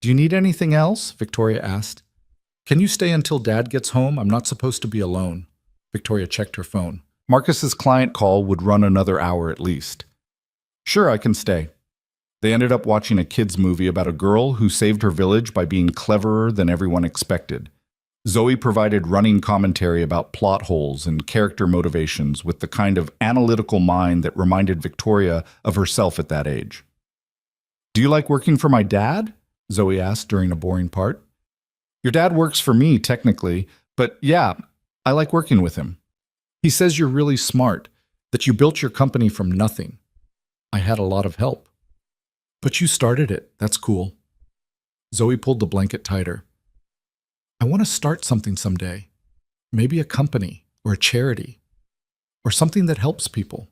Do you need anything else? Victoria asked. Can you stay until Dad gets home? I'm not supposed to be alone. Victoria checked her phone. Marcus's client call would run another hour at least. Sure, I can stay. They ended up watching a kids' movie about a girl who saved her village by being cleverer than everyone expected. Zoe provided running commentary about plot holes and character motivations with the kind of analytical mind that reminded Victoria of herself at that age. Do you like working for my dad? Zoe asked during a boring part. Your dad works for me, technically, but yeah, I like working with him. He says you're really smart, that you built your company from nothing. I had a lot of help. But you started it. That's cool. Zoe pulled the blanket tighter. I want to start something someday. Maybe a company or a charity or something that helps people.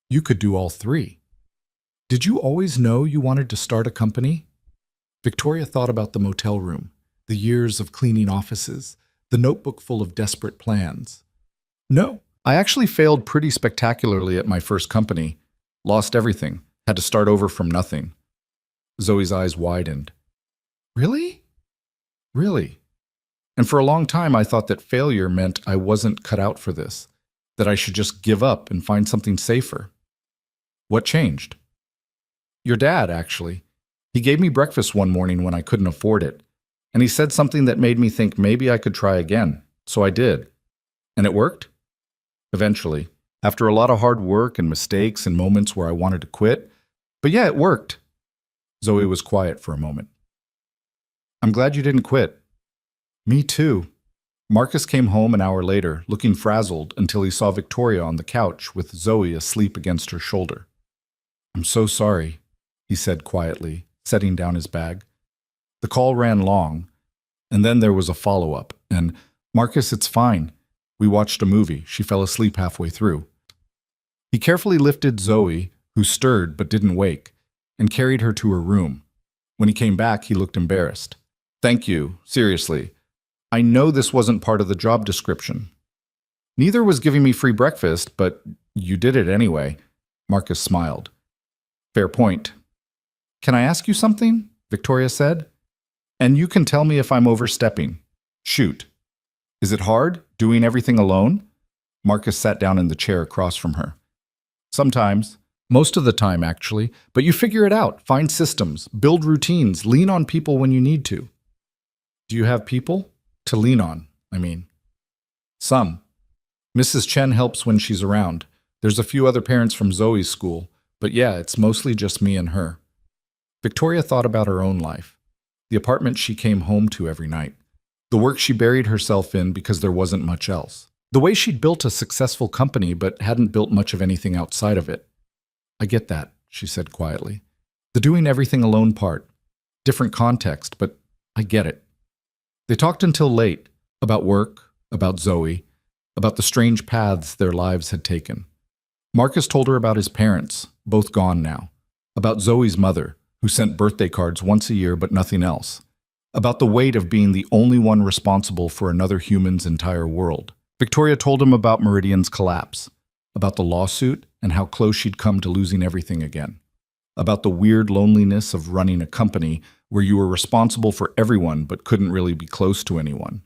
You could do all 3. Did you always know you wanted to start a company? Victoria thought about the motel room, the years of cleaning offices, the notebook full of desperate plans. No, I actually failed pretty spectacularly at my first company. Lost everything. Had to start over from nothing. Zoe's eyes widened. Really? Really? And for a long time, I thought that failure meant I wasn't cut out for this, that I should just give up and find something safer. What changed? Your dad, actually. He gave me breakfast one morning when I couldn't afford it, and he said something that made me think maybe I could try again. So I did. And it worked? Eventually, after a lot of hard work and mistakes and moments where I wanted to quit. But yeah, it worked. Zoe was quiet for a moment. I'm glad you didn't quit. Me too. Marcus came home an hour later, looking frazzled until he saw Victoria on the couch with Zoe asleep against her shoulder. I'm so sorry, he said quietly, setting down his bag. The call ran long, and then there was a follow-up, and, Marcus, it's fine. We watched a movie. She fell asleep halfway through. He carefully lifted Zoe, who stirred but didn't wake, and carried her to her room. When he came back, he looked embarrassed. Thank you, seriously. I know this wasn't part of the job description. Neither was giving me free breakfast, but you did it anyway. Marcus smiled. Fair point. Can I ask you something? Victoria said. And you can tell me if I'm overstepping. Shoot. Is it hard, doing everything alone? Marcus sat down in the chair across from her. Sometimes. Most of the time, actually. But you figure it out. Find systems. Build routines. Lean on people when you need to. Do you have people? To lean on, I mean. Some. Mrs. Chen helps when she's around. There's a few other parents from Zoe's school. But yeah, it's mostly just me and her. Victoria thought about her own life. The apartment she came home to every night. The work she buried herself in because there wasn't much else. The way she'd built a successful company but hadn't built much of anything outside of it. I get that, she said quietly. The doing everything alone part. Different context, but I get it. They talked until late, about work, about Zoe, about the strange paths their lives had taken. Marcus told her about his parents, both gone now, about Zoe's mother, who sent birthday cards once a year but nothing else, about the weight of being the only one responsible for another human's entire world. Victoria told him about Meridian's collapse, about the lawsuit and how close she'd come to losing everything again, about the weird loneliness of running a company where you were responsible for everyone but couldn't really be close to anyone.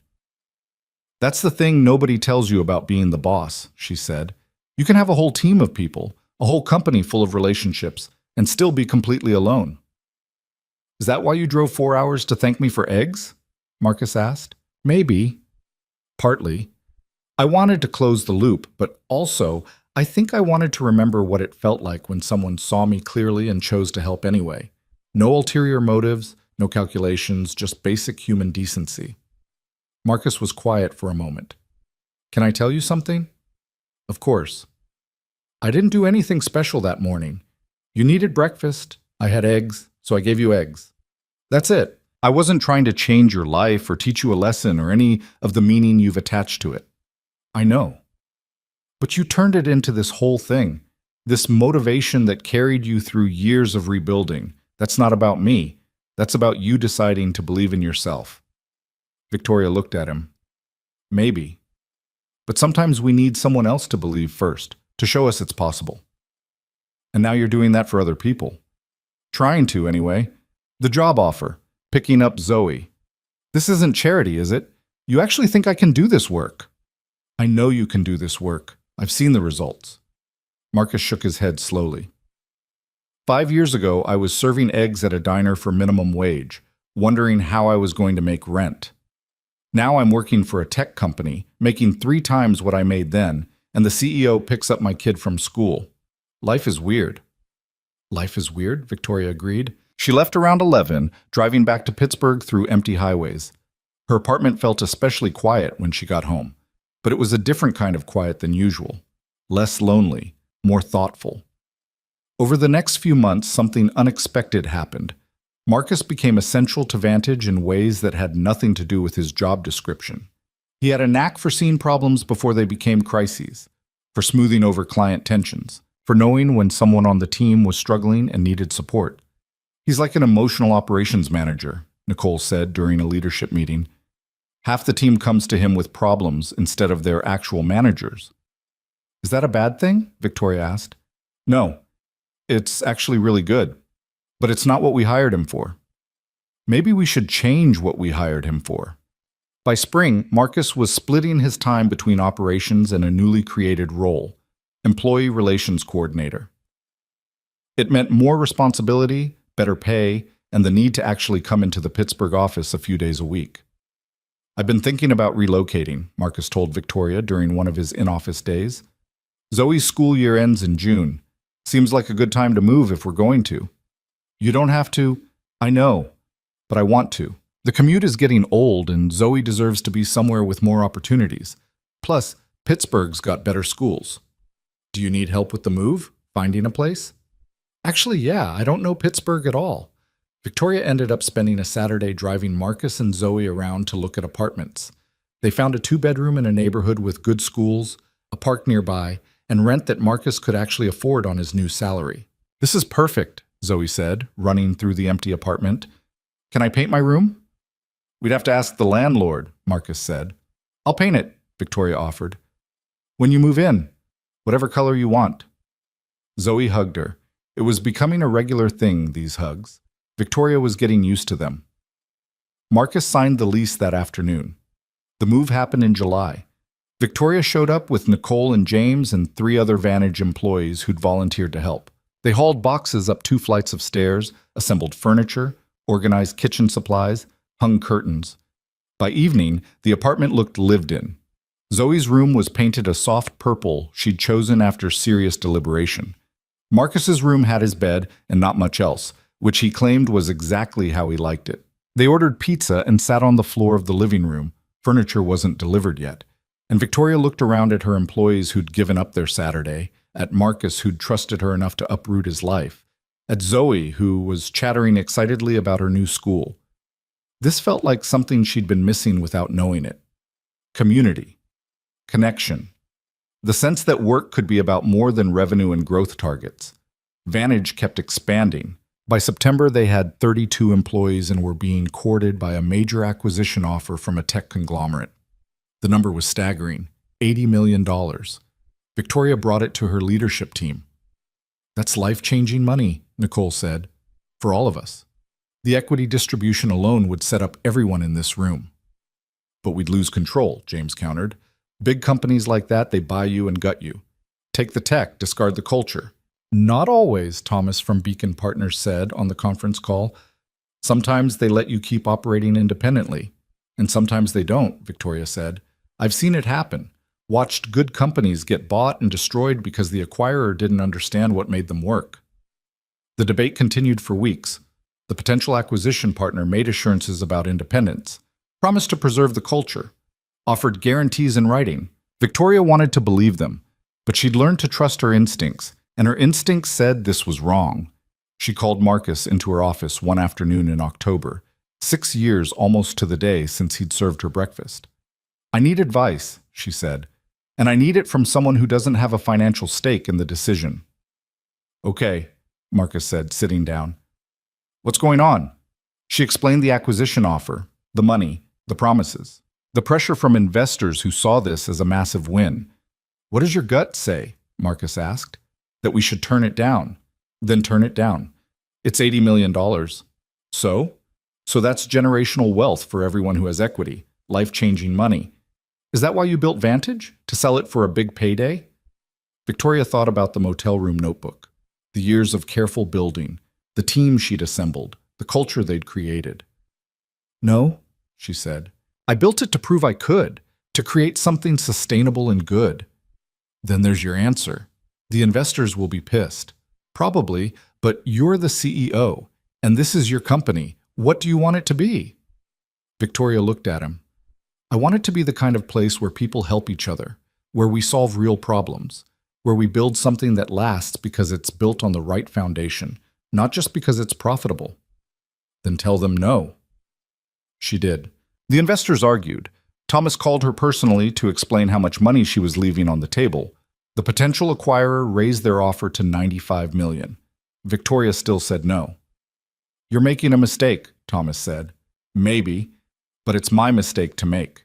That's the thing nobody tells you about being the boss, she said. You can have a whole team of people, a whole company full of relationships, and still be completely alone. Is that why you drove 4 hours to thank me for eggs? Marcus asked. Maybe. Partly. I wanted to close the loop, but also, I think I wanted to remember what it felt like when someone saw me clearly and chose to help anyway. No ulterior motives, no calculations, just basic human decency. Marcus was quiet for a moment. Can I tell you something? Of course. I didn't do anything special that morning. You needed breakfast. I had eggs, so I gave you eggs. That's it. I wasn't trying to change your life or teach you a lesson or any of the meaning you've attached to it. I know. But you turned it into this whole thing, this motivation that carried you through years of rebuilding. That's not about me. That's about you deciding to believe in yourself. Victoria looked at him. Maybe. But sometimes we need someone else to believe first, to show us it's possible. And now you're doing that for other people. Trying to, anyway. The job offer, picking up Zoe. This isn't charity, is it? You actually think I can do this work? I know you can do this work. I've seen the results. Marcus shook his head slowly. 5 years ago, I was serving eggs at a diner for minimum wage, wondering how I was going to make rent. Now I'm working for a tech company, making 3 times what I made then, and the CEO picks up my kid from school. Life is weird. Life is weird, Victoria agreed. She left around 11, driving back to Pittsburgh through empty highways. Her apartment felt especially quiet when she got home, but it was a different kind of quiet than usual. Less lonely, more thoughtful. Over the next few months, something unexpected happened. Marcus became essential to Vantage in ways that had nothing to do with his job description. He had a knack for seeing problems before they became crises, for smoothing over client tensions, for knowing when someone on the team was struggling and needed support. He's like an emotional operations manager, Nicole said during a leadership meeting. Half the team comes to him with problems instead of their actual managers. Is that a bad thing? Victoria asked. No. It's actually really good, but it's not what we hired him for. Maybe we should change what we hired him for. By spring, Marcus was splitting his time between operations and a newly created role, Employee Relations Coordinator. It meant more responsibility, better pay, and the need to actually come into the Pittsburgh office a few days a week. I've been thinking about relocating, Marcus told Victoria during one of his in-office days. Zoe's school year ends in June. Seems like a good time to move if we're going to. You don't have to. I know, but I want to. The commute is getting old and Zoe deserves to be somewhere with more opportunities. Plus, Pittsburgh's got better schools. Do you need help with the move? Finding a place? Actually, yeah, I don't know Pittsburgh at all. Victoria ended up spending a Saturday driving Marcus and Zoe around to look at apartments. They found a 2-bedroom in a neighborhood with good schools, a park nearby, and rent that Marcus could actually afford on his new salary. This is perfect, Zoe said, running through the empty apartment. Can I paint my room? We'd have to ask the landlord, Marcus said. I'll paint it, Victoria offered. When you move in, whatever color you want. Zoe hugged her. It was becoming a regular thing, these hugs. Victoria was getting used to them. Marcus signed the lease that afternoon. The move happened in July. Victoria showed up with Nicole and James and 3 other Vantage employees who'd volunteered to help. They hauled boxes up 2 flights of stairs, assembled furniture, organized kitchen supplies, hung curtains. By evening, the apartment looked lived in. Zoe's room was painted a soft purple she'd chosen after serious deliberation. Marcus's room had his bed and not much else, which he claimed was exactly how he liked it. They ordered pizza and sat on the floor of the living room. Furniture wasn't delivered yet. And Victoria looked around at her employees who'd given up their Saturday, at Marcus who'd trusted her enough to uproot his life, at Zoe who was chattering excitedly about her new school. This felt like something she'd been missing without knowing it. Community. Connection. The sense that work could be about more than revenue and growth targets. Vantage kept expanding. By September, they had 32 employees and were being courted by a major acquisition offer from a tech conglomerate. The number was staggering, $80 million. Victoria brought it to her leadership team. That's life-changing money, Nicole said, for all of us. The equity distribution alone would set up everyone in this room. But we'd lose control, James countered. Big companies like that, they buy you and gut you. Take the tech, discard the culture. Not always, Thomas from Beacon Partners said on the conference call. Sometimes they let you keep operating independently, and sometimes they don't, Victoria said. I've seen it happen. Watched good companies get bought and destroyed because the acquirer didn't understand what made them work. The debate continued for weeks. The potential acquisition partner made assurances about independence, promised to preserve the culture, offered guarantees in writing. Victoria wanted to believe them, but she'd learned to trust her instincts, and her instincts said this was wrong. She called Marcus into her office one afternoon in October, 6 years almost to the day since he'd served her breakfast. I need advice, she said, and I need it from someone who doesn't have a financial stake in the decision. Okay, Marcus said, sitting down. What's going on? She explained the acquisition offer, the money, the promises, the pressure from investors who saw this as a massive win. What does your gut say? Marcus asked. That we should turn it down. Then turn it down. It's $80 million. So? So that's generational wealth for everyone who has equity, life-changing money. Is that why you built Vantage? To sell it for a big payday? Victoria thought about the motel room notebook, the years of careful building, the team she'd assembled, the culture they'd created. No, she said. I built it to prove I could, to create something sustainable and good. Then there's your answer. The investors will be pissed. Probably, but you're the CEO, and this is your company. What do you want it to be? Victoria looked at him. I want it to be the kind of place where people help each other, where we solve real problems, where we build something that lasts because it's built on the right foundation, not just because it's profitable. Then tell them no. She did. The investors argued. Thomas called her personally to explain how much money she was leaving on the table. The potential acquirer raised their offer to $95 million. Victoria still said no. You're making a mistake, Thomas said. Maybe, but it's my mistake to make.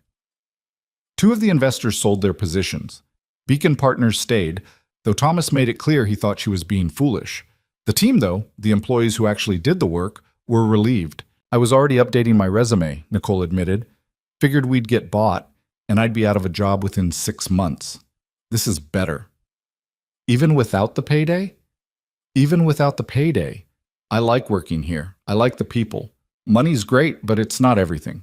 2 of the investors sold their positions. Beacon Partners stayed, though Thomas made it clear he thought she was being foolish. The team, though, the employees who actually did the work, were relieved. I was already updating my resume, Nicole admitted. Figured we'd get bought, and I'd be out of a job within 6 months. This is better. Even without the payday? Even without the payday. I like working here. I like the people. Money's great, but it's not everything.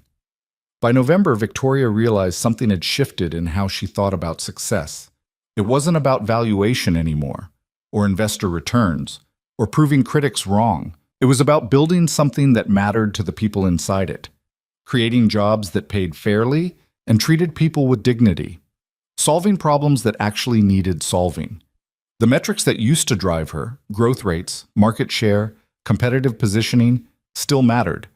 By November, Victoria realized something had shifted in how she thought about success. It wasn't about valuation anymore, or investor returns, or proving critics wrong. It was about building something that mattered to the people inside it, creating jobs that paid fairly and treated people with dignity, solving problems that actually needed solving. The metrics that used to drive her, growth rates, market share, competitive positioning, still mattered.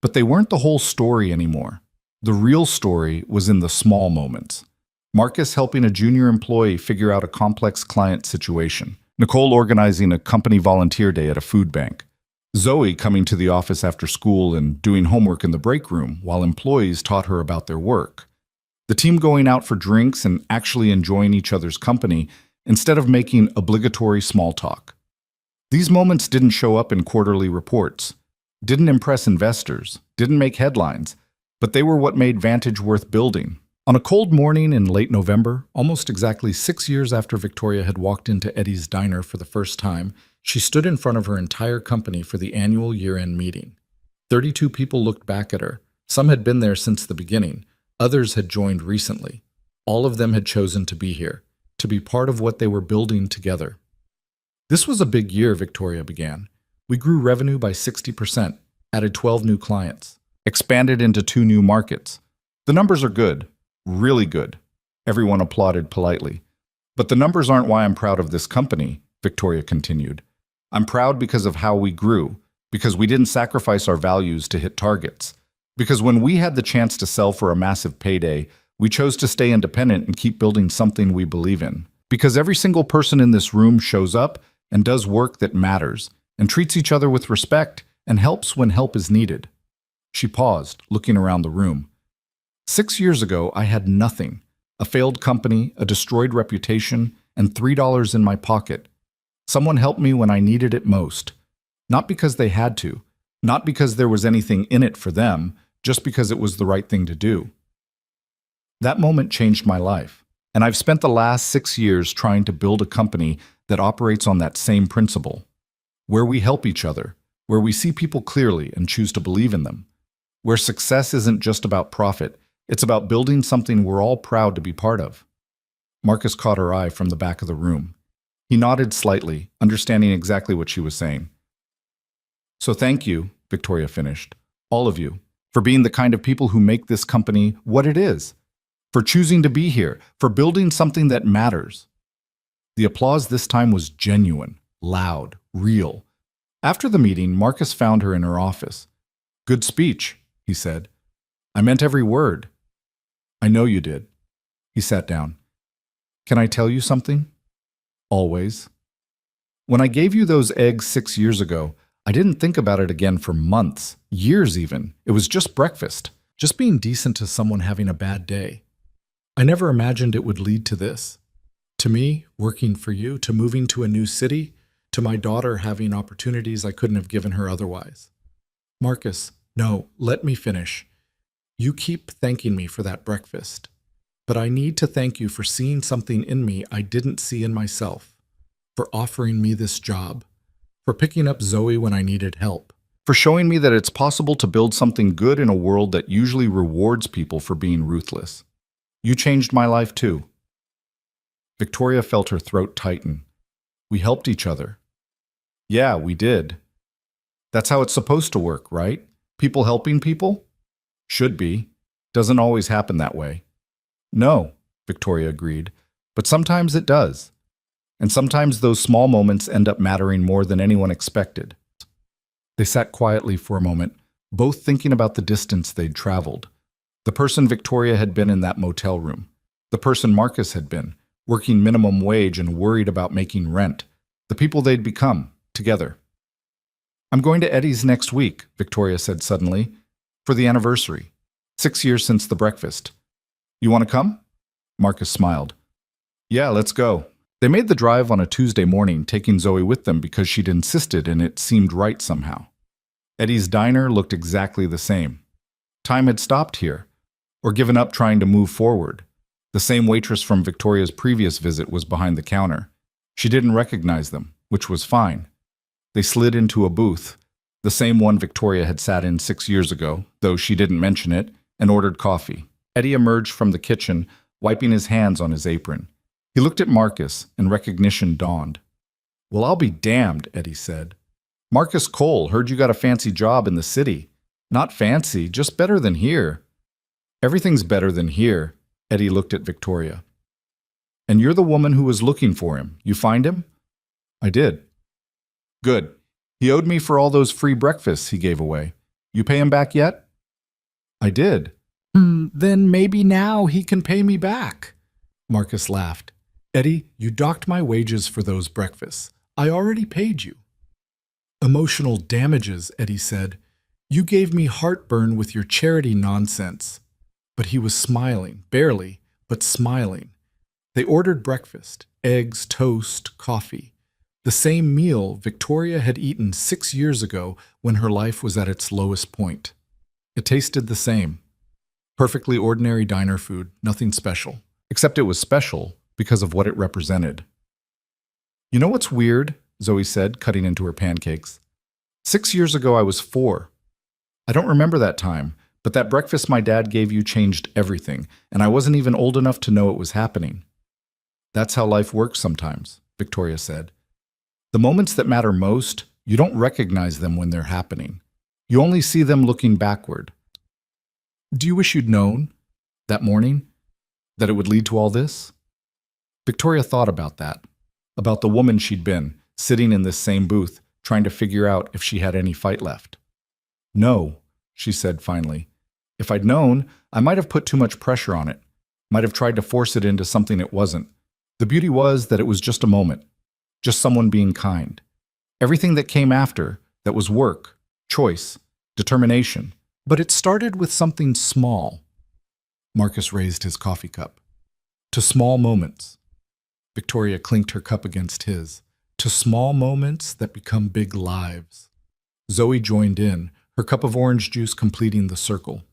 But they weren't the whole story anymore. The real story was in the small moments. Marcus helping a junior employee figure out a complex client situation. Nicole organizing a company volunteer day at a food bank. Zoe coming to the office after school and doing homework in the break room while employees taught her about their work. The team going out for drinks and actually enjoying each other's company instead of making obligatory small talk. These moments didn't show up in quarterly reports, didn't impress investors, didn't make headlines, but they were what made Vantage worth building. On a cold morning in late November, almost exactly 6 years after Victoria had walked into Eddie's diner for the first time, she stood in front of her entire company for the annual year-end meeting. 32 people looked back at her. Some had been there since the beginning. Others had joined recently. All of them had chosen to be here, to be part of what they were building together. This was a big year, Victoria began. We grew revenue by 60%, added 12 new clients, expanded into 2 new markets. The numbers are good, really good. Everyone applauded politely. But the numbers aren't why I'm proud of this company, Victoria continued. I'm proud because of how we grew, because we didn't sacrifice our values to hit targets. Because when we had the chance to sell for a massive payday, we chose to stay independent and keep building something we believe in. Because every single person in this room shows up and does work that matters, and treats each other with respect, and helps when help is needed. She paused, looking around the room. 6 years ago, I had nothing. A failed company, a destroyed reputation, and $3 in my pocket. Someone helped me when I needed it most. Not because they had to, not because there was anything in it for them, just because it was the right thing to do. That moment changed my life, and I've spent the last 6 years trying to build a company that operates on that same principle, where we help each other, where we see people clearly and choose to believe in them, where success isn't just about profit, it's about building something we're all proud to be part of. Marcus caught her eye from the back of the room. He nodded slightly, understanding exactly what she was saying. So thank you, Victoria finished, all of you, for being the kind of people who make this company what it is, for choosing to be here, for building something that matters. The applause this time was genuine, loud, real. After the meeting, Marcus found her in her office. Good speech, he said. I meant every word. I know you did. He sat down. Can I tell you something? Always. When I gave you those eggs 6 years ago, I didn't think about it again for months, years even. It was just breakfast, just being decent to someone having a bad day. I never imagined it would lead to this. To me, working for you, to moving to a new city, to my daughter having opportunities I couldn't have given her otherwise. Marcus, no, let me finish. You keep thanking me for that breakfast, but I need to thank you for seeing something in me I didn't see in myself, for offering me this job, for picking up Zoe when I needed help, for showing me that it's possible to build something good in a world that usually rewards people for being ruthless. You changed my life too. Victoria felt her throat tighten. We helped each other. Yeah, we did. That's how it's supposed to work, right? People helping people? Should be. Doesn't always happen that way. No, Victoria agreed, but sometimes it does. And sometimes those small moments end up mattering more than anyone expected. They sat quietly for a moment, both thinking about the distance they'd traveled. The person Victoria had been in that motel room. The person Marcus had been, working minimum wage and worried about making rent. The people they'd become, together. I'm going to Eddie's next week, Victoria said suddenly, for the anniversary. 6 years since the breakfast. You want to come? Marcus smiled. Yeah, let's go. They made the drive on a Tuesday morning, taking Zoe with them because she'd insisted and it seemed right somehow. Eddie's diner looked exactly the same. Time had stopped here, or given up trying to move forward. The same waitress from Victoria's previous visit was behind the counter. She didn't recognize them, which was fine. They slid into a booth, the same one Victoria had sat in 6 years ago, though she didn't mention it, and ordered coffee. Eddie emerged from the kitchen, wiping his hands on his apron. He looked at Marcus, and recognition dawned. "Well, I'll be damned," Eddie said. "Marcus Cole, heard you got a fancy job in the city." "Not fancy, just better than here." "Everything's better than here," Eddie looked at Victoria. "And you're the woman who was looking for him. You find him?" "I did." "Good. He owed me for all those free breakfasts he gave away. You pay him back yet?" "I did." Then maybe now he can pay me back." Marcus laughed. "Eddie, you docked my wages for those breakfasts. I already paid you." "Emotional damages," Eddie said. "You gave me heartburn with your charity nonsense." But he was smiling, barely, but smiling. They ordered breakfast, eggs, toast, coffee. The same meal Victoria had eaten 6 years ago when her life was at its lowest point. It tasted the same. Perfectly ordinary diner food, nothing special. Except it was special because of what it represented. "You know what's weird?" Zoe said, cutting into her pancakes. 6 years ago I was 4. I don't remember that time, but that breakfast my dad gave you changed everything, and I wasn't even old enough to know it was happening. "That's how life works sometimes," Victoria said. "The moments that matter most, you don't recognize them when they're happening. You only see them looking backward. Do you wish you'd known, that morning, that it would lead to all this?" Victoria thought about that, about the woman she'd been, sitting in this same booth, trying to figure out if she had any fight left. "No," she said finally. "If I'd known, I might have put too much pressure on it, might have tried to force it into something it wasn't. The beauty was that it was just a moment, just someone being kind. Everything that came after, that was work, choice, determination. But it started with something small." Marcus raised his coffee cup. "To small moments." Victoria clinked her cup against his. "To small moments that become big lives." Zoe joined in, her cup of orange juice completing the circle.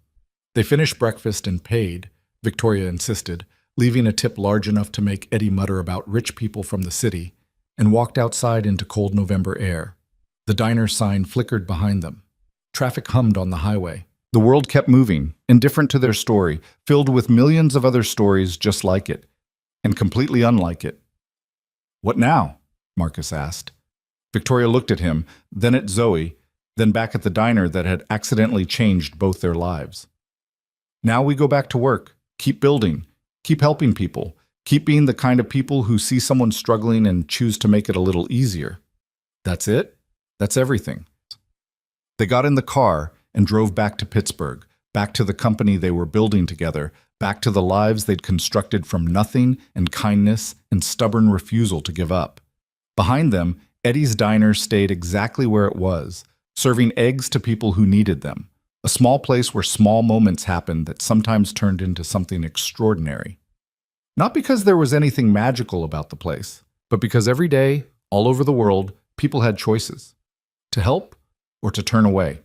They finished breakfast and paid, Victoria insisted, leaving a tip large enough to make Eddie mutter about rich people from the city, and walked outside into cold November air. The diner sign flickered behind them. Traffic hummed on the highway. The world kept moving, indifferent to their story, filled with millions of other stories just like it, and completely unlike it. "What now?" Marcus asked. Victoria looked at him, then at Zoe, then back at the diner that had accidentally changed both their lives. "Now we go back to work, keep building, keep helping people, keep being the kind of people who see someone struggling and choose to make it a little easier. That's it? That's everything." They got in the car and drove back to Pittsburgh, back to the company they were building together, back to the lives they'd constructed from nothing and kindness and stubborn refusal to give up. Behind them, Eddie's diner stayed exactly where it was, serving eggs to people who needed them, a small place where small moments happened that sometimes turned into something extraordinary. Not because there was anything magical about the place, but because every day, all over the world, people had choices. To help or to turn away.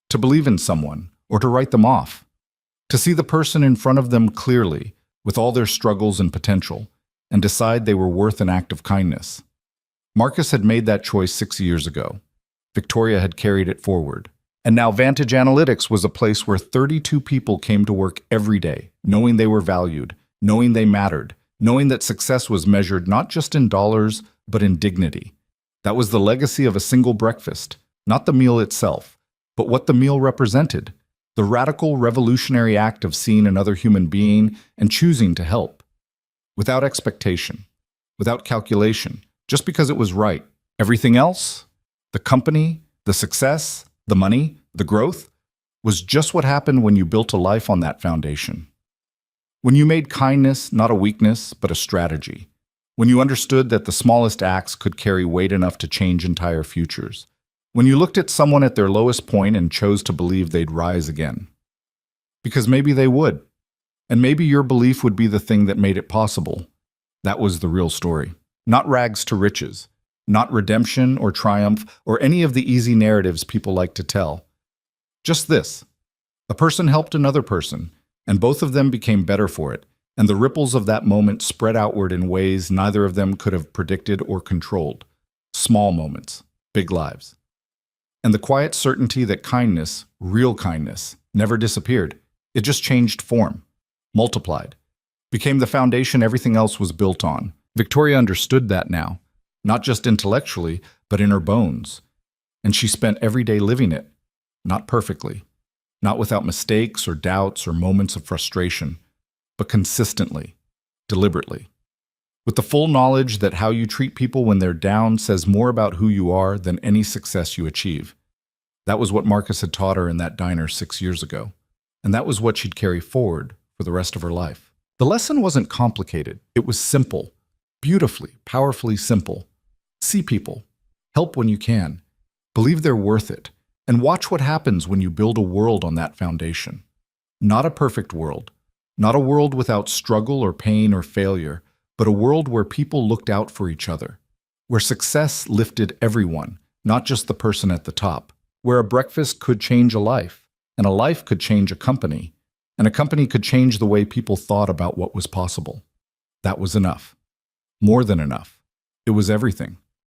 To believe in someone or to write them off. To see the person in front of them clearly, with all their struggles and potential, and decide they were worth an act of kindness. Marcus had made that choice 6 years ago. Victoria had carried it forward. And now Vantage Analytics was a place where 32 people came to work every day, knowing they were valued, knowing they mattered, knowing that success was measured not just in dollars, but in dignity. That was the legacy of a single breakfast, not the meal itself, but what the meal represented, the radical, revolutionary act of seeing another human being and choosing to help. Without expectation, without calculation, just because it was right. Everything else, the company, the success, the money, the growth, was just what happened when you built a life on that foundation. When you made kindness not a weakness, but a strategy. When you understood that the smallest acts could carry weight enough to change entire futures. When you looked at someone at their lowest point and chose to believe they'd rise again. Because maybe they would. And maybe your belief would be the thing that made it possible. That was the real story. Not rags to riches, not redemption or triumph or any of the easy narratives people like to tell. Just this. A person helped another person, and both of them became better for it, and the ripples of that moment spread outward in ways neither of them could have predicted or controlled. Small moments, big lives. And the quiet certainty that kindness, real kindness, never disappeared. It just changed form, multiplied, became the foundation everything else was built on. Victoria understood that now, not just intellectually, but in her bones. And she spent every day living it, not perfectly, not without mistakes or doubts or moments of frustration, but consistently, deliberately. With the full knowledge that how you treat people when they're down says more about who you are than any success you achieve. That was what Marcus had taught her in that diner 6 years ago. And that was what she'd carry forward for the rest of her life. The lesson wasn't complicated. It was simple, beautifully, powerfully simple. See people, help when you can, believe they're worth it, and watch what happens when you build a world on that foundation. Not a perfect world, not a world without struggle or pain or failure, but a world where people looked out for each other, where success lifted everyone, not just the person at the top, where a breakfast could change a life, and a life could change a company, and a company could change the way people thought about what was possible. That was enough. More than enough. It was everything.